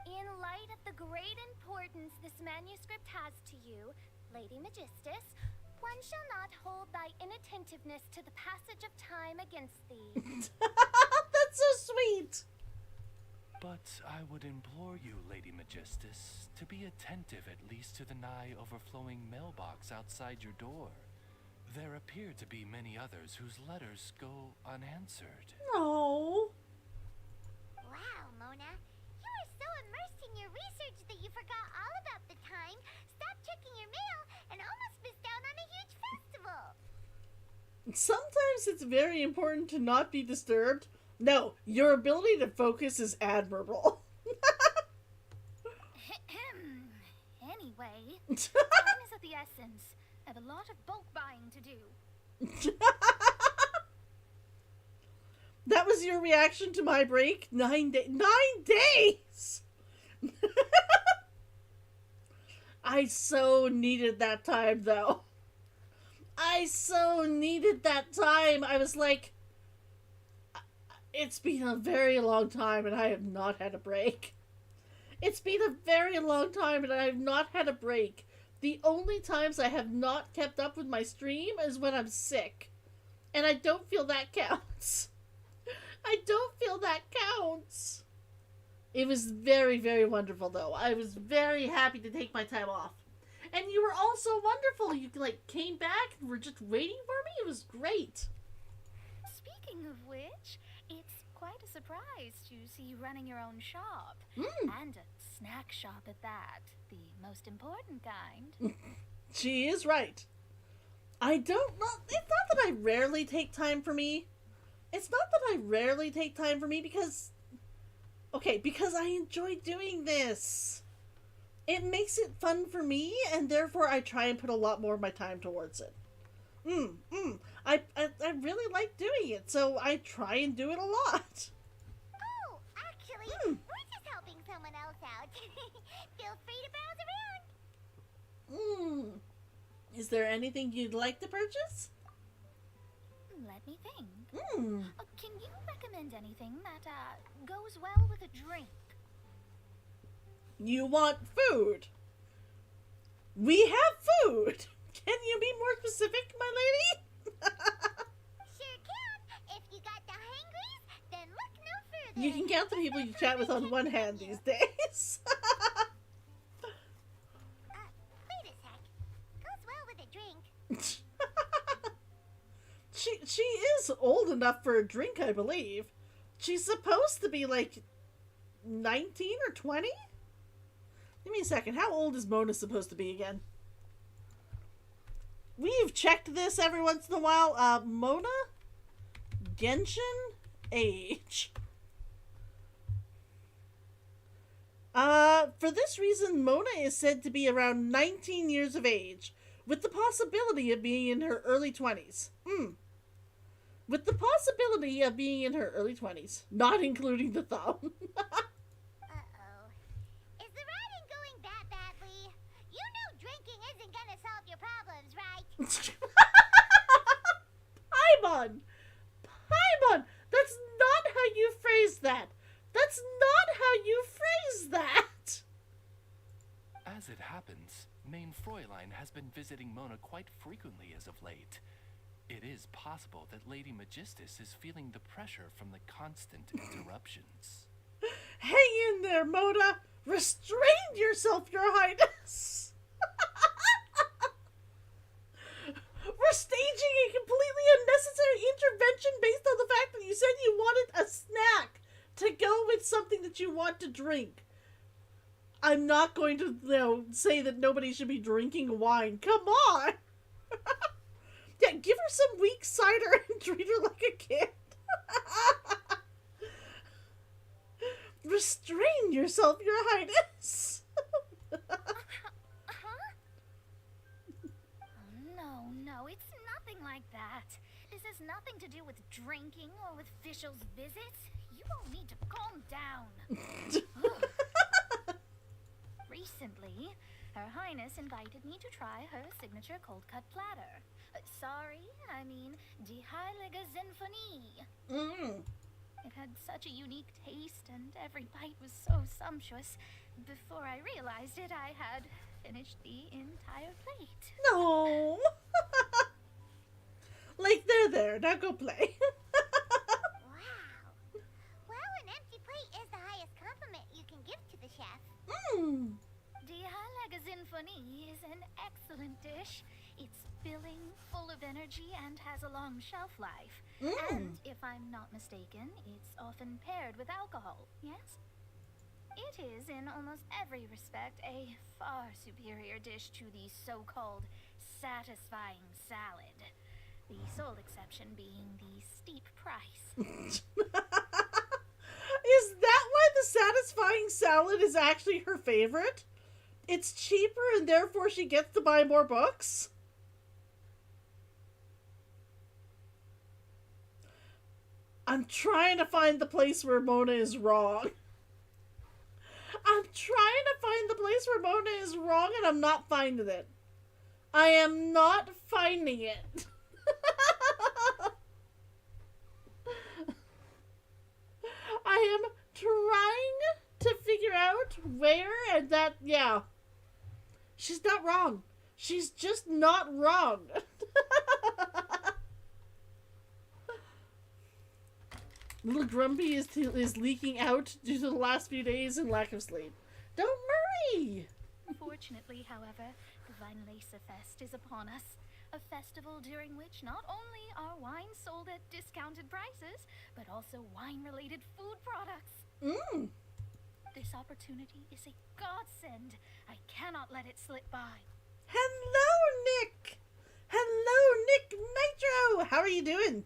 In light of the great importance this manuscript has to you, Lady Magistus, one shall not hold thy inattentiveness to the passage of time against thee. That's so sweet! But I would implore you, Lady Magistus, to be attentive at least to the nigh overflowing mailbox outside your door. There appear to be many others whose letters go unanswered. No. Wow, Mona. You are so immersed in your research that you forgot all about the time, stopped checking your mail, and almost missed out on a huge festival. Sometimes it's very important to not be disturbed. No, your ability to focus is admirable. Anyway, time is of the essence. I have a lot of bulk buying to do. That was your reaction to my break? 9 days! I so needed that time, though. I so needed that time. I was like, it's been a very long time and I have not had a break. It's been a very long time and I have not had a break. The only times I have not kept up with my stream is when I'm sick. And I don't feel that counts. I don't feel that counts. It was very, very wonderful, though. I was very happy to take my time off. And you were all so wonderful. You, came back and were just waiting for me. It was great. Speaking of which, it's quite a surprise to see you running your own shop. And a snack shop at that. The most important kind. She is right. I don't know. It's not that I rarely take time for me. It's not that I rarely take time for me because... Okay, because I enjoy doing this. It makes it fun for me, and therefore I try and put a lot more of my time towards it. I really like doing it, so I try and do it a lot. Oh, actually, we're just helping someone else out. Feel free to browse around. Is there anything you'd like to purchase? Let me think. Hmm. Can you recommend anything that goes well with a drink? You want food? We have food. Can you be more specific, my lady? Sure can. If you got the hangries, then look no further. You can count the people you chat with on one hand these days. Wait a sec. Goes well with a drink. She is old enough for a drink, I believe. She's supposed to be like 19 or 20? Give me a second. How old is Mona supposed to be again? We've checked this every once in a while. Mona? Genshin? Age. For this reason, Mona is said to be around 19 years of age, with the possibility of being in her early 20s. With the possibility of being in her early 20s, not including the thumb. Uh-oh. Is the rat Paimon! Paimon! That's not how you phrase that! That's not how you phrase that! As it happens, Main Fräulein has been visiting Mona quite frequently as of late. It is possible that Lady Magistus is feeling the pressure from the constant interruptions. Hang in there, Mona! Restrain yourself, Your Highness! We're staging a completely unnecessary intervention based on the fact that you said you wanted a snack to go with something that you want to drink. I'm not going to, say that nobody should be drinking wine. Come on! Yeah, give her some weak cider and treat her like a kid. Restrain yourself, Your Highness. No, it's nothing like that. This has nothing to do with drinking or with officials' visits. You all need to calm down. Recently, Her Highness invited me to try her signature cold-cut platter. Die Heilige Sinfonie. It had such a unique taste, and every bite was so sumptuous. Before I realized it, I had finished the entire plate. No. Like, there. Now go play. Wow. Well, an empty plate is the highest compliment you can give to the chef. Die Heilige Sinfonie is an excellent dish. It's filling, full of energy, and has a long shelf life. And if I'm not mistaken, it's often paired with alcohol, yes? It is, in almost every respect, a far superior dish to the so-called satisfying salad. The sole exception being the steep price. Is that why the satisfying salad is actually her favorite? It's cheaper and therefore she gets to buy more books? I'm trying to find the place where Mona is wrong. I'm trying to find the place where Mona is wrong and I'm not finding it. I am not finding it. I am trying to figure out where, and that, yeah. She's not wrong. She's just not wrong. Little Grumpy is leaking out due to the last few days and lack of sleep. Don't worry! Fortunately, however, the Winlisenfest is upon us. A festival during which not only are wines sold at discounted prices, but also wine-related food products. This opportunity is a godsend. I cannot let it slip by. Hello, Nick! Hello, Nick Nitro! How are you doing?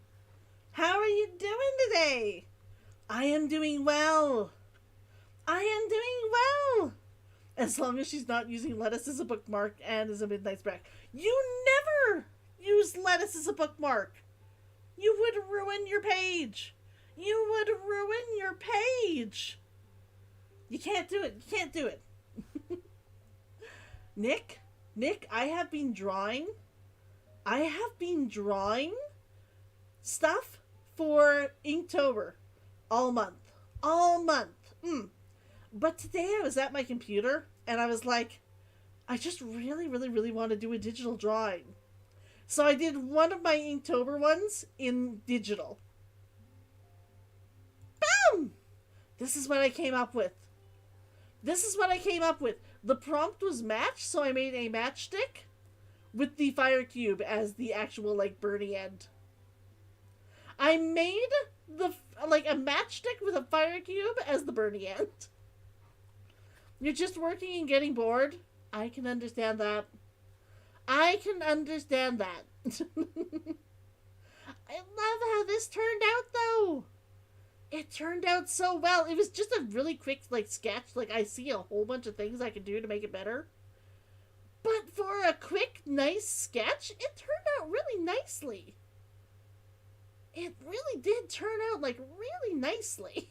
How are you doing today? I am doing well. I am doing well. As long as she's not using lettuce as a bookmark and as a midnight snack. You never use lettuce as a bookmark. You would ruin your page. You would ruin your page. You can't do it. You can't do it. Nick, I have been drawing stuff for Inktober all month. But today I was at my computer and I was like, I just really want to do a digital drawing. So I did one of my Inktober ones in digital. Boom! This is what I came up with. The prompt was match, so I made a matchstick with the fire cube as the actual, burny end. I made a matchstick with a fire cube as the burny end. You're just working and getting bored? I can understand that. I love how this turned out, though. It turned out so well. It was just a really quick, sketch. I see a whole bunch of things I can do to make it better. But for a quick, nice sketch, it turned out really nicely. It really did turn out, really nicely.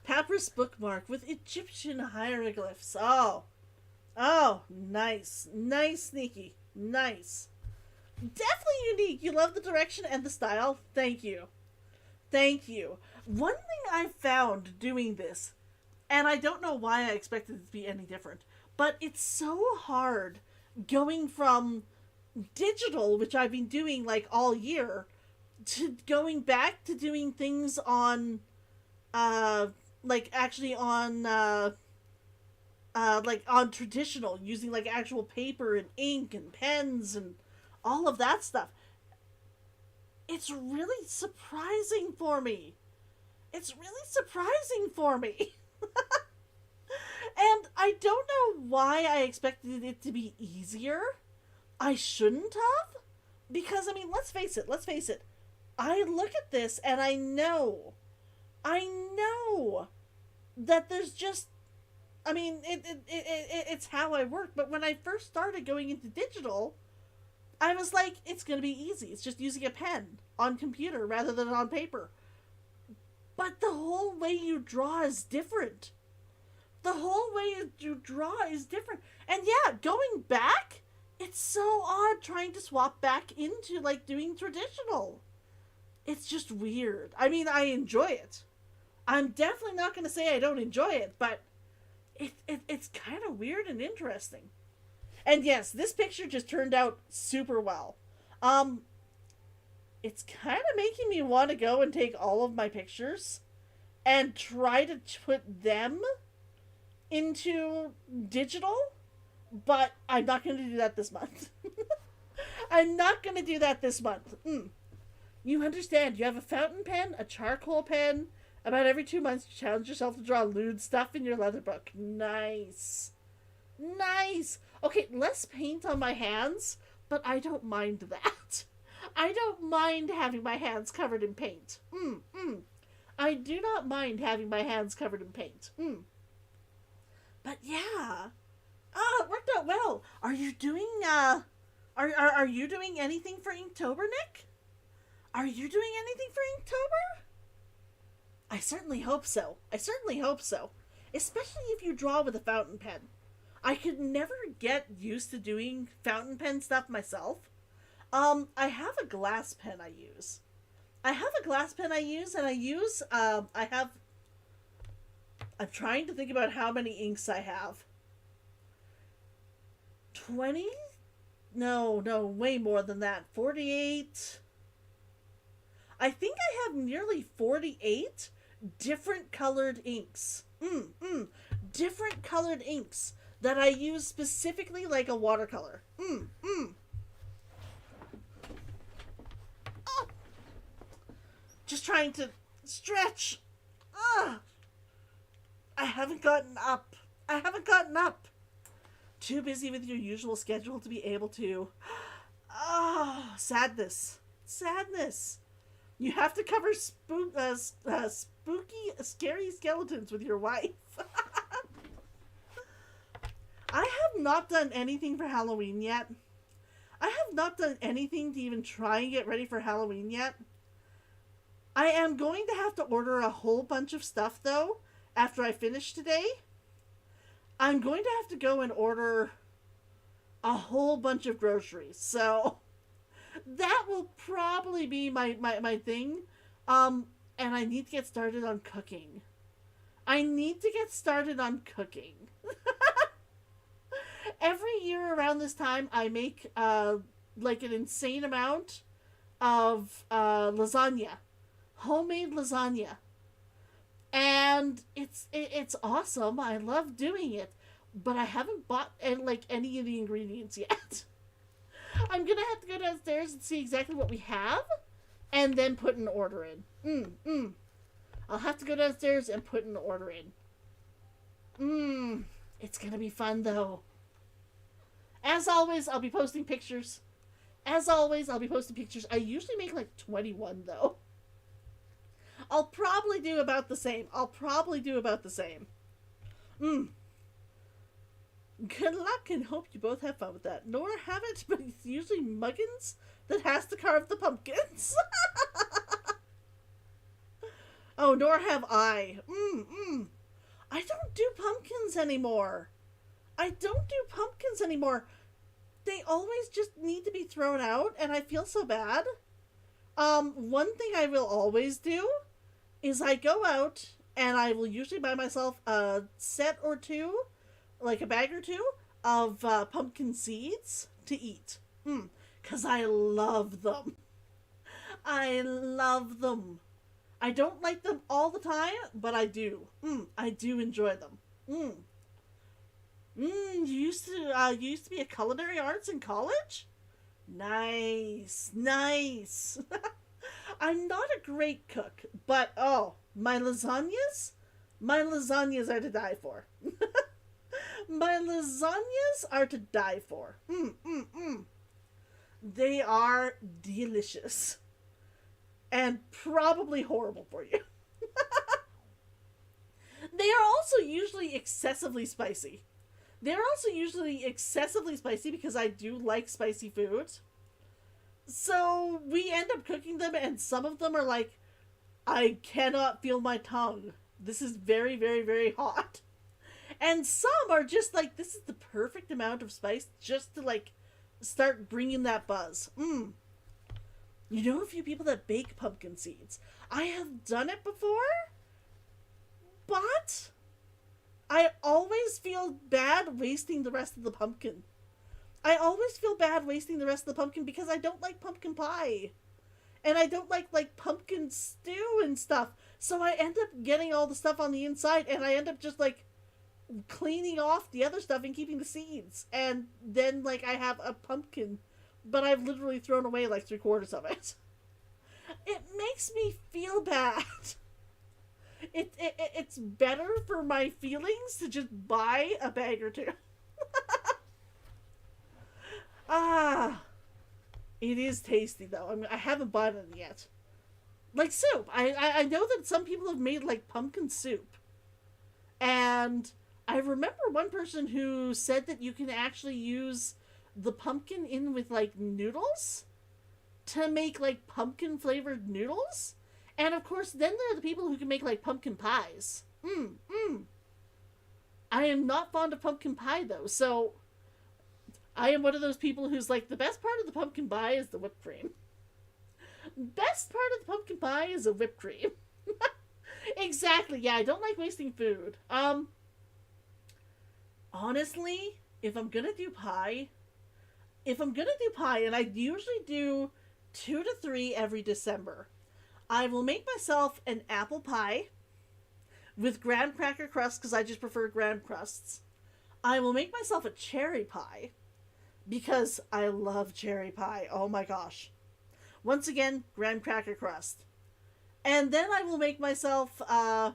Papyrus bookmark with Egyptian hieroglyphs. Oh, nice. Nice, Sneaky. Nice. Definitely unique. You love the direction and the style. Thank you. Thank you. One thing I found doing this, and I don't know why I expected it to be any different, but it's so hard going from digital, which I've been doing like all year, to going back to doing things on, like actually on, like on traditional, using like actual paper and ink and pens and all of that stuff. It's really surprising for me. It's really surprising for me. And I don't know why I expected it to be easier. I shouldn't have. Because, I mean, let's face it. I look at this and I know that there's just, I mean, it's how I work. But when I first started going into digital, I was like, it's going to be easy. It's just using a pen on computer rather than on paper. But the whole way you draw is different. The whole way you draw is different. And yeah, going back, it's so odd trying to swap back into, like, doing traditional. It's just weird. I mean, I enjoy it. I'm definitely not going to say I don't enjoy it, but it's kind of weird and interesting. And yes, this picture just turned out super well. It's kind of making me want to go and take all of my pictures and try to put them into digital, but I'm not going to do that this month. I'm not going to do that this month. You understand, you have a fountain pen, a charcoal pen. About every 2 months, you challenge yourself to draw lewd stuff in your leather book. Nice. Nice. Okay, less paint on my hands, but I don't mind that. I don't mind having my hands covered in paint. I do not mind having my hands covered in paint. But yeah. It worked out well. Are you doing, are you doing anything for Inktober, Nick? Are you doing anything for Inktober? I certainly hope so. Especially if you draw with a fountain pen. I could never get used to doing fountain pen stuff myself. I have a glass pen I use. And I'm trying to think about how many inks I have. 20? No, way more than that. 48. I think I have nearly 48 different colored inks. Different colored inks that I use specifically like a watercolor. Oh! Just trying to stretch. I haven't gotten up. Too busy with your usual schedule to be able to. Sadness. You have to cover spooky, scary skeletons with your wife. I have not done anything for Halloween yet. I have not done anything to even try and get ready for Halloween yet. I am going to have to order a whole bunch of stuff, though, after I finish today. I'm going to have to go and order a whole bunch of groceries, so that will probably be my thing. And I need to get started on cooking. Every year around this time, I make, like an insane amount of, lasagna. Homemade lasagna. And it's awesome. I love doing it. But I haven't bought, any of the ingredients yet. I'm gonna have to go downstairs and see exactly what we have, and then put an order in. I'll have to go downstairs and put an order in. It's gonna be fun, though. As always, I'll be posting pictures. I usually make, 21, though. I'll probably do about the same. Good luck and hope you both have fun with that. Nora have it, but it's usually Muggins that has to carve the pumpkins. Oh, nor have I. I don't do pumpkins anymore. they always just need to be thrown out, and I feel so bad. One thing I will always do is I go out and I will usually buy myself a set or two, like a bag or two, of pumpkin seeds to eat. 'Cause I love them. I love them. I don't like them all the time, but I do. I do enjoy them. You used to be a culinary arts in college? Nice. I'm not a great cook, but oh, my lasagnas are to die for. My lasagnas are to die for. They are delicious. And probably horrible for you. They are also usually excessively spicy. They're also usually excessively spicy because I do like spicy food. So we end up cooking them, and some of them are like, I cannot feel my tongue. This is very, very, very hot. And some are just like, this is the perfect amount of spice just to like start bringing that buzz. You know a few people that bake pumpkin seeds. I have done it before, but I always feel bad wasting the rest of the pumpkin. I always feel bad wasting the rest of the pumpkin because I don't like pumpkin pie. And I don't like pumpkin stew and stuff. So I end up getting all the stuff on the inside, and I end up just like cleaning off the other stuff and keeping the seeds. And then like I have a pumpkin, but I've literally thrown away like 3/4 of it. It makes me feel bad. It's better for my feelings to just buy a bag or two. It is tasty though. I mean, I haven't bought it yet. Like soup. I know that some people have made like pumpkin soup. And I remember one person who said that you can actually use the pumpkin in with like noodles to make like pumpkin flavored noodles. And of course, then there are the people who can make like pumpkin pies. I am not fond of pumpkin pie though, so I am one of those people who's like, the best part of the pumpkin pie is the whipped cream. Best part of the pumpkin pie is a whipped cream. Exactly, yeah, I don't like wasting food. Honestly, if I'm gonna do pie, and I usually do 2 to 3 every December, I will make myself an apple pie with graham cracker crust because I just prefer graham crusts. I will make myself a cherry pie because I love cherry pie. Oh my gosh. Once again, graham cracker crust. And then I will make myself, or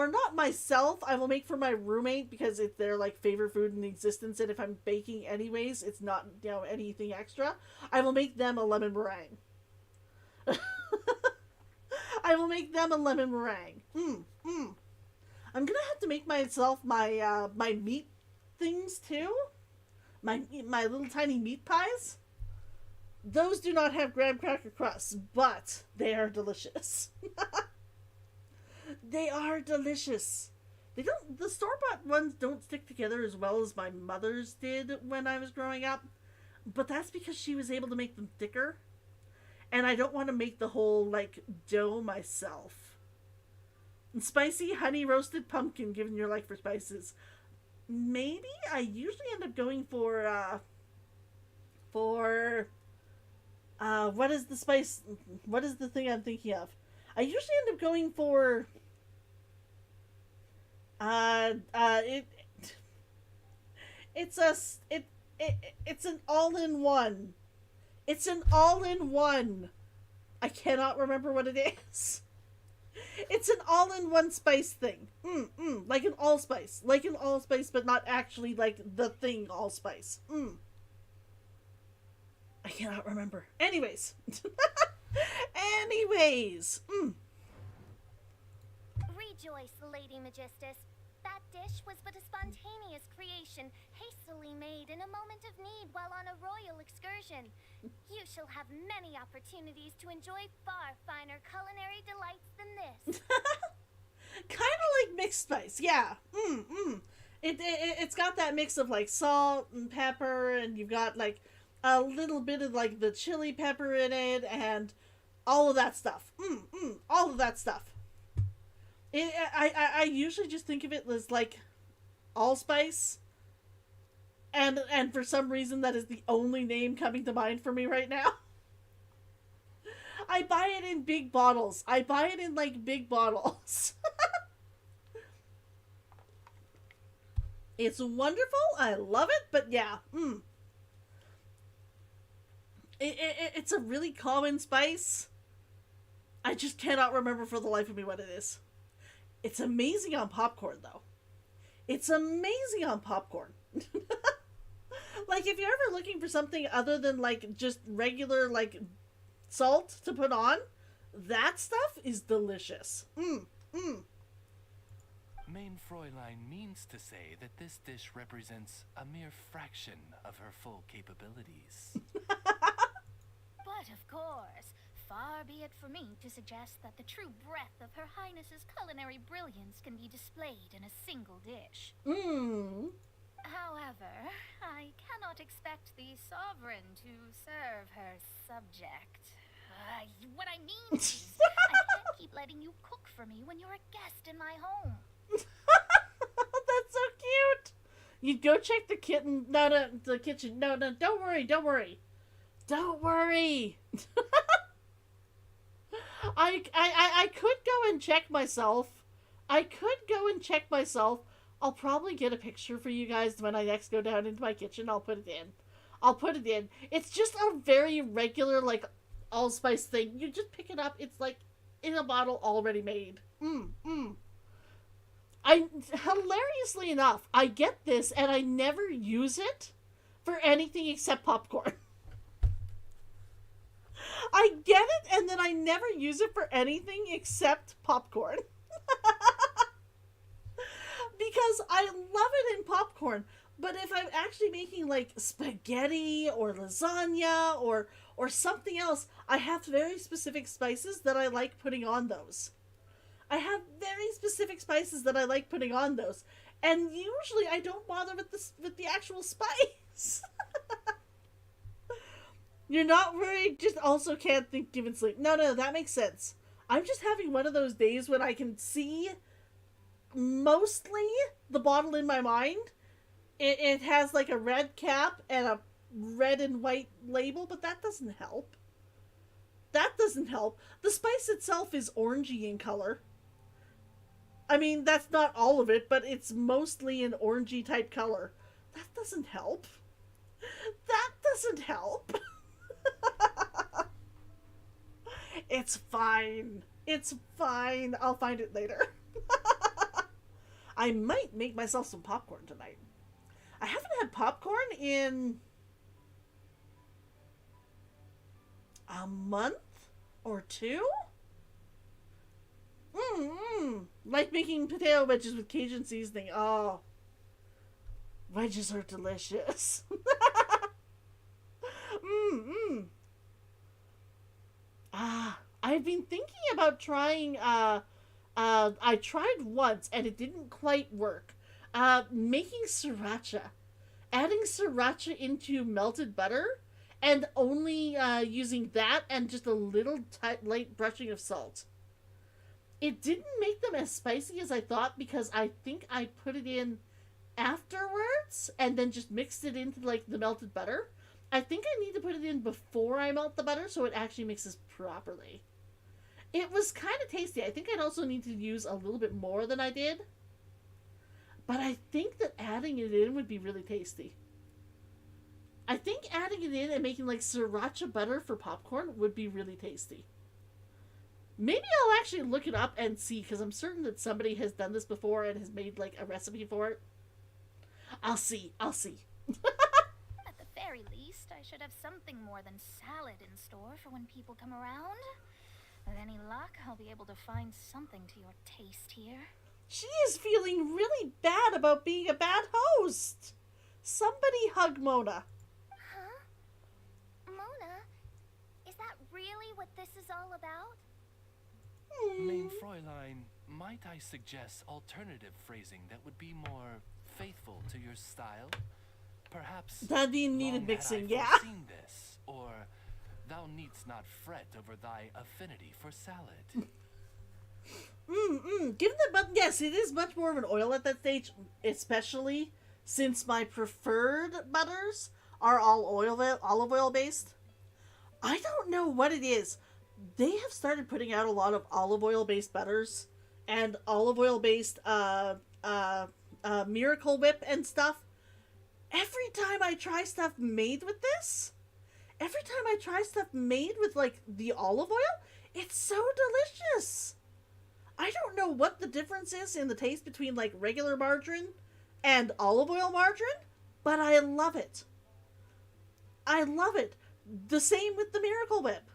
not myself, I will make for my roommate because it's their like favorite food in existence, and if I'm baking anyways, it's not, you know, anything extra. I will make them a lemon meringue. I will make them a lemon meringue. I'm gonna have to make myself my my meat things too. My little tiny meat pies. Those do not have graham cracker crusts, but they are delicious. They are delicious. The store-bought ones don't stick together as well as my mother's did when I was growing up, but that's because she was able to make them thicker. And I don't want to make the whole, like, dough myself. And spicy honey roasted pumpkin, given your like for spices. Maybe I usually end up going for what is the spice? What is the thing I'm thinking of? I usually end up going for it's an all-in-one. It's an all-in-one. I cannot remember what it is. It's an all-in-one spice thing. Like an allspice. Like an allspice, but not actually like the thing allspice. I cannot remember. Anyways. Rejoice, Lady Magistus. That dish was but a spontaneous creation, hastily made in a moment of need while on a royal excursion. You shall have many opportunities to enjoy far finer culinary delights than this. Kind of like mixed spice, yeah. It's got that mix of like salt and pepper, and you've got like a little bit of like the chili pepper in it, and all of that stuff. All of that stuff. I usually just think of it as like allspice, and for some reason that is the only name coming to mind for me right now. I buy it in big bottles. I buy it in like big bottles. It's wonderful. I love it, but yeah, it's a really common spice. I just cannot remember for the life of me what it is. It's amazing on popcorn, though. It's amazing on popcorn. Like, if you're ever looking for something other than, like, just regular, like, salt to put on, that stuff is delicious. Mein Fräulein means to say that this dish represents a mere fraction of her full capabilities. But of course, far be it for me to suggest that the true breadth of Her Highness's culinary brilliance can be displayed in a single dish. However, I cannot expect the sovereign to serve her subject. What I mean is, I can't keep letting you cook for me when you're a guest in my home. That's so cute. You go check the kitten. No, the kitchen. No, don't worry. Don't worry. I could go and check myself. I'll probably get a picture for you guys when I next go down into my kitchen. I'll put it in. It's just a very regular, like, allspice thing. You just pick it up. It's like in a bottle already made. Hilariously enough, I get this and I never use it for anything except popcorn. I get it and then I never use it for anything except popcorn. Because I love it in popcorn. But if I'm actually making like spaghetti or lasagna or something else, I have very specific spices that I like putting on those. And usually I don't bother with the actual spice. You're not worried, just also can't think, give and sleep. No, that makes sense. I'm just having one of those days when I can see mostly the bottle in my mind. It has like a red cap and a red and white label, but that doesn't help. The spice itself is orangey in color. I mean, that's not all of it, but it's mostly an orangey type color. That doesn't help. It's fine. I'll find it later. I might make myself some popcorn tonight. I haven't had popcorn in a month or two. Like making potato wedges with Cajun seasoning. Oh, wedges are delicious. I've been thinking about trying, I tried once and it didn't quite work. Making sriracha. Adding sriracha into melted butter and only using that and just a little light brushing of salt. It didn't make them as spicy as I thought because I think I put it in afterwards and then just mixed it into like the melted butter. I think I need to put it in before I melt the butter so it actually mixes properly. It was kind of tasty. I think I'd also need to use a little bit more than I did. But I think that adding it in would be really tasty. I think adding it in and making like sriracha butter for popcorn would be really tasty. Maybe I'll actually look it up and see, because I'm certain that somebody has done this before and has made like a recipe for it. I'll see. At the very least, I should have something more than salad in store for when people come around. With any luck, I'll be able to find something to your taste here. She is feeling really bad about being a bad host. Somebody hug Mona. Huh? Mona? Is that really what this is all about? Mein Fräulein, might I suggest alternative phrasing that would be more faithful to your style? Perhaps That being needed long mixing, had I yeah. foreseen this, or thou needst not fret over thy affinity for salad. Given the button, yes, it is much more of an oil at that stage, especially since my preferred butters are all olive oil based. I don't know what it is. They have started putting out a lot of olive oil based butters and olive oil based Miracle Whip and stuff. Every time I try stuff made with this, every time I try stuff made with like the olive oil, it's so delicious. I don't know what the difference is in the taste between like regular margarine and olive oil margarine, but I love it. I love it. The same with the Miracle Whip.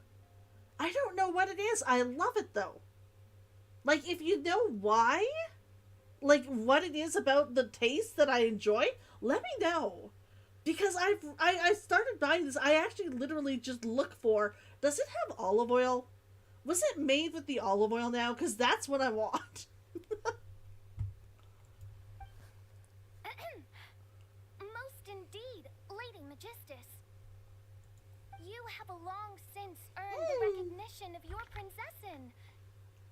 I don't know what it is. I love it though. Like, if you know why, like what it is about the taste that I enjoy, let me know. Because I started buying this. I actually literally just look for, does it have olive oil? Was it made with the olive oil now? Because that's what I want. Most indeed, Lady Magistus. You have a long since earned the recognition of your princessin.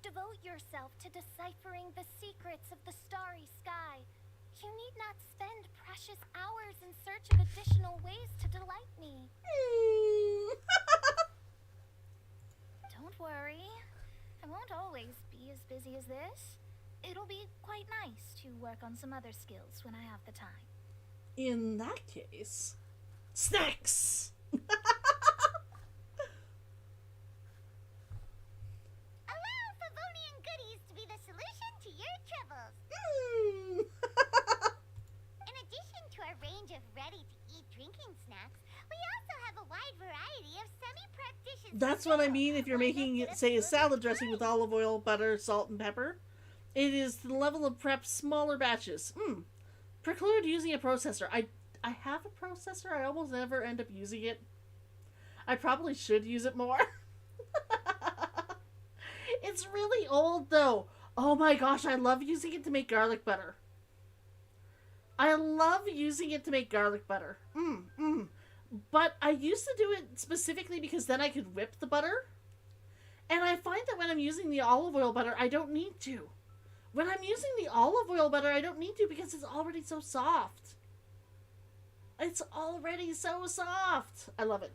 Devote yourself to deciphering the secrets of the starry sky. You need not spend precious hours in search of additional ways to delight me. Don't worry. I won't always be as busy as this. It'll be quite nice to work on some other skills when I have the time. In that case, snacks! Allow Favonian goodies to be the solution to your troubles. In addition to our range of ready-to-eat drinking snacks, we also have a wide variety of semi-prep dishes. That's what I mean if you're making, say, a salad dressing with olive oil, butter, salt, and pepper. It is the level of prep smaller batches. Preclude using a processor. I have a processor. I almost never end up using it. I probably should use it more. It's really old, though. Oh my gosh, I love using it to make garlic butter. I love using it to make garlic butter. But I used to do it specifically because then I could whip the butter. And I find that when I'm using the olive oil butter, I don't need to. When I'm using the olive oil butter, I don't need to because it's already so soft. It's already so soft. I love it.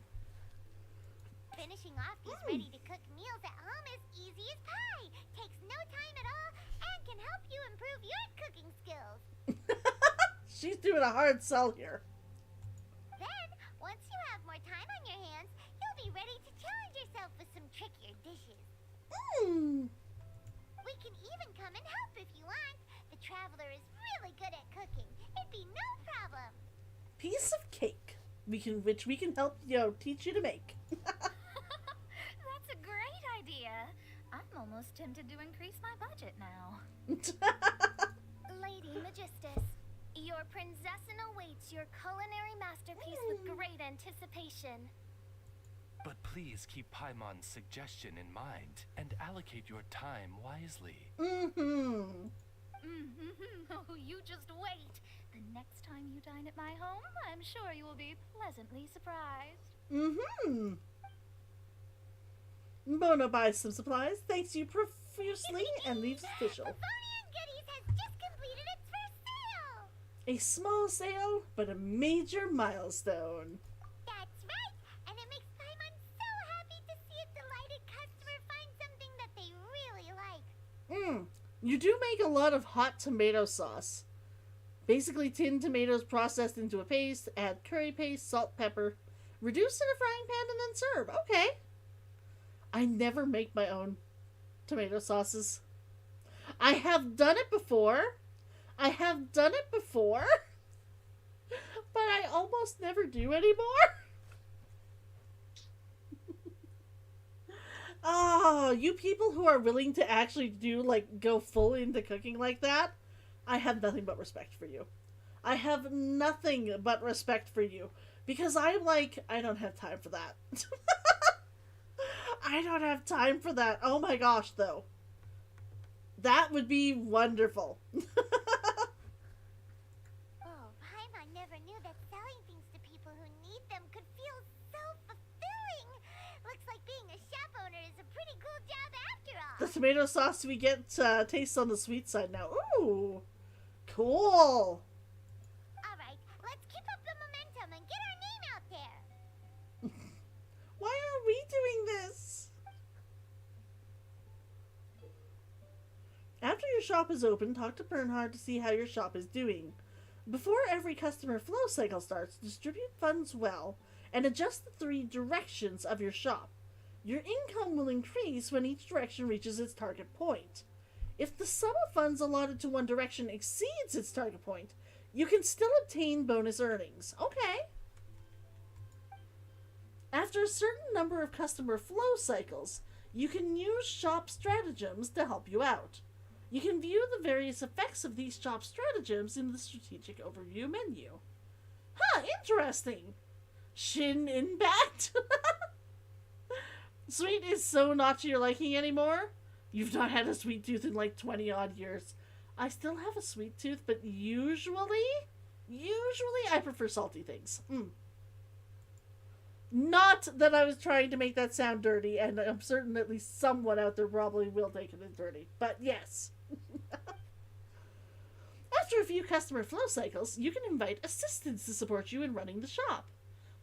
Finishing off these ready-to-cook meals at home is easy as pie. Takes no time at all and can help you improve your cooking skills. She's doing a hard sell here. Then, once you have more time on your hands, you'll be ready to challenge yourself with some trickier dishes. We can even come and help if you want. The Traveler is really good at cooking. It'd be no problem. Piece of cake, which we can help teach you to make. That's a great idea. I'm almost tempted to increase my budget now. Lady Magistus, your princessin awaits your culinary masterpiece with great anticipation. But please keep Paimon's suggestion in mind and allocate your time wisely. Oh, you just wait. The next time you dine at my home, I'm sure you will be pleasantly surprised. Mona buys some supplies, thanks you profusely, and leaves official. Favonian Goodies has just completed its first sale! A small sale, but a major milestone. That's right, and it makes Paimon so happy to see a delighted customer find something that they really like. You do make a lot of hot tomato sauce. Basically tinned tomatoes processed into a paste, add curry paste, salt, pepper, reduce in a frying pan, and then serve. Okay. I never make my own tomato sauces. I have done it before. But I almost never do anymore. Oh, you people who are willing to actually go full into cooking like that, I have nothing but respect for you. I have nothing but respect for you. Because I don't have time for that. I don't have time for that. Oh my gosh, though. That would be wonderful. Oh, Paimon never knew that selling things to people who need them could feel so fulfilling. Looks like being a shop owner is a pretty cool job after all. The tomato sauce we get tastes on the sweet side now. Ooh, cool. Alright, let's keep up the momentum and get our name out there. Why are we doing this? After your shop is open, talk to Bernhard to see how your shop is doing. Before every customer flow cycle starts, distribute funds well and adjust the 3 directions of your shop. Your income will increase when each direction reaches its target point. If the sum of funds allotted to one direction exceeds its target point, you can still obtain bonus earnings. Okay. After a certain number of customer flow cycles, you can use shop stratagems to help you out. You can view the various effects of these shop stratagems in the strategic overview menu. Huh, interesting. Shin impact? Sweet is so not to your liking anymore? You've not had a sweet tooth in like 20 odd years. I still have a sweet tooth, but usually I prefer salty things. Not that I was trying to make that sound dirty, and I'm certain at least someone out there probably will take it as dirty. But yes. After a few customer flow cycles, you can invite assistants to support you in running the shop.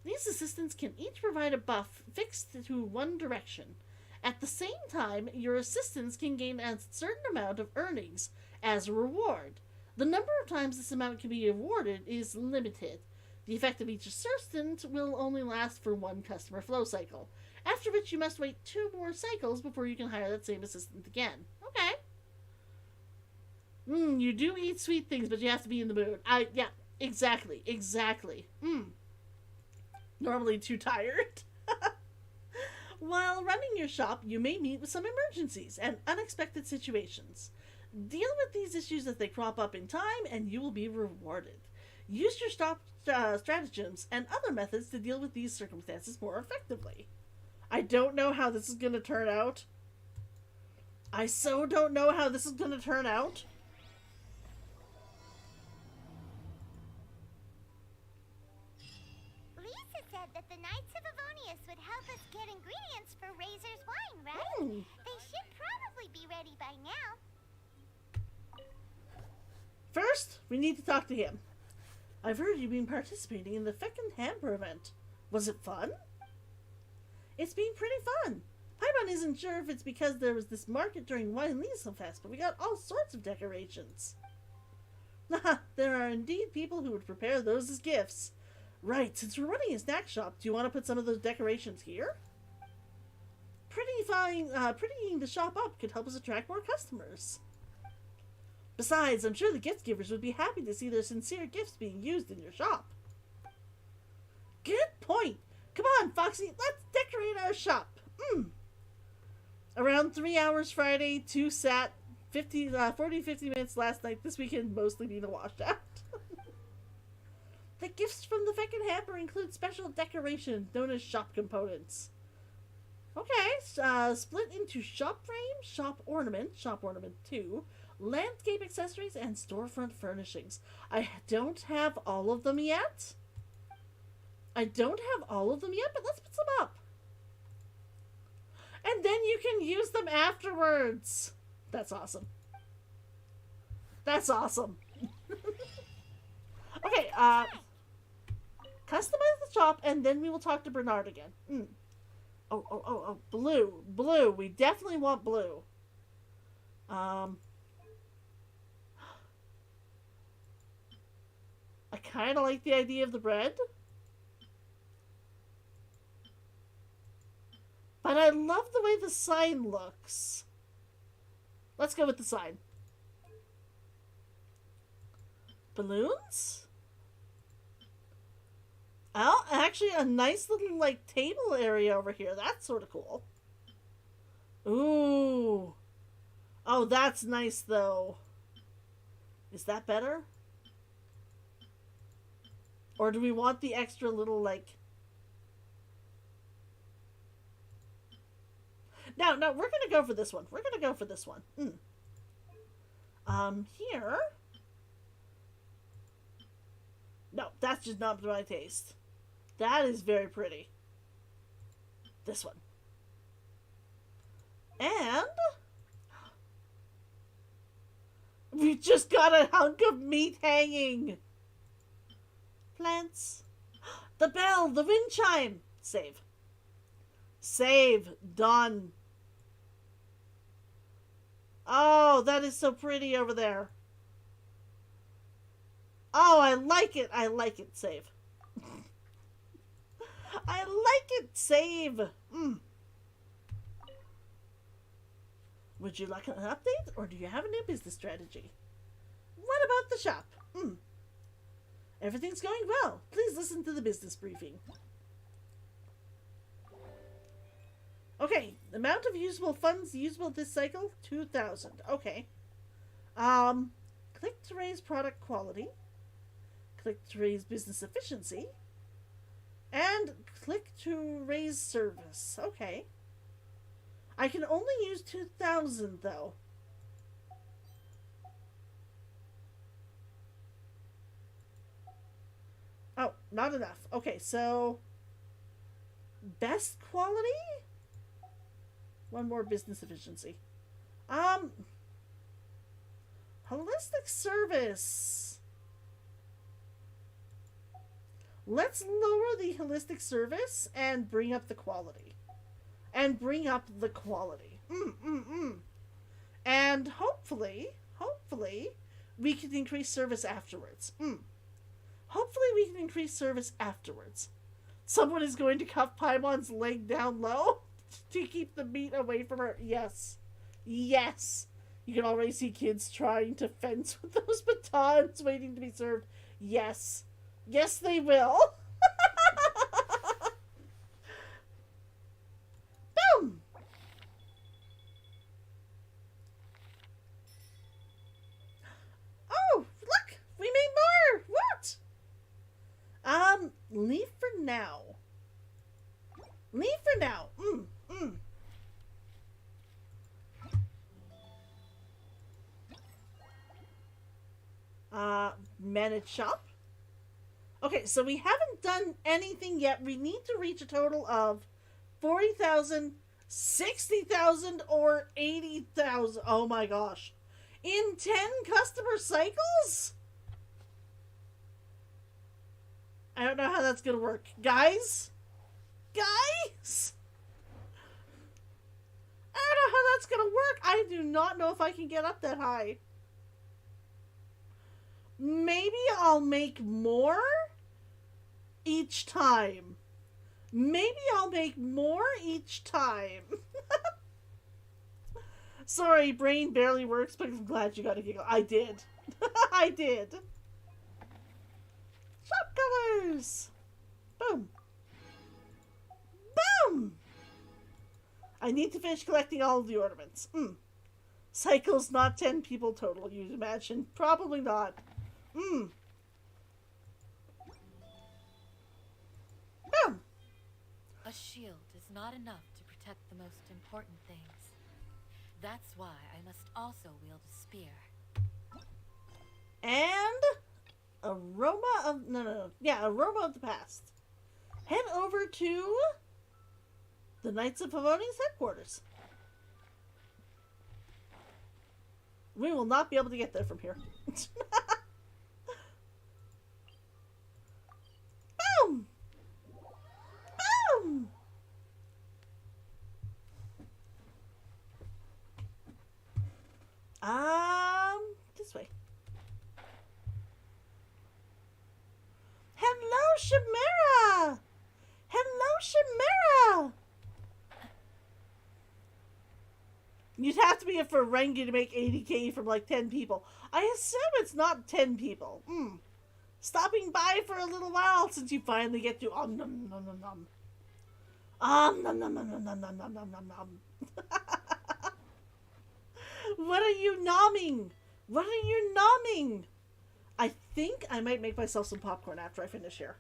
These assistants can each provide a buff fixed to one direction. At the same time, your assistants can gain a certain amount of earnings as a reward. The number of times this amount can be awarded is limited. The effect of each assistant will only last for one customer flow cycle, after which you must wait 2 more cycles before you can hire that same assistant again. Okay. You do eat sweet things, but you have to be in the mood. Yeah, exactly. Normally too tired. While running your shop, you may meet with some emergencies and unexpected situations. Deal with these issues as they crop up in time, and you will be rewarded. Use your stop stratagems and other methods to deal with these circumstances more effectively. I don't know how this is going to turn out. I so don't know how this is going to turn out. Lisa said that the Knights of Avonius would help us get ingredients for Razor's wine, right? They should probably be ready by now. First, we need to talk to him. I've heard you've been participating in the Feckin' Hamper event. Was it fun? It's been pretty fun. Paimon isn't sure if it's because there was this market during Winlisenfest, but we got all sorts of decorations. There are indeed people who would prepare those as gifts. Right, since we're running a snack shop, do you want to put some of those decorations here? Prettying the shop up could help us attract more customers. Besides, I'm sure the gift givers would be happy to see their sincere gifts being used in your shop. Good point! Come on, Foxy, let's decorate our shop. Around 3 hours Friday, 2 sat, 40-50 minutes last night, this weekend mostly being a washout. The gifts from the Feckin' Hamper include special decorations known as shop components. Okay, split into shop frame, shop ornament 2, landscape accessories, and storefront furnishings. I don't have all of them yet. But let's put some up. And then you can use them afterwards. That's awesome. Okay, customize the shop, and then we will talk to Bernard again. Oh, blue. We definitely want blue. I kind of like the idea of the bread. But I love the way the sign looks. Let's go with the sign. Balloons? Oh, actually a nice little, like, table area over here. That's sort of cool. Ooh. Oh, that's nice, though. Is that better? Or do we want the extra little, like... No, we're gonna go for this one. Here. No, that's just not my taste. That is very pretty. This one. And we just got a hunk of meat hanging. Plants. The bell, the wind chime. Save. Save. Done. Oh, that is so pretty over there. Oh, I like it. I like it. Save. I like it. Save. Would you like an update, or do you have a new business strategy? What about the shop? Everything's going well. Please listen to the business briefing. Okay, the amount of usable funds usable this cycle, 2,000. Okay. Click to raise product quality. Click to raise business efficiency. And click to raise service. Okay. I can only use 2,000 though. Oh, not enough. Okay, so best quality? One more business efficiency. Holistic service. Let's lower the holistic service and bring up the quality. And bring up the quality. And hopefully, we can increase service afterwards. Hopefully we can increase service afterwards. Someone is going to cuff Paimon's leg down low to keep the meat away from her. Yes. Yes. You can already see kids trying to fence with those batons waiting to be served. Yes. Yes, they will. Boom. Oh, look. We made more. What? Leave for now. Leave for now. Manage shop. Okay, so we haven't done anything yet. We need to reach a total of 40,000, 60,000, or 80,000. Oh my gosh. In 10 customer cycles? I don't know how that's gonna work. Guys? Guys? I don't know how that's gonna work. I do not know if I can get up that high. Maybe I'll make more each time. Maybe I'll make more each time. Sorry, brain barely works, but I'm glad you got a giggle. I did. I did. Shop colors. Boom. Boom. I need to finish collecting all of the ornaments. Cycles, not 10 people total, you'd imagine. Probably not. Boom. A shield is not enough to protect the most important things. That's why I must also wield a spear. And aroma of aroma of the past. Head over to the Knights of Favoni's headquarters. We will not be able to get there from here. Boom! Boom! This way. Hello, Chimera! Hello, Chimera! You'd have to be a Ferengi to make 80k from like 10 people. I assume it's not 10 people. Stopping by for a little while since you finally get to nom nom nom nom nom. Nom nom nom nom nom nom nom nom nom nom. What are you nomming? What are you nomming? I think I might make myself some popcorn after I finish here.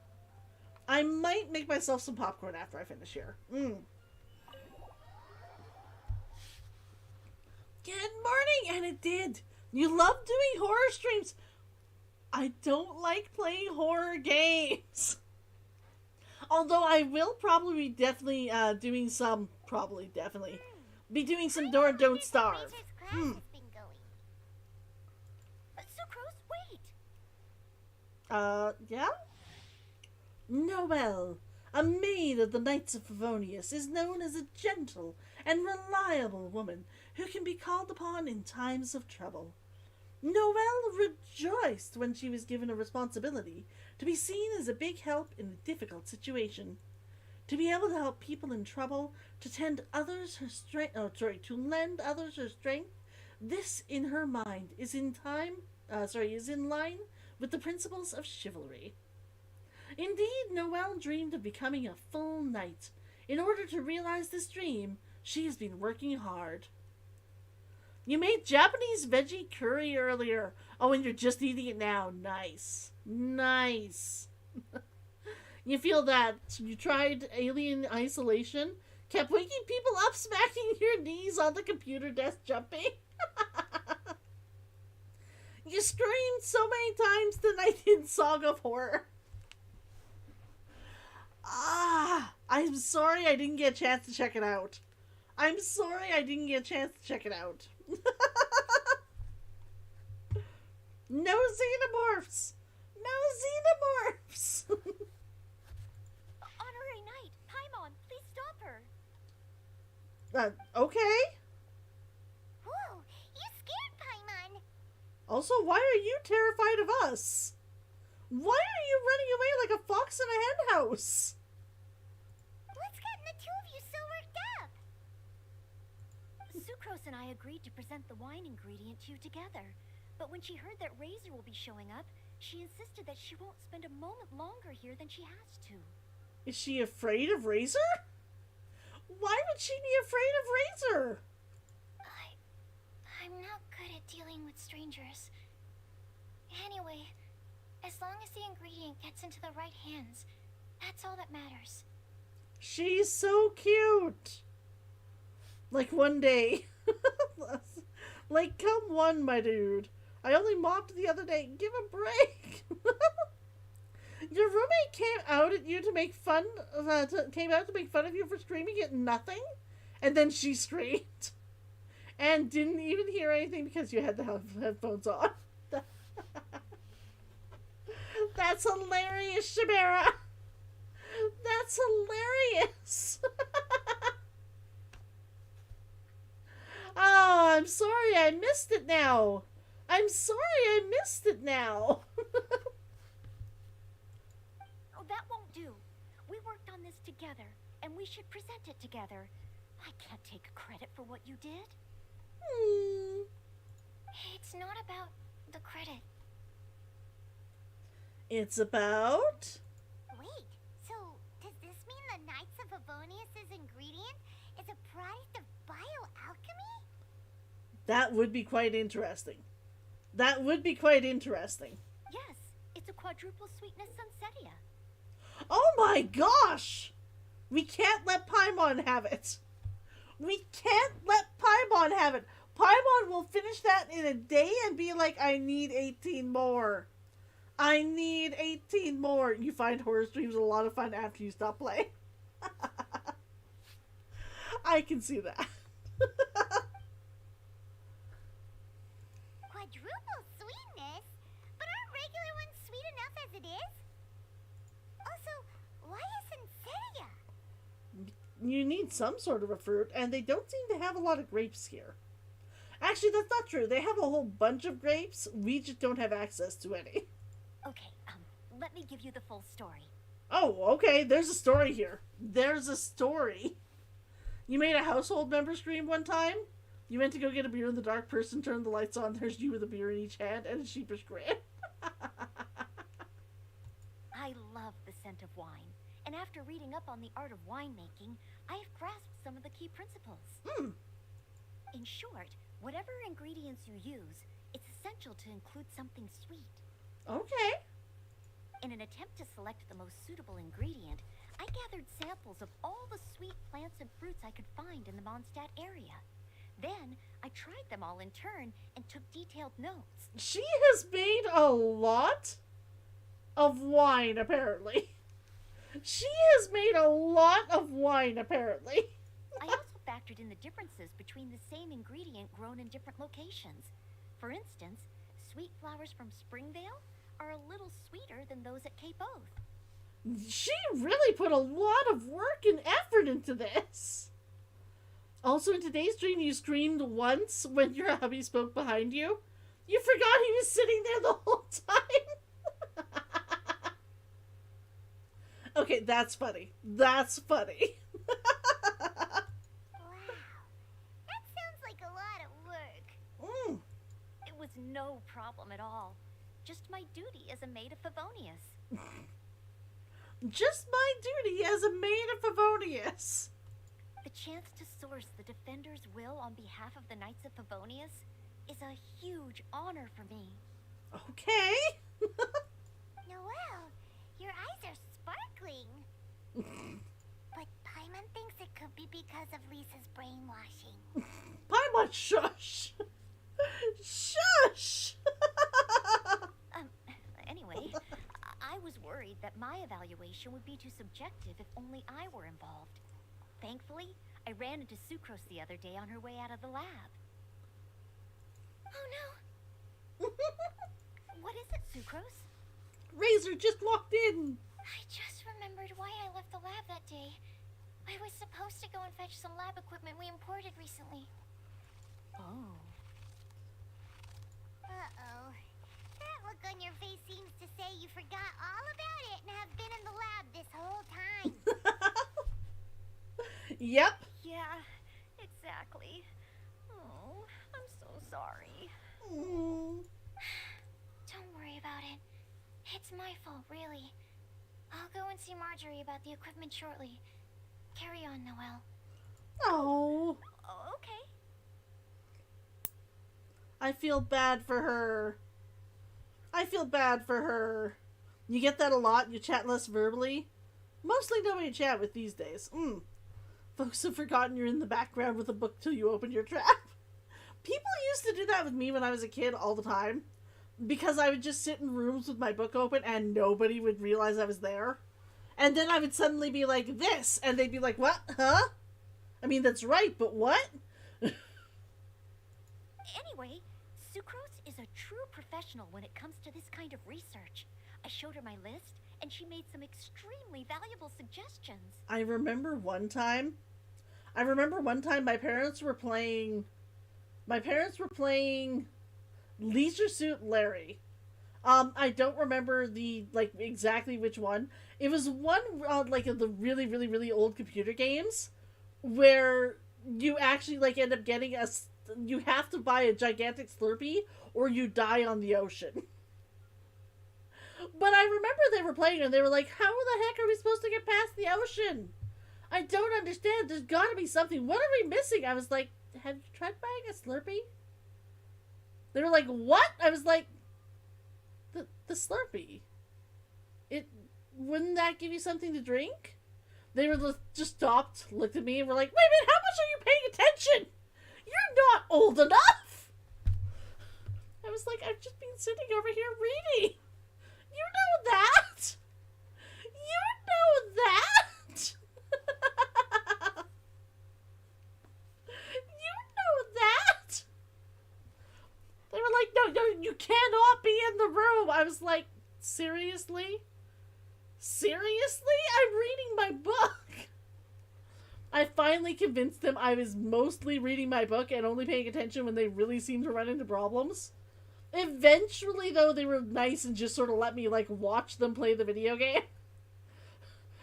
I might make myself some popcorn after I finish here. Good morning! And it did. You love doing horror streams. I don't like playing horror games. Although I will probably be definitely doing some, be doing some Don't Starve. Razor's class has been going. Sucrose, wait! Yeah? Noelle, a maid of the Knights of Favonius, is known as a gentle and reliable woman who can be called upon in times of trouble. Noelle rejoiced when she was given a responsibility to be seen as a big help in a difficult situation. To be able to help people in trouble, to lend others her strength, this in her mind is in line with the principles of chivalry. Indeed, Noelle dreamed of becoming a full knight. In order to realize this dream, she has been working hard. You made Japanese veggie curry earlier. Oh, and you're just eating it now. Nice. Nice. You feel that you tried Alien Isolation, kept waking people up, smacking your knees on the computer desk, jumping. You screamed so many times tonight in Song of Horror. I'm sorry I didn't get a chance to check it out. No xenomorphs! Honorary Knight, Paimon, please stop her. Okay. Whoa, you scared Paimon. Also, why are you terrified of us? Why are you running away like a fox in a henhouse? What's gotten the two of you so worked up? Sucrose and I agreed to present the wine ingredient to you together. But when she heard that Razor will be showing up, she insisted that she won't spend a moment longer here than she has to. Is she afraid of Razor? Why would she be afraid of Razor? I'm not good at dealing with strangers. Anyway, as long as the ingredient gets into the right hands, that's all that matters. She's so cute. Like one day. Like, come one, my dude. I only mopped the other day. Give a break. Your roommate came out at you to make fun. Came out to make fun of you for screaming at nothing, and then she screamed, and didn't even hear anything because you had the headphones on. That's hilarious, Shamara. That's hilarious. Oh, I'm sorry I missed it now. Oh, that won't do. We worked on this together, and we should present it together. I can't take credit for what you did. It's not about the credit. It's about... Wait, so does this mean the Knights of Favonius' ingredient is a product of bioalchemy? That would be quite interesting. Yes, it's a quadruple sweetness sunsetia. Oh my gosh! We can't let Paimon have it. Paimon will finish that in a day and be like, I need 18 more. You find horror streams a lot of fun after you stop playing. I can see that. Quadruple sweetness? But aren't regular ones sweet enough as it is? Also, why isn't Seria? You need some sort of a fruit, and they don't seem to have a lot of grapes here. Actually, that's not true. They have a whole bunch of grapes. We just don't have access to any. Okay, let me give you the full story. Oh, okay. There's a story here. You made a household member stream one time. You went to go get a beer in the dark. Person turned the lights on. There's you with a beer in each hand and a sheepish grin. I love the scent of wine. And after reading up on the art of winemaking, I have grasped some of the key principles. In short, whatever ingredients you use, it's essential to include something sweet. Okay. In an attempt to select the most suitable ingredient, I gathered samples of all the sweet plants and fruits I could find in the Mondstadt area. Then, I tried them all in turn and took detailed notes. She has made a lot of wine, apparently. She has made a lot of wine, apparently. I also factored in the differences between the same ingredient grown in different locations. For instance, sweet flowers from Springvale are a little sweeter than those at Cape Oath. She really put a lot of work and effort into this. Also, in today's stream, you screamed once when your hubby spoke behind you. You forgot he was sitting there the whole time. Okay, that's funny. That's funny. Wow. That sounds like a lot of work. Mm. It was no problem at all. Just my duty as a maid of Favonius. Just my duty as a maid of Favonius. The chance to source the Defender's will on behalf of the Knights of Favonius is a huge honor for me. Okay. Noelle, your eyes are sparkling. But Paimon thinks it could be because of Lisa's brainwashing. Paimon, shush. Shush. Anyway, I was worried that my evaluation would be too subjective if only I were involved. Thankfully, I ran into Sucrose the other day on her way out of the lab. Oh no! What is it, Sucrose? Razor just walked in. I just remembered why I left the lab that day. I was supposed to go and fetch some lab equipment we imported recently. Oh. Uh-oh. That look on your face seems to say you forgot all about it and have been in the lab this whole time. Yep. Yeah, exactly. Oh, I'm so sorry. Mm. Don't worry about it. It's my fault, really. I'll go and see Marjorie about the equipment shortly. Carry on, Noelle. Oh. Oh, okay. I feel bad for her. I feel bad for her. You get that a lot? You chat less verbally? Mostly nobody chat with these days. Folks have forgotten you're in the background with a book till you open your trap. People used to do that with me when I was a kid all the time. Because I would just sit in rooms with my book open and nobody would realize I was there. And then I would suddenly be like, this! And they'd be like, what? Huh? I mean, that's right, but what? Anyway, Sucrose is a true professional when it comes to this kind of research. I showed her my list, and she made some extremely valuable suggestions. I remember one time my parents were playing Leisure Suit Larry. I don't remember exactly which one. It was one like of the really, really, really old computer games where you actually end up getting you have to buy a gigantic Slurpee or you die on the ocean. But I remember they were playing and they were like, how the heck are we supposed to get past the ocean? I don't understand. There's gotta be something. What are we missing? I was like, have you tried buying a Slurpee? They were like, what? I was like, the Slurpee. Wouldn't that give you something to drink? They were just stopped, looked at me, and were like, wait a minute, how much are you paying attention? You're not old enough! I was like, I've just been sitting over here reading. You know that! You know that! You know that! They were like, no, you cannot be in the room. I was like, seriously? Seriously? I'm reading my book. I finally convinced them I was mostly reading my book and only paying attention when they really seemed to run into problems. Eventually, though, they were nice and just sort of let me, watch them play the video game.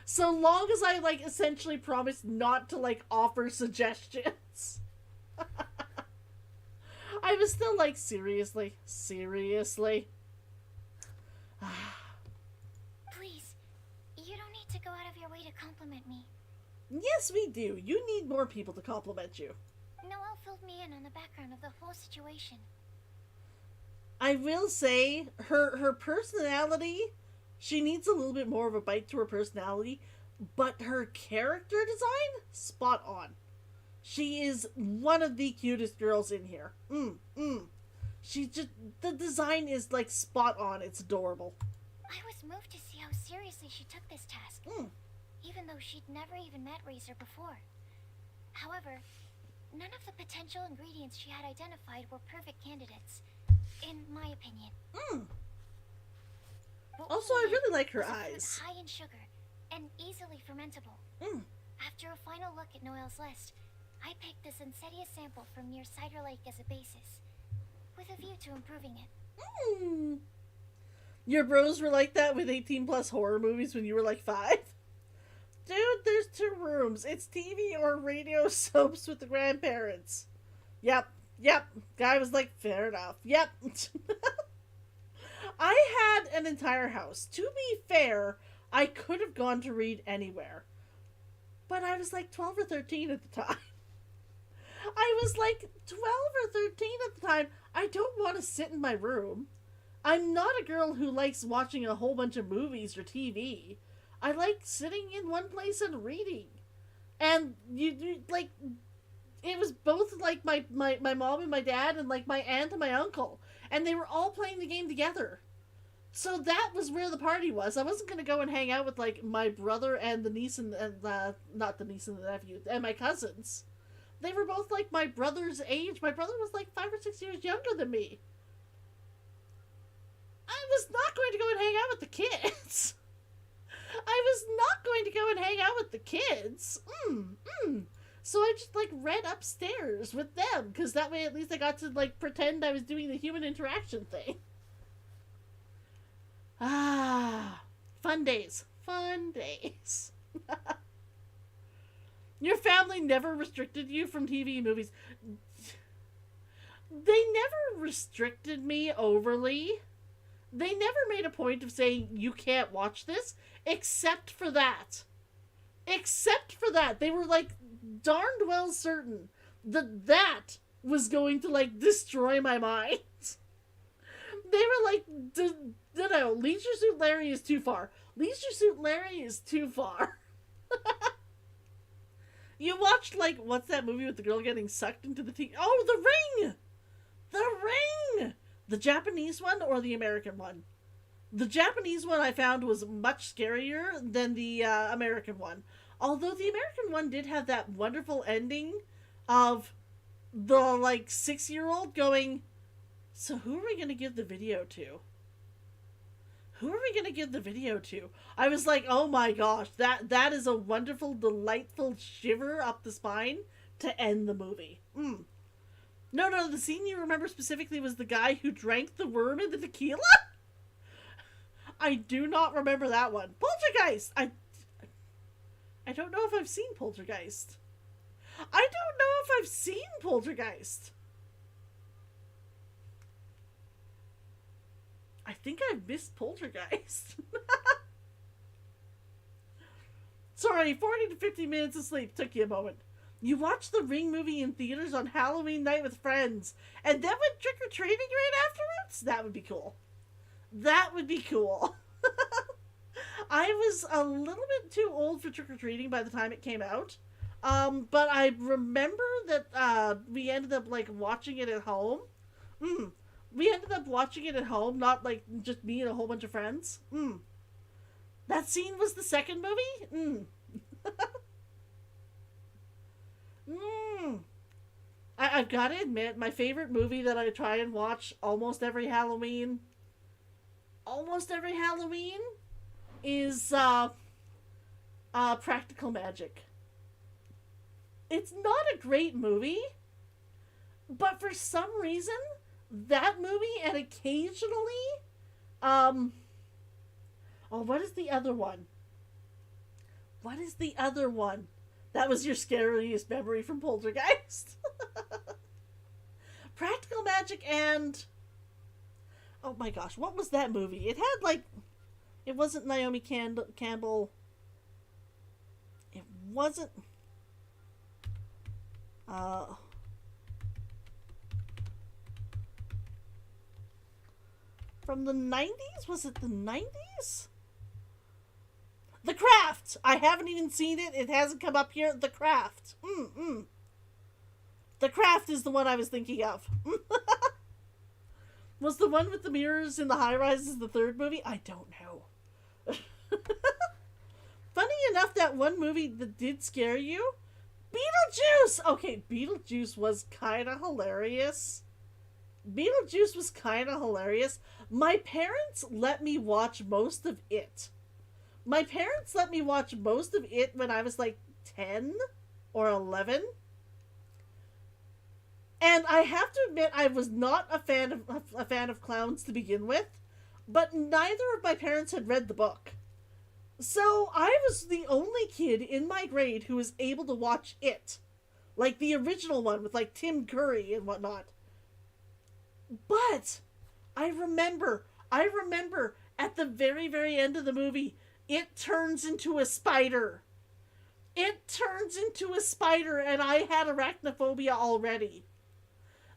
So long as I, essentially promised not to, offer suggestions. I was still like, seriously? Seriously? Please, you don't need to go out of your way to compliment me. Yes, we do. You need more people to compliment you. Noelle filled me in on the background of the whole situation. I will say, her personality, she needs a little bit more of a bite to her personality, but her character design, spot on. She is one of the cutest girls in here. She just, the design is like spot on. It's adorable. I was moved to see how seriously she took this task, even though she'd never even met Razor before. However, none of the potential ingredients she had identified were perfect candidates, in my opinion. Also, I really like her was a fruit eyes. high in sugar and easily fermentable. After a final look at Noelle's list, I picked this insidious sample from near Cider Lake as a basis, with a view to improving it. Your bros were like that with 18 plus horror movies when you were like 5? Dude, there's 2 rooms. It's TV or radio soaps with the grandparents. Yep. Guy was like, fair enough. Yep. I had an entire house. To be fair, I could have gone to read anywhere. But I was like 12 or 13 at the time. I was like 12 or 13 at the time. I don't want to sit in my room. I'm not a girl who likes watching a whole bunch of movies or TV. I like sitting in one place and reading. And you like, it was both like my mom and my dad and like my aunt and my uncle. And they were all playing the game together. So that was where the party was. I wasn't going to go and hang out with like my brother and the niece and not the niece and the nephew, and my cousins. They were both like my brother's age. My brother was like 5 or 6 years younger than me. I was not going to go and hang out with the kids. I was not going to go and hang out with the kids. So I just like read upstairs with them, because that way at least I got to like pretend I was doing the human interaction thing. Fun days. Fun days. Your family never restricted you from TV and movies. They never restricted me overly. They never made a point of saying, you can't watch this, except for that. Except for that. They were, like, darned well certain that that was going to, like, destroy my mind. They were like, no, Leisure Suit Larry is too far. Leisure Suit Larry is too far. You watched, like, what's that movie with the girl getting sucked into the tea? Oh, The Ring! The Ring! The Japanese one or the American one? The Japanese one I found was much scarier than the American one. Although the American one did have that wonderful ending of the, like, 6-year-old going, so who are we going to give the video to? Who are we going to give the video to? I was like, oh my gosh, that is a wonderful, delightful shiver up the spine to end the movie. No, the scene you remember specifically was the guy who drank the worm in the tequila? I do not remember that one. Poltergeist! I don't know if I've seen Poltergeist. I don't know if I've seen Poltergeist. I think I've missed Poltergeist. Sorry, 40 to 50 minutes of sleep took you a moment. You watched the Ring movie in theaters on Halloween night with friends, and then went trick-or-treating right afterwards? That would be cool. That would be cool. I was a little bit too old for trick-or-treating by the time it came out. But I remember that we ended up, like, watching it at home. We ended up watching it at home, not, like, just me and a whole bunch of friends. That scene was the second movie? I've got to admit, my favorite movie that I try and watch almost every Halloween is Practical Magic. It's not a great movie, but for some reason, that movie and occasionally, what is the other one? That was your scariest memory from Poltergeist. Practical Magic and... oh my gosh, what was that movie? It had, like... it wasn't Naomi Campbell. It wasn't... from the 90s? Was it the 90s? The Craft! I haven't even seen it. It hasn't come up here. The Craft. The Craft is the one I was thinking of. Was the one with the mirrors in the high-rises the third movie? I don't know. Funny enough, that one movie that did scare you, Beetlejuice! Okay, Beetlejuice was kind of hilarious. Beetlejuice was kind of hilarious. My parents let me watch most of it. My parents let me watch most of it when I was like 10 or 11. And I have to admit, I was not a fan of clowns to begin with, but neither of my parents had read the book. So I was the only kid in my grade who was able to watch it. Like the original one with like Tim Curry and whatnot. But I remember at the very, very end of the movie, it turns into a spider. It turns into a spider, and I had arachnophobia already.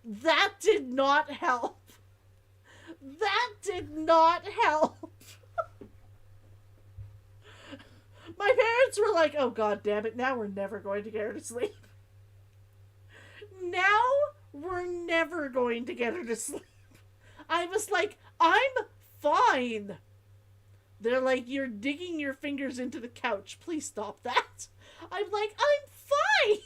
That did not help. That did not help. My parents were like, oh god damn it, now we're never going to get her to sleep. Now we're never going to get her to sleep. I was like, I'm fine. They're like, you're digging your fingers into the couch. Please stop that. I'm like, I'm fine.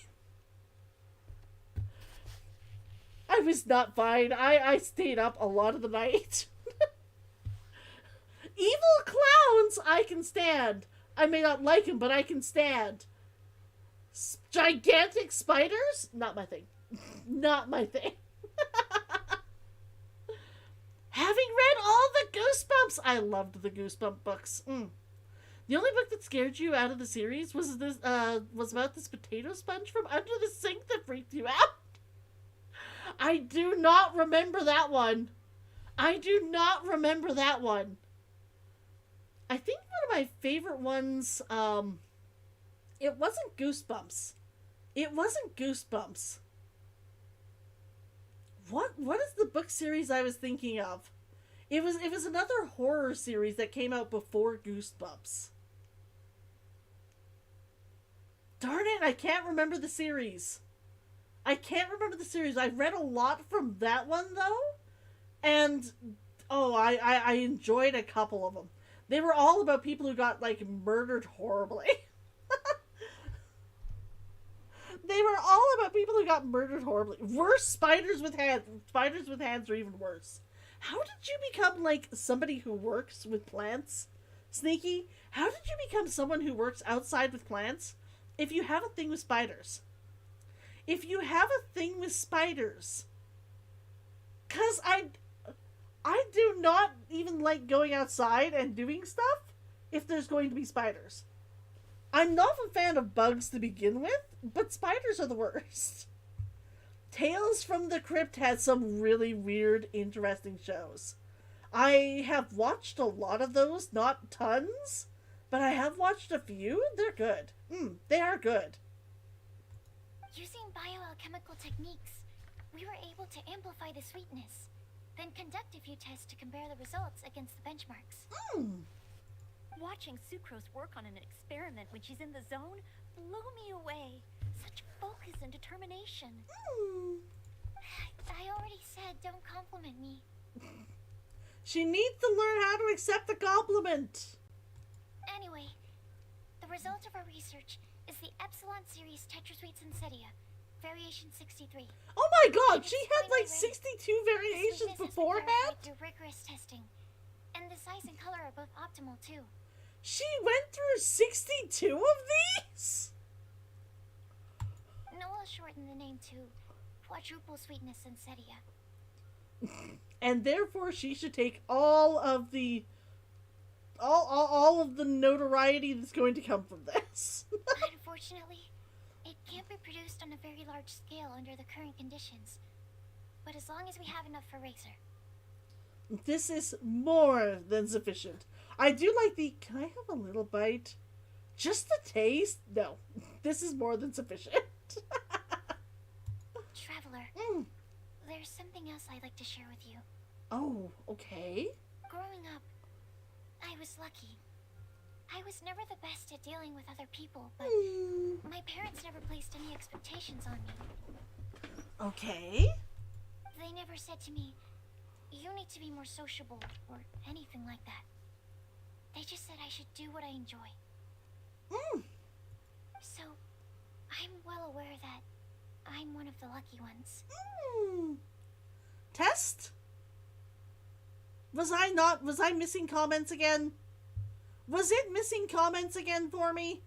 I was not fine. I stayed up a lot of the night. Evil clowns, I can stand. I may not like him, but I can stand. Gigantic spiders? Not my thing. Not my thing. Having read all the Goosebumps, I loved the Goosebump books. The only book that scared you out of the series was about this potato sponge from under the sink that freaked you out. I do not remember that one. I do not remember that one. I think one of my favorite ones, it wasn't Goosebumps. It wasn't Goosebumps. What is the book series I was thinking of? It was another horror series that came out before Goosebumps. Darn it, I can't remember the series. I read a lot from that one, though. And, I enjoyed a couple of them. They were all about people who got, like, murdered horribly. They were all about people who got murdered horribly. Worse, spiders with hands. Spiders with hands are even worse. How did you become, like, somebody who works with plants? Sneaky, how did you become someone who works outside with plants if you have a thing with spiders? If you have a thing with spiders. Because I do not even like going outside and doing stuff if there's going to be spiders. I'm not a fan of bugs to begin with, but spiders are the worst. Tales from the Crypt has some really weird, interesting shows. I have watched a lot of those, not tons, but I have watched a few. They're good. They are good. Using bioalchemical techniques, we were able to amplify the sweetness, then conduct a few tests to compare the results against the benchmarks. Watching Sucrose work on an experiment when she's in the zone blew me away. Such focus and determination. I already said don't compliment me. She needs to learn how to accept the compliment. Anyway, the result of our research is the Epsilon Series Tetrasweet Sensitia, variation 63. Oh my god, she had like 62 variations beforehand? Through rigorous testing, and the size and color are both optimal too. She went through 62 of these? Noah shortened the name to Quadruple Sweetness Sensitia. And therefore she should take all of the all of the notoriety that's going to come from this. Unfortunately, it can't be produced on a very large scale under the current conditions. But as long as we have enough for Razor. This is more than sufficient. I do like the, can I have a little bite? Just the taste? No. This is more than sufficient. Traveler, there's something else I'd like to share with you. Oh, okay. Growing up, I was lucky. I was never the best at dealing with other people, but my parents never placed any expectations on me. Okay. They never said to me, you need to be more sociable or anything like that. They just said I should do what I enjoy. So, I'm well aware that I'm one of the lucky ones. Test? Was I missing comments again? Was it missing comments again for me?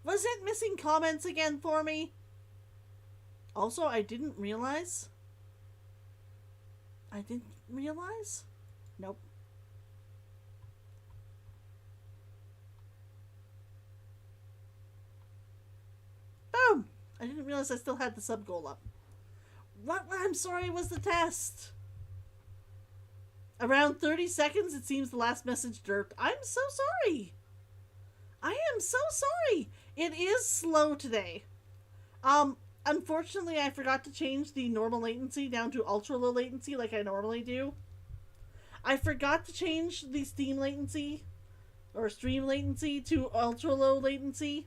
Was it missing comments again for me? Also, I didn't realize. Nope. Boom! I didn't realize I still had the sub goal up. What, I'm sorry, was the test? Around 30 seconds, it seems the last message derped. I'm so sorry. I am so sorry. It is slow today. Unfortunately, I forgot to change the normal latency down to ultra low latency like I normally do. I forgot to change the stream latency to ultra low latency,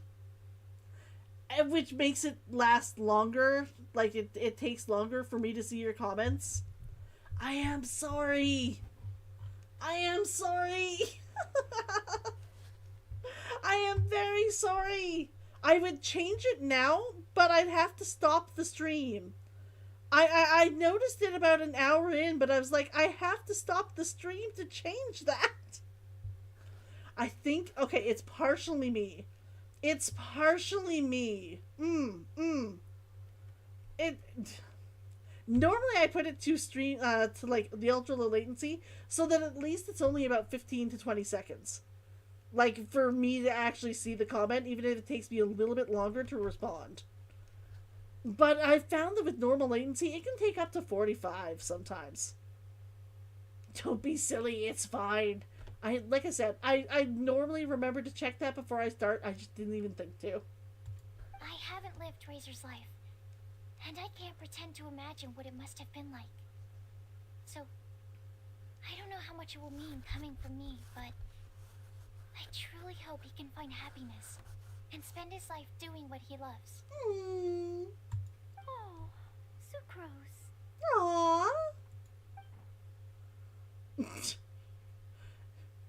which makes it last longer. Like, it takes longer for me to see your comments. I am sorry. I am sorry. I am very sorry. I would change it now, but I'd have to stop the stream. I noticed it about an hour in, but I was like, I have to stop the stream to change that. I think, okay, it's partially me. It's partially me. Normally I put it to stream, to like the ultra low latency, so that at least it's only about 15 to 20 seconds. Like, for me to actually see the comment, even if it takes me a little bit longer to respond. But I found that with normal latency, it can take up to 45 sometimes. Don't be silly, it's fine. Like I said, I normally remember to check that before I start. I just didn't even think to. I haven't lived Razor's life, and I can't pretend to imagine what it must have been like. So, I don't know how much it will mean coming from me, but I truly hope he can find happiness and spend his life doing what he loves. Oh, Sucrose. Aww.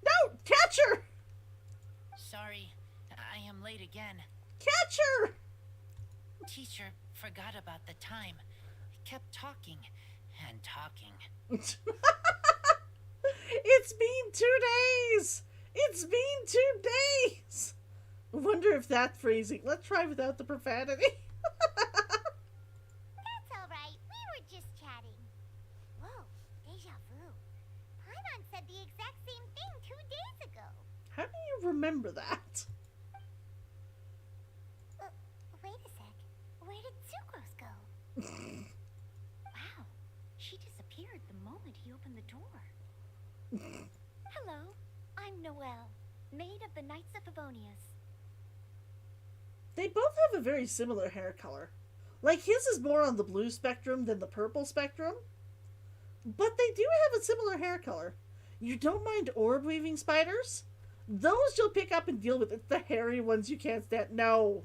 No! Catch her! Sorry, I am late again. Catch her! Teacher forgot about the time. Kept talking and talking. It's been 2 days! It's been 2 days! I wonder if that phrasing... Let's try without the profanity. That's alright, we were just chatting. Whoa, deja vu. Paimon said the exact same thing 2 days ago. How do you remember that? Wait a sec. Where did Sucrose go? Wow, she disappeared the moment he opened the door. Hello, I'm Noelle, maid of the Knights of Favonius. They both have a very similar hair color. Like, his is more on the blue spectrum than the purple spectrum. But they do have a similar hair color. You don't mind orb weaving spiders? Those you'll pick up and deal with. It's the hairy ones you can't stand. No.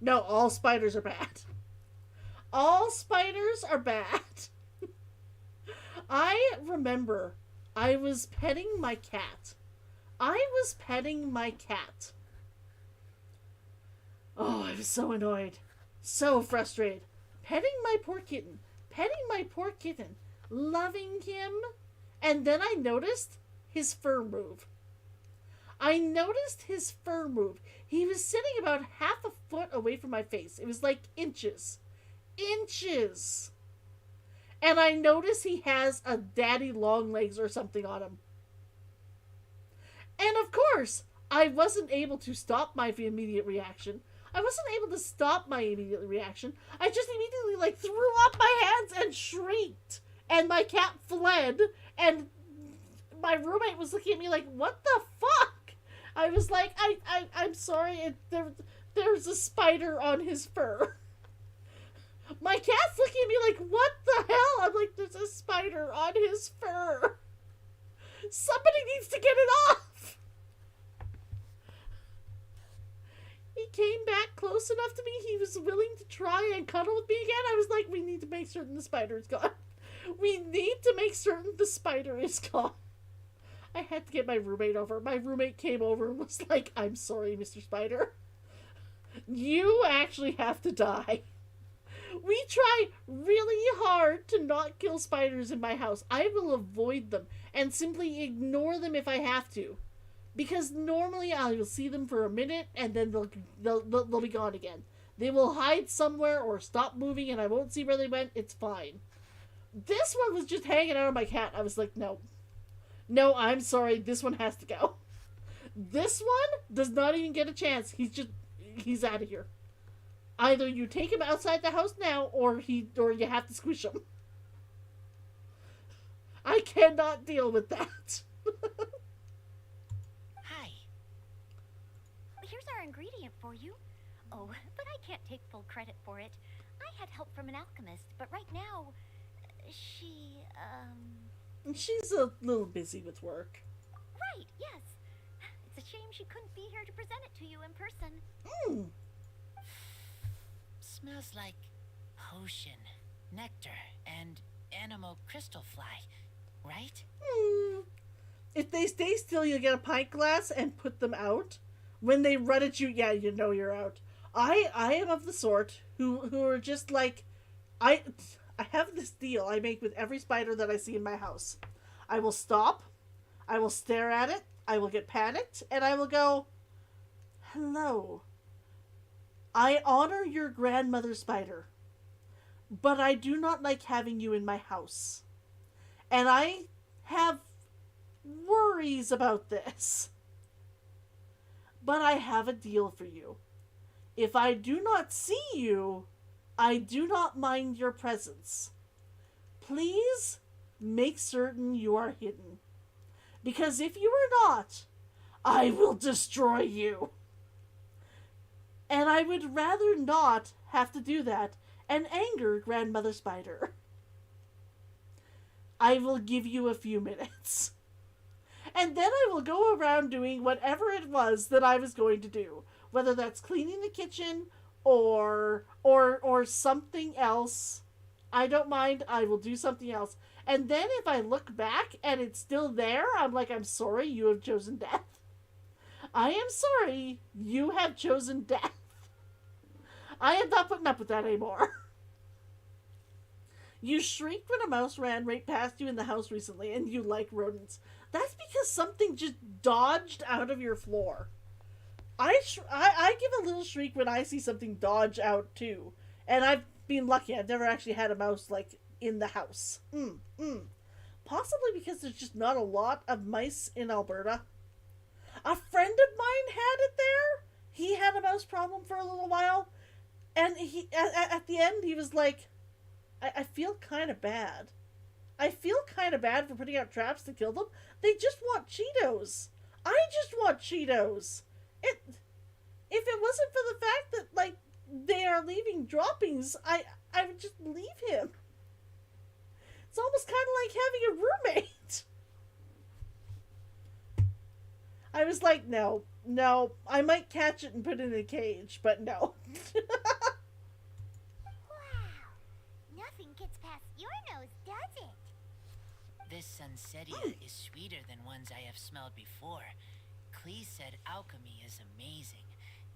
No, all spiders are bad. All spiders are bad. I remember I was petting my cat. Oh, I was so annoyed. So frustrated. Petting my poor kitten. Loving him. And then I noticed his fur move. He was sitting about half a foot away from my face. It was like inches. And I noticed he has a daddy long legs or something on him. And of course, I wasn't able to stop my immediate reaction. I just immediately threw up my hands and shrieked. And my cat fled. And my roommate was looking at me like, what the fuck? I was like, I'm sorry. There's a spider on his fur. My cat's looking at me like, what the hell? I'm like, there's a spider on his fur. Somebody needs to get it off. He came back close enough to me, he was willing to try and cuddle with me again. I was like, we need to make certain the spider is gone. We need to make certain the spider is gone. I had to get my roommate over. My roommate came over and was like, I'm sorry, Mr. Spider. You actually have to die. We try really hard to not kill spiders in my house. I will avoid them and simply ignore them if I have to. Because normally I will see them for a minute and then they'll be gone again. They will hide somewhere or stop moving and I won't see where they went. It's fine. This one was just hanging out on my cat. I was like, no. No, I'm sorry. This one has to go. This one does not even get a chance. He's out of here. Either you take him outside the house now or you have to squish him. I cannot deal with that. Hi. Here's our ingredient for you. Oh, but I can't take full credit for it. I had help from an alchemist, but right now, She's a little busy with work. Right, yes. It's a shame she couldn't be here to present it to you in person. Smells like potion, nectar, and animal crystal fly, right? If they stay still, you'll get a pint glass and put them out. When they run at you, yeah, you know you're out. I am of the sort who are just like, I have this deal I make with every spider that I see in my house. I will stop, I will stare at it, I will get panicked, and I will go, hello. I honor your grandmother spider, but I do not like having you in my house. And I have worries about this. But I have a deal for you. If I do not see you, I do not mind your presence. Please make certain you are hidden. Because if you are not, I will destroy you. And I would rather not have to do that and anger Grandmother Spider. I will give you a few minutes. And then I will go around doing whatever it was that I was going to do. Whether that's cleaning the kitchen or something else. I don't mind. I will do something else. And then if I look back and it's still there, I'm like, I'm sorry, you have chosen death. I am sorry, you have chosen death. I am not putting up with that anymore. You shrieked when a mouse ran right past you in the house recently, and you like rodents. That's because something just dodged out of your floor. I give a little shriek when I see something dodge out too. And I've been lucky. I've never actually had a mouse, like, in the house. Possibly because there's just not a lot of mice in Alberta. A friend of mine had it there. He had a mouse problem for a little while. And he at the end, he was like, I feel kind of bad. I feel kind of bad for putting out traps to kill them. They just want Cheetos. I just want Cheetos. If it wasn't for the fact that, like, they are leaving droppings, I would just leave him. It's almost kind of like having a roommate. I was like, no, I might catch it and put it in a cage, but no. Wow. Nothing gets past your nose, does it? This Sunsetia is sweeter than ones I have smelled before. Clee said alchemy is amazing.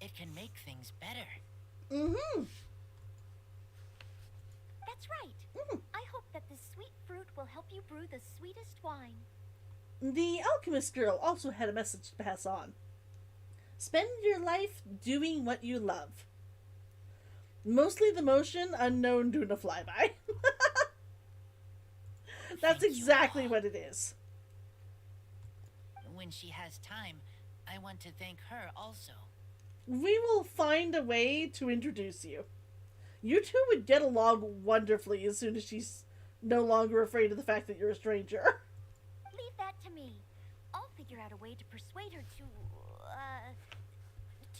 It can make things better. That's right. I hope that this sweet fruit will help you brew the sweetest wine. The alchemist girl also had a message to pass on. Spend your life doing what you love. Mostly the motion, unknown doing a flyby. That's exactly what it is. When she has time, I want to thank her also. We will find a way to introduce you. You two would get along wonderfully as soon as she's no longer afraid of the fact that you're a stranger. Leave that to me. I'll figure out a way to persuade her to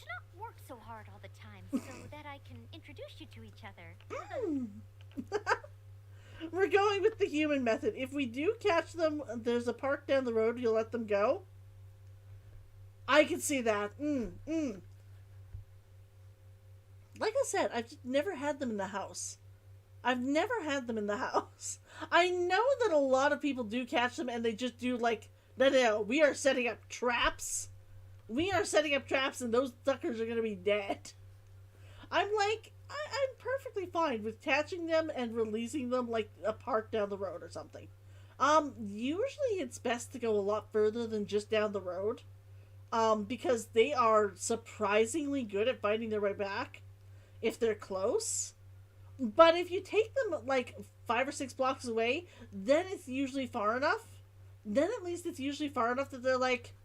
not work so hard all the time so that I can introduce you to each other. We're going with the human method. If we do catch them, there's a park down the road, you'll let them go? I can see that. Like I said, I've just never had them in the house. I've never had them in the house. I know that a lot of people do catch them and they just do like, no, we are setting up traps. We are setting up traps and those suckers are going to be dead. I'm like, I'm perfectly fine with catching them and releasing them like a park down the road or something. Usually it's best to go a lot further than just down the road. Because they are surprisingly good at finding their way back if they're close. But if you take them like 5 or 6 blocks away, then it's usually far enough. Then at least it's usually far enough that they're like,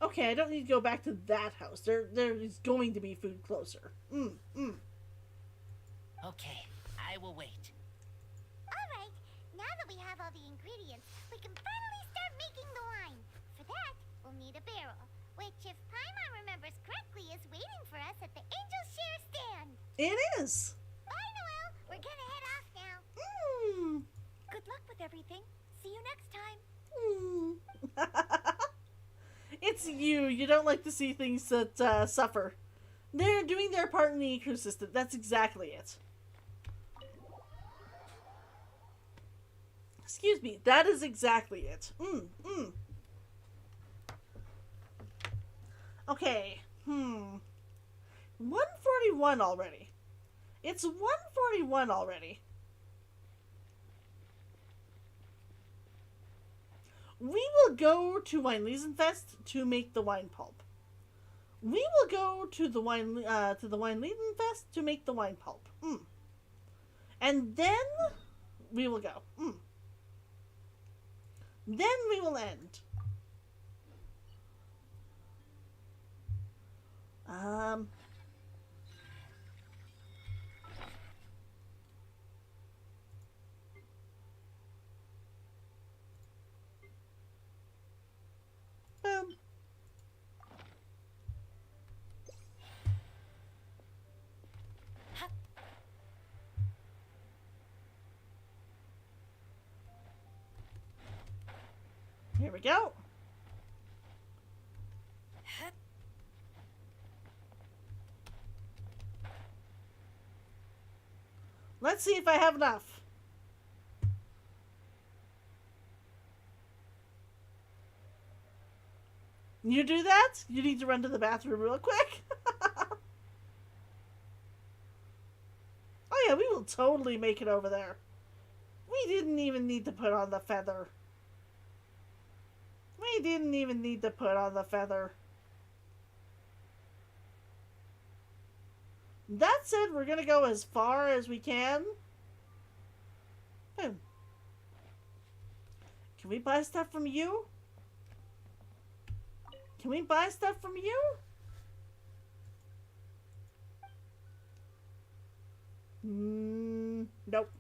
okay, I don't need to go back to that house. There is going to be food closer. Okay, I will wait. Alright, now that we have all the ingredients, we can finally start making the wine. For that, we'll need a barrel, which, if Paimon remembers correctly, is waiting for us at the Angel Share stand. It is. Bye, Noelle. We're gonna head off now. Good luck with everything. See you next time. It's you. You don't like to see things that suffer. They're doing their part in the ecosystem. That's exactly it. Excuse me. That is exactly it. Okay. 141 already. It's 141 already. We will go to Winlisenfest to make the wine pulp. We will go to the Winlisenfest to make the wine pulp. And then we will go. Then we will end. Boom. Here we go. Let's see if I have enough. You do that? You need to run to the bathroom real quick. Oh yeah, we will totally make it over there. We didn't even need to put on the feather. We didn't even need to put on the feather. That said, we're gonna go as far as we can. Boom. Can we buy stuff from you? Can we buy stuff from you? Nope.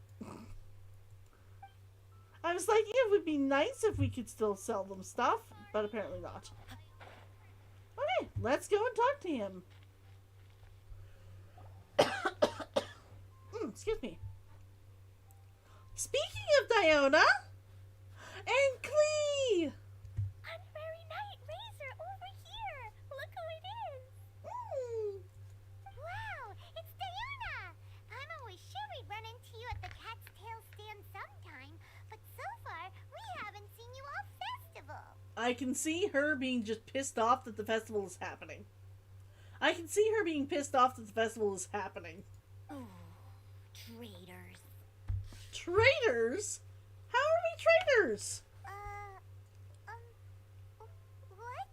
I was like, it would be nice if we could still sell them stuff, but apparently not. Okay, let's go and talk to him. Excuse me. Speaking of Diona and Klee! Unfairy Knight Razor over here! Look who it is! Wow, it's Diona! Paimon was sure we'd run into you at the Cat's Tail stand sometime, but so far, we haven't seen you all festival. I can see her being just pissed off that the festival is happening. I can see her being pissed off that the festival is happening. Ooh, traitors. Traitors? How are we traitors? What?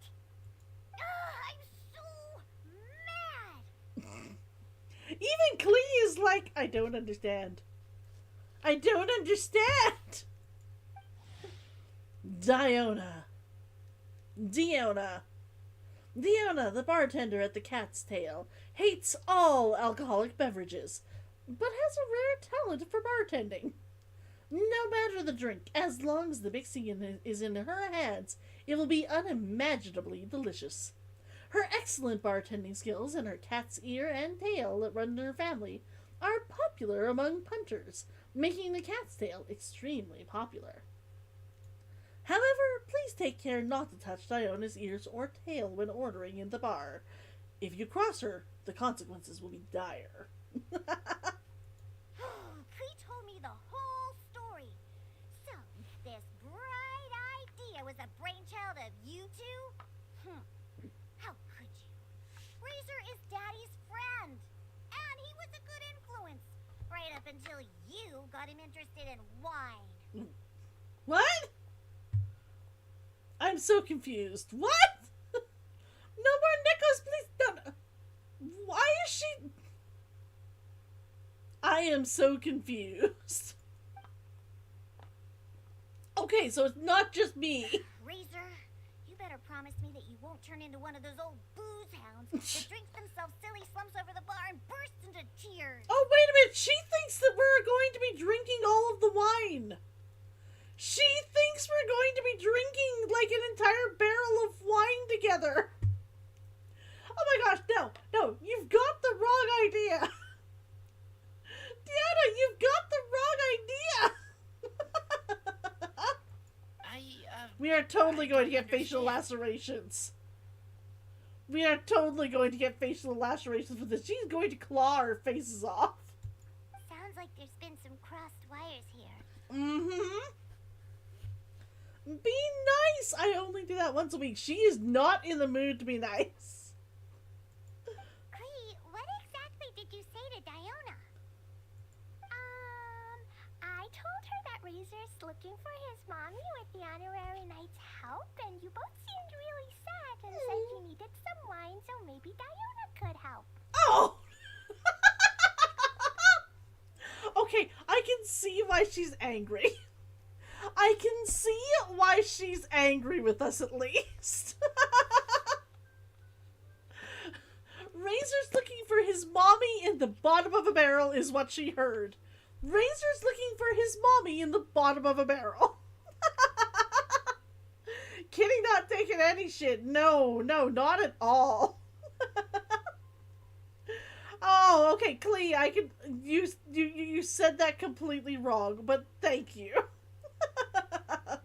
I'm so mad! Even Klee is like, I don't understand. I don't understand! Diona, the bartender at the Cat's Tail, hates all alcoholic beverages, but has a rare talent for bartending. No matter the drink, as long as the mixing is in her hands, it will be unimaginably delicious. Her excellent bartending skills and her cat's ear and tail that run in her family are popular among punters, making the Cat's Tail extremely popular. However, please take care not to touch Diona's ears or tail when ordering in the bar. If you cross her, the consequences will be dire. Cree told me the whole story. So, this bright idea was a brainchild of you two? How could you? Razor is Daddy's friend. And he was a good influence. Right up until you got him interested in wine. What? I'm so confused. What? No more Nickos, please don't. Why is she... I am so confused. Okay, so it's not just me. Razor, you better promise me that you won't turn into one of those old booze hounds that drinks themselves silly, slumps over the bar, and bursts into tears. Oh, wait a minute. She thinks that we're going to be drinking all of the wine. She thinks we're going to be drinking like an entire barrel of wine together. Oh my gosh, no, you've got the wrong idea. Deanna, you've got the wrong idea. We are totally going to get facial lacerations. We are totally going to get facial lacerations for this. She's going to claw our faces off. Sounds like there's been some crossed wires here. Mm-hmm. Be nice. I only do that once a week. She is not in the mood to be nice. Cree, what exactly did you say to Diona? I told her that Razor's looking for his mommy with the honorary knight's help, and you both seemed really sad and said you needed some wine, so maybe Diona could help. Oh! Okay, I can see why she's angry. I can see why she's angry with us, at least. Razor's looking for his mommy in the bottom of a barrel is what she heard. Razor's looking for his mommy in the bottom of a barrel. Kitty not taking any shit. No, not at all. Oh, okay, Klee, I can... You said that completely wrong, but thank you. But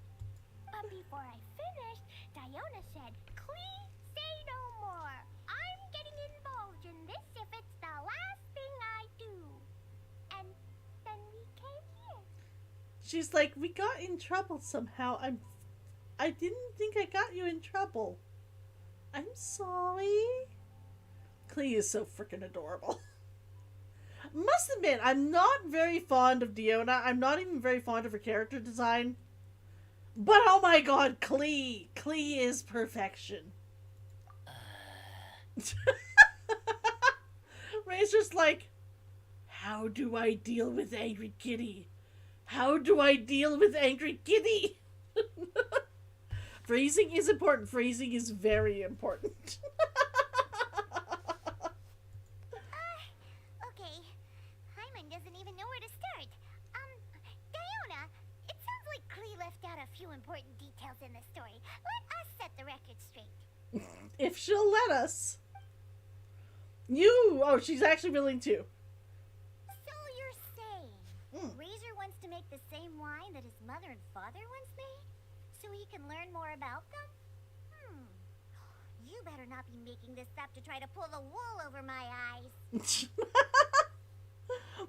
before I finished, Diona said, "Clee, say no more. I'm getting involved in this if it's the last thing I do." And then we came here. She's like, we got in trouble somehow. I didn't think I got you in trouble. I'm sorry. Klee is so freaking adorable. Must admit, I'm not very fond of Diona. I'm not even very fond of her character design. But oh my god, Klee! Klee is perfection. Razor's like, how do I deal with angry kitty? How do I deal with angry kitty? Phrasing is important. Phrasing is very important. Okay. Hyman doesn't even know where to start. Diona, it sounds like Cree left out a few important details in the story. Let us set the record straight. If she'll let us. Oh, she's actually willing to. So you're saying Razor wants to make the same wine that his mother and father once made? So he can learn more about them? You better not be making this up to try to pull the wool over my eyes.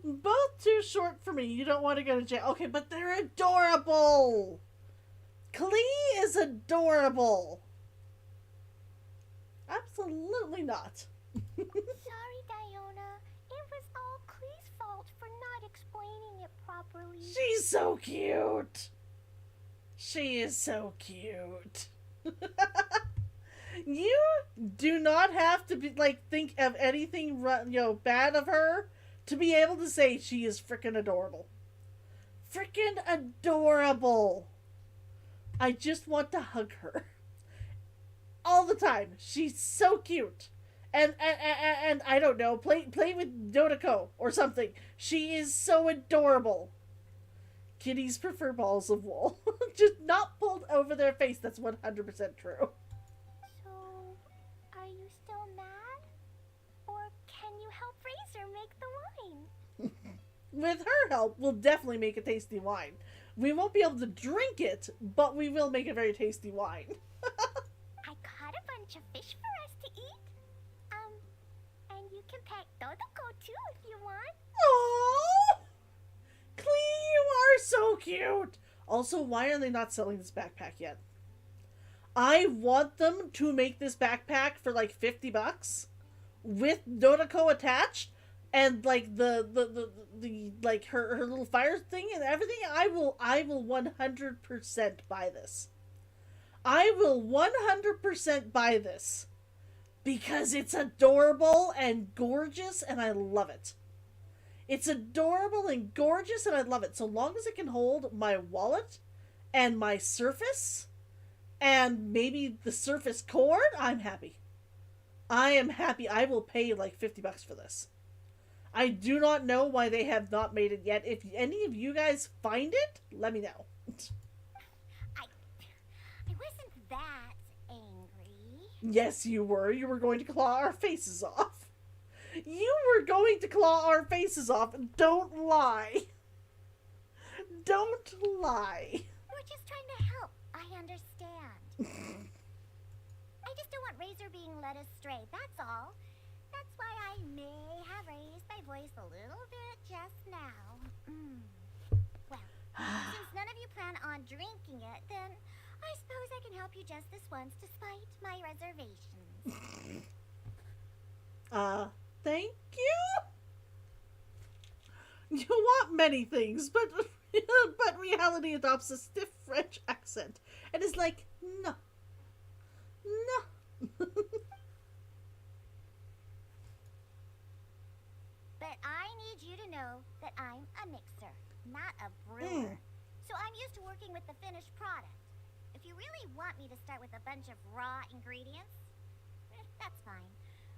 Both too short for me. You don't want to go to jail. Okay, but they're adorable. Klee is adorable. Absolutely not. Sorry, Diona. It was all Klee's fault for not explaining it properly. She's so cute. She is so cute. You do not have to be think of anything bad of her to be able to say she is frickin' adorable. Frickin' adorable. I just want to hug her all the time. She's so cute. And I don't know, play with Dodako or something. She is so adorable. Kitties prefer balls of wool. Just not pulled over their face. That's 100% true. So, are you still mad? Or can you help Razor make the wine? With her help, we'll definitely make a tasty wine. We won't be able to drink it, but we will make a very tasty wine. I caught a bunch of fish for us to eat. can pet Dodoko too if you want. Aww! Clee, you are so cute! Also, why are they not selling this backpack yet? I want them to make this backpack for like $50 with Dodoko attached and like the like her little fire thing and everything. I will 100% buy this. I will 100% buy this because it's adorable and gorgeous and I love it. It's adorable and gorgeous and I love it. So long as it can hold my wallet and my Surface and maybe the Surface cord, I'm happy. I am happy. I will pay like $50 for this. I do not know why they have not made it yet. If any of you guys find it, let me know. I wasn't that angry. Yes, you were. You were going to claw our faces off. You were going to claw our faces off. Don't lie. Don't lie. We're just trying to help. I understand. I just don't want Razor being led astray, that's all. That's why I may have raised my voice a little bit just now. Well, since none of you plan on drinking it, then I suppose I can help you just this once despite my reservations. Thank you? You want many things, but but reality adopts a stiff French accent and is like, no. No. But I need you to know that I'm a mixer, not a brewer. So I'm used to working with the finished product. If you really want me to start with a bunch of raw ingredients, that's fine.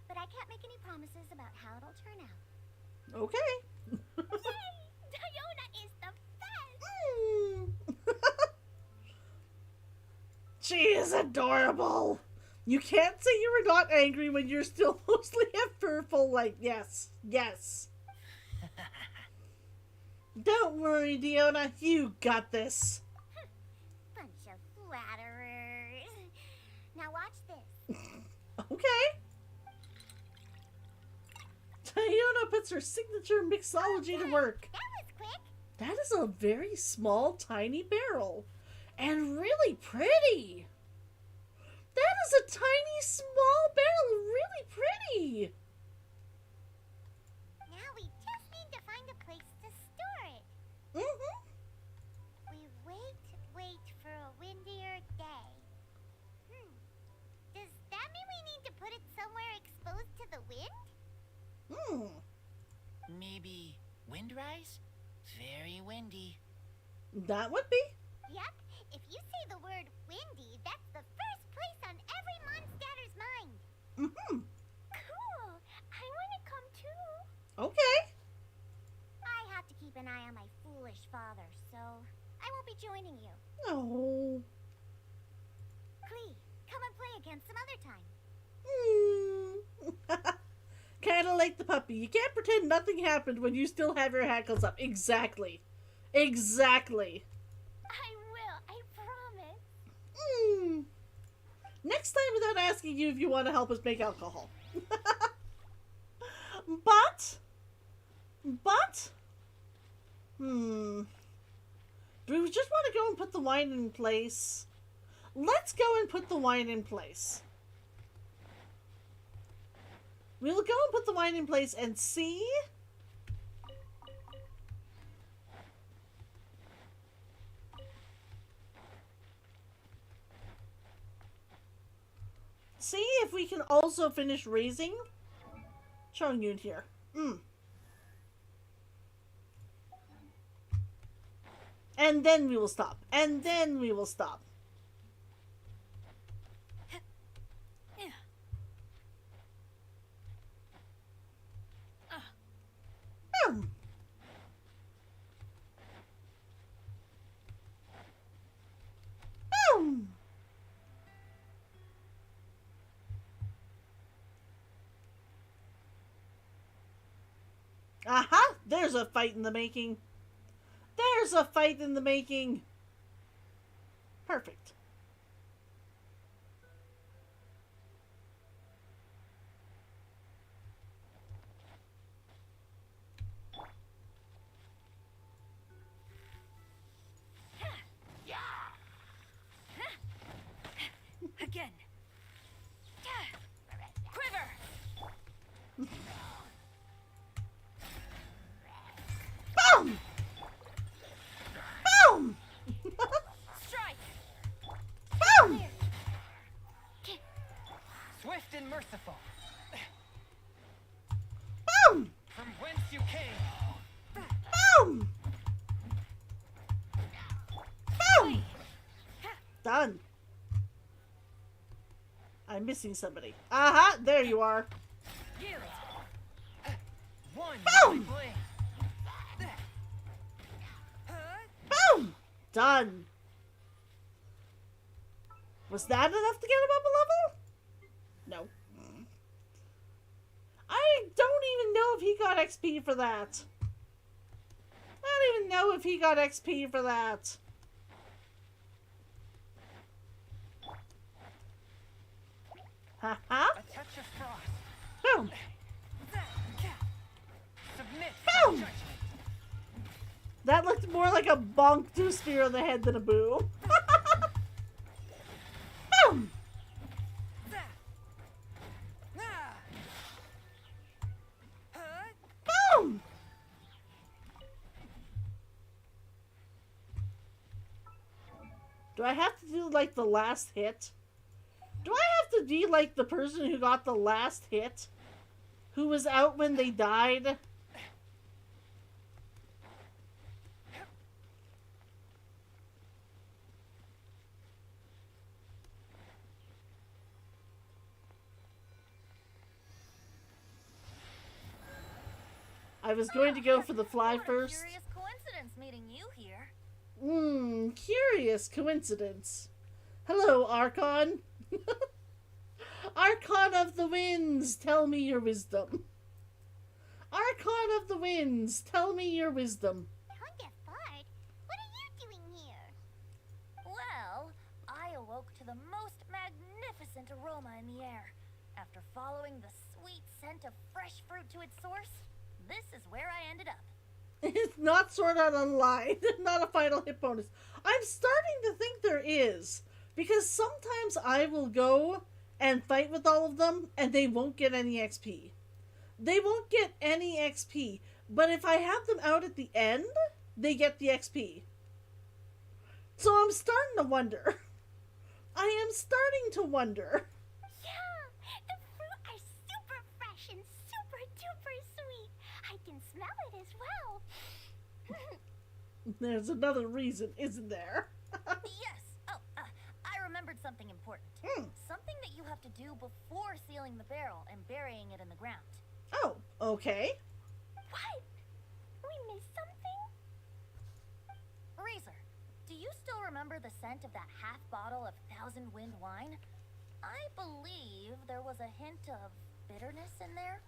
But I can't make any promises about how it'll turn out. Okay. Yay! Diona is the best! She is adorable. You can't say you were not angry when you're still mostly a furful, like, yes. Don't worry, Diona, you got this. Bunch of flatterers. Now watch this. Okay. Diona puts her signature mixology to work. That was quick. That is a very small, tiny barrel. And really pretty. That is a tiny, small barrel. Really pretty. Now we just need to find a place to store it. We wait for a windier day. Does that mean we need to put it somewhere exposed to the wind? Maybe windrise? Very windy. That would be. Yep. If you say the word windy, that's the first place on every monster's mind. Cool! I want to come too. Okay. I have to keep an eye on my foolish father, so I won't be joining you. Oh. Clee, come and play again some other time. Kinda like the puppy. You can't pretend nothing happened when you still have your hackles up. Exactly. Exactly. I will, I promise. Next time without asking you if you want to help us make alcohol. But, do we just want to go and put the wine in place? Let's go and put the wine in place. We'll go and put the wine in place and see. See if we can also finish raising Chongyun here. And then we will stop. And then we will stop. Aha! There's a fight in the making. There's a fight in the making. Perfect. Quiver! Boom! Boom! Strike! Boom! Swift and merciful. Boom! From whence you came. Boom! Boom! Done. I'm missing somebody. Aha! There you are. Yield. One. Boom! blade. Boom! Done. Was that enough to get him up a level? No. I don't even know if he got XP for that. I don't even know if he got XP for that. Ha ha. A touch of frost. Boom. Submit. Boom! Judgment. That looked more like a bonk to a spear on the head than a boo. Boom! Boom! Do I have to do like the last hit? Do I have to be like the person who got the last hit? Who was out when they died? I was going to go for the fly What a first. curious coincidence meeting you here. Curious coincidence. Hello, Archon. Archon of the winds, tell me your wisdom. Archon of the winds, tell me your wisdom. Thunderfart, what are you doing here? Well, I awoke to the most magnificent aroma in the air. After following the sweet scent of fresh fruit to its source, this is where I ended up. It's not Sword Art Online, not a final hit bonus. I'm starting to think there is, because sometimes I will go and fight with all of them, and they won't get any XP. They won't get any XP, but if I have them out at the end, they get the XP. So I'm starting to wonder. I am starting to wonder. Yeah, the fruit are super fresh and super duper sweet. I can smell it as well. There's another reason, isn't there? Yes. Oh, I remembered something important. Something that you have to do before sealing the barrel and burying it in the ground. Oh, okay. What? We missed something? Razor, do you still remember the scent of that half bottle of Thousand Wind wine? I believe there was a hint of bitterness in there.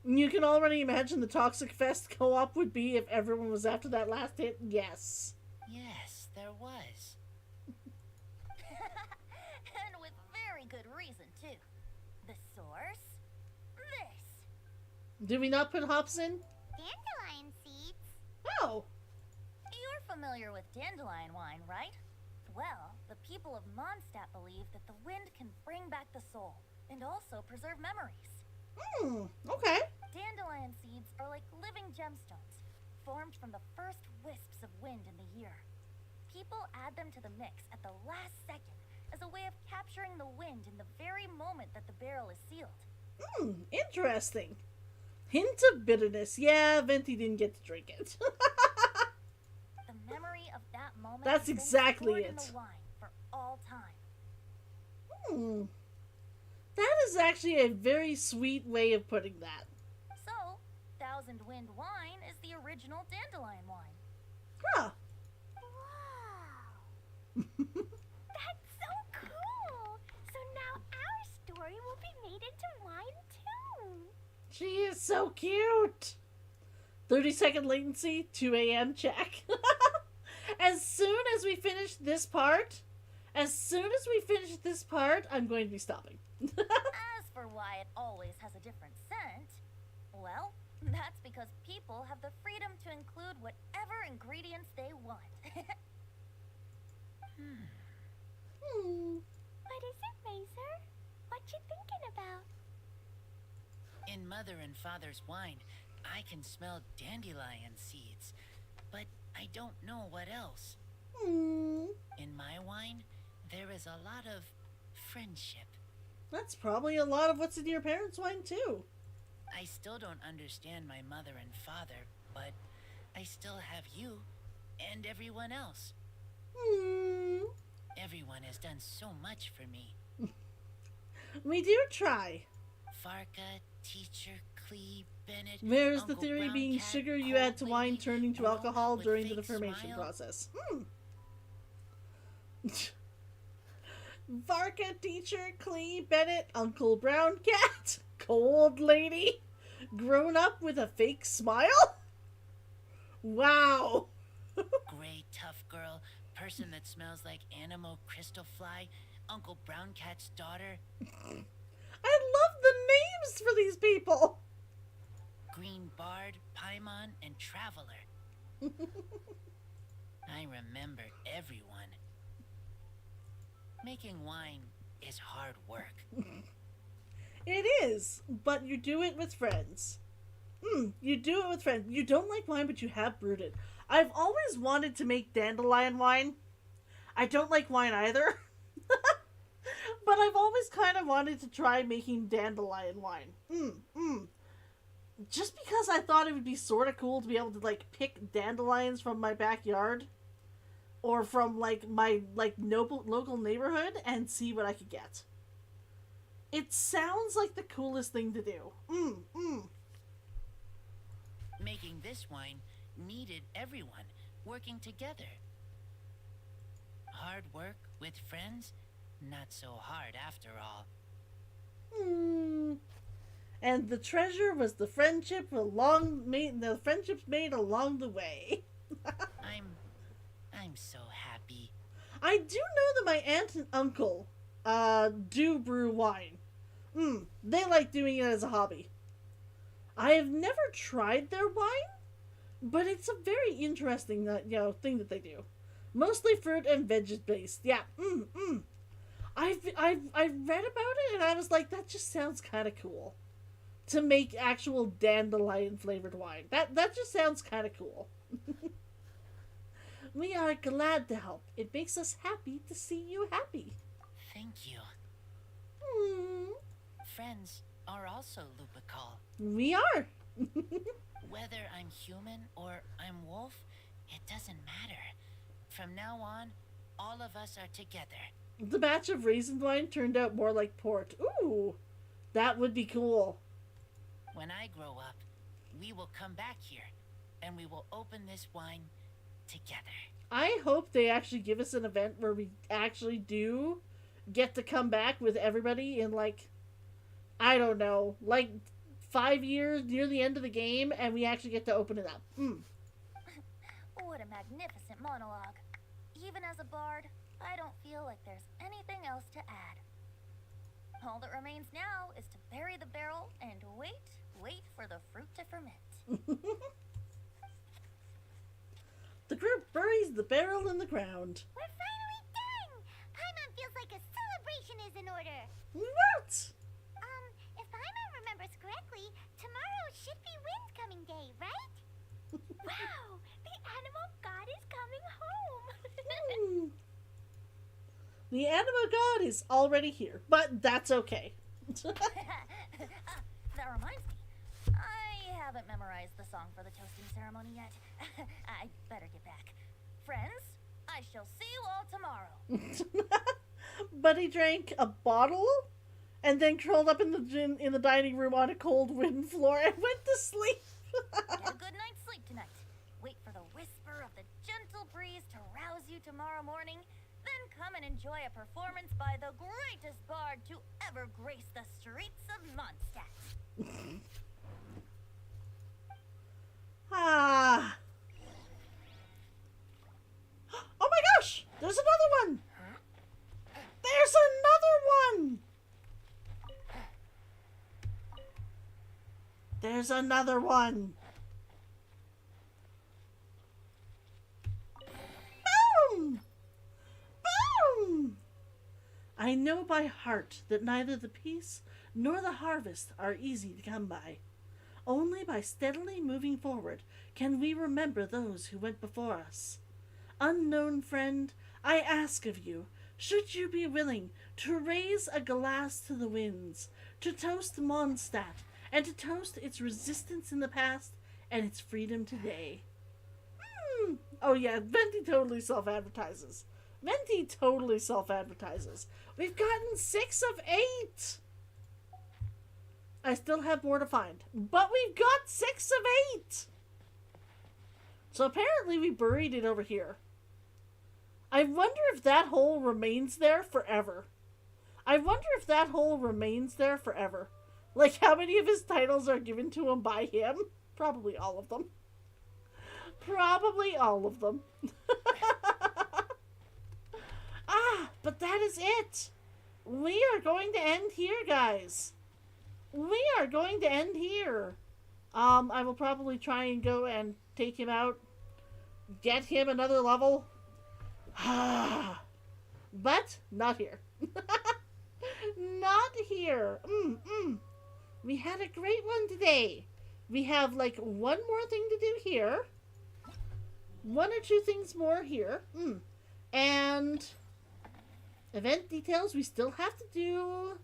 You can already imagine the Toxic Fest co-op would be if everyone was after that last hit. Yes. Yes, there was. And with very good reason, too. The source? This. Do we not put hops in? Dandelion seeds. Oh. You're familiar with dandelion wine, right? Well, the people of Mondstadt believe that the wind can bring back the soul and also preserve memories. Okay. Dandelion seeds are like living gemstones, formed from the first wisps of wind in the year. People add them to the mix at the last second as a way of capturing the wind in the very moment that the barrel is sealed. Interesting. Hint of bitterness. Yeah, Venti didn't get to drink it. The memory of that moment That's has been exactly stored in it. the wine for all time. That is actually a very sweet way of putting that. So, Thousand Wind wine is the original dandelion wine. Huh. Wow. That's so cool. So now our story will be made into wine too. She is so cute. 30-second latency, 2 a.m. check. As soon as we finish this part, I'm going to be stopping. As for why it always has a different scent, well, that's because people have the freedom to include whatever ingredients they want. What is it, Razor? you thinking about? In Mother and Father's wine, I can smell dandelion seeds, but I don't know what else. Hmm. In my wine, there is a lot of friendship. That's probably a lot of what's in your parents' wine, too. I still don't understand my mother and father, but I still have you and everyone else. Hmm. Everyone has done so much for me. We do try. Farka, teacher, Clee, Bennett. Where's the Uncle theory Brown being Cat, sugar you Cold add to wine Lady, turning to Bro alcohol with during the fake fermentation smile? process? Varka, teacher, Clee, Bennett, Uncle Brown Cat, Cold Lady, grown up with a fake smile? Wow. Gray tough girl, person that smells like Animo Crystal Fly, Uncle Brown Cat's daughter, I love the names for these people. Green Bard, Paimon, and Traveler. I remember everyone. Making wine is hard work. It is, but you do it with friends. You do it with friends. You don't like wine, but you have brewed it. I've always wanted to make dandelion wine. I don't like wine either. But I've always kind of wanted to try making dandelion wine. Just because I thought it would be sort of cool to be able to, like, pick dandelions from my backyard. Or from, like, my, like, local neighborhood and see what I could get. It sounds like the coolest thing to do. Making this wine needed everyone working together. Hard work with friends? Not so hard after all. And the treasure was the friendships made along the way. I'm so happy. I do know that my aunt and uncle do brew wine. They like doing it as a hobby. I have never tried their wine, but it's a very interesting thing that they do. Mostly fruit and veg based. Yeah. I've read about it and I was like, that just sounds kind of cool. To make actual dandelion flavored wine. That just sounds kind of cool. We are glad to help. It makes us happy to see you happy. Thank you. Friends are also Lupical. We are. Whether I'm human or I'm wolf, it doesn't matter. From now on, all of us are together. The batch of raisin wine turned out more like port. Ooh, that would be cool. When I grow up, we will come back here, and we will open this wine together. I hope they actually give us an event where we actually do get to come back with everybody in, like, I don't know, like 5 years near the end of the game, and we actually get to open it up. What a magnificent monologue. Even as a bard, I don't feel like there's anything else to add. All that remains now is to bury the barrel and wait for the fruit to ferment. The group buries the barrel in the ground. We're finally done! Paimon feels like a celebration is in order. What? If Paimon remembers correctly, tomorrow should be Windcoming Day, right? Wow! The animal god is coming home! The animal god is already here, but that's okay. That reminds me. I haven't memorized the song for the toasting ceremony yet. I'd better get back. Friends, I shall see you all tomorrow. Buddy drank a bottle and then curled up in the dining room on a cold wooden floor and went to sleep. Get a good night's sleep tonight. Wait for the whisper of the gentle breeze to rouse you tomorrow morning. Then come and enjoy a performance by the greatest bard to ever grace the streets of Mondstadt. Ah. Oh my gosh! There's another one! There's another one! There's another one! Boom! Boom! I know by heart that neither the peace nor the harvest are easy to come by. Only by steadily moving forward can we remember those who went before us. Unknown friend, I ask of you, should you be willing to raise a glass to the winds, to toast Mondstadt, and to toast its resistance in the past and its freedom today? Oh yeah, Venti totally self-advertises. Venti totally self-advertises. We've gotten 6 of 8! I still have more to find, but we've got 6 of 8! So apparently we buried it over here. I wonder if that hole remains there forever. I wonder if that hole remains there forever. Like, how many of his titles are given to him by him? Probably all of them. Probably all of them. But that is it. We are going to end here, guys. We are going to end here. I will probably try and go and take him out. Get him another level. But not here. Not here. We had a great one today. We have like one more thing to do here. 1 or 2 things more here. And event details we still have to do.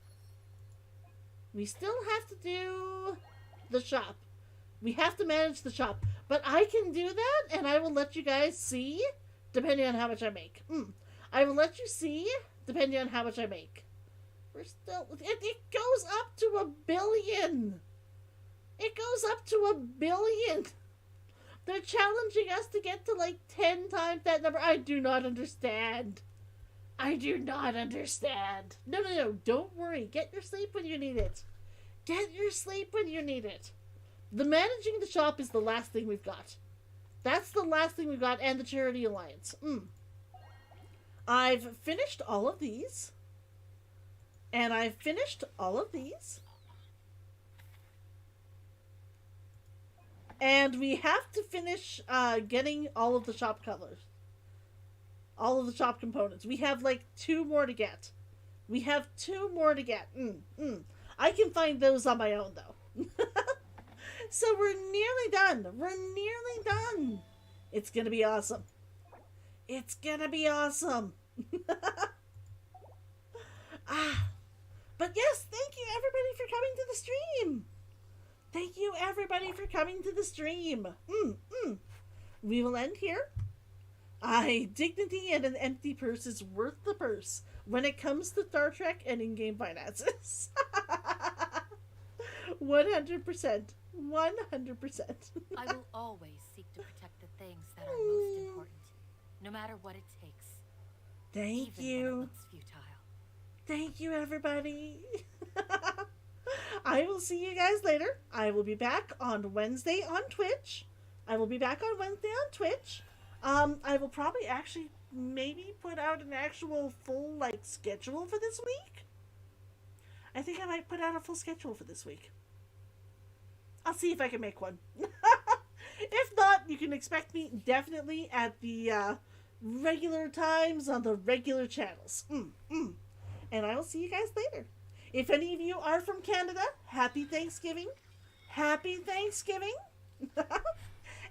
We still have to do the shop. We have to manage the shop. But I can do that, and I will let you guys see, depending on how much I make. I will let you see, depending on how much I make. We're still... It goes up to 1 billion! It goes up to 1 billion! They're challenging us to get to, like, 10 times that number. I do not understand. I do not understand. No. Don't worry. Get your sleep when you need it. Get your sleep when you need it. The managing the shop is the last thing we've got. That's the last thing we've got, and the Charity Alliance. I've finished all of these. And I've finished all of these. And we have to finish getting all of the shop colors. All of the shop components. We have like 2 more to get. We have 2 more to get. I can find those on my own, though. So we're nearly done. We're nearly done. It's going to be awesome. It's going to be awesome. But yes, thank you everybody for coming to the stream. Thank you everybody for coming to the stream. We will end here. Dignity and an empty purse is worth the purse when it comes to Star Trek and in-game finances. 100%. 100%. I will always seek to protect the things that are most important, no matter what it takes. Thank even you. When it looks futile. Thank you, everybody. I will see you guys later. I will be back on Wednesday on Twitch. I will probably actually maybe put out an actual full, like, schedule for this week. I think I might put out a full schedule for this week. I'll see if I can make one. If not, you can expect me definitely at the regular times on the regular channels. And I will see you guys later. If any of you are from Canada, happy Thanksgiving. Happy Thanksgiving.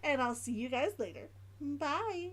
And I'll see you guys later. Bye.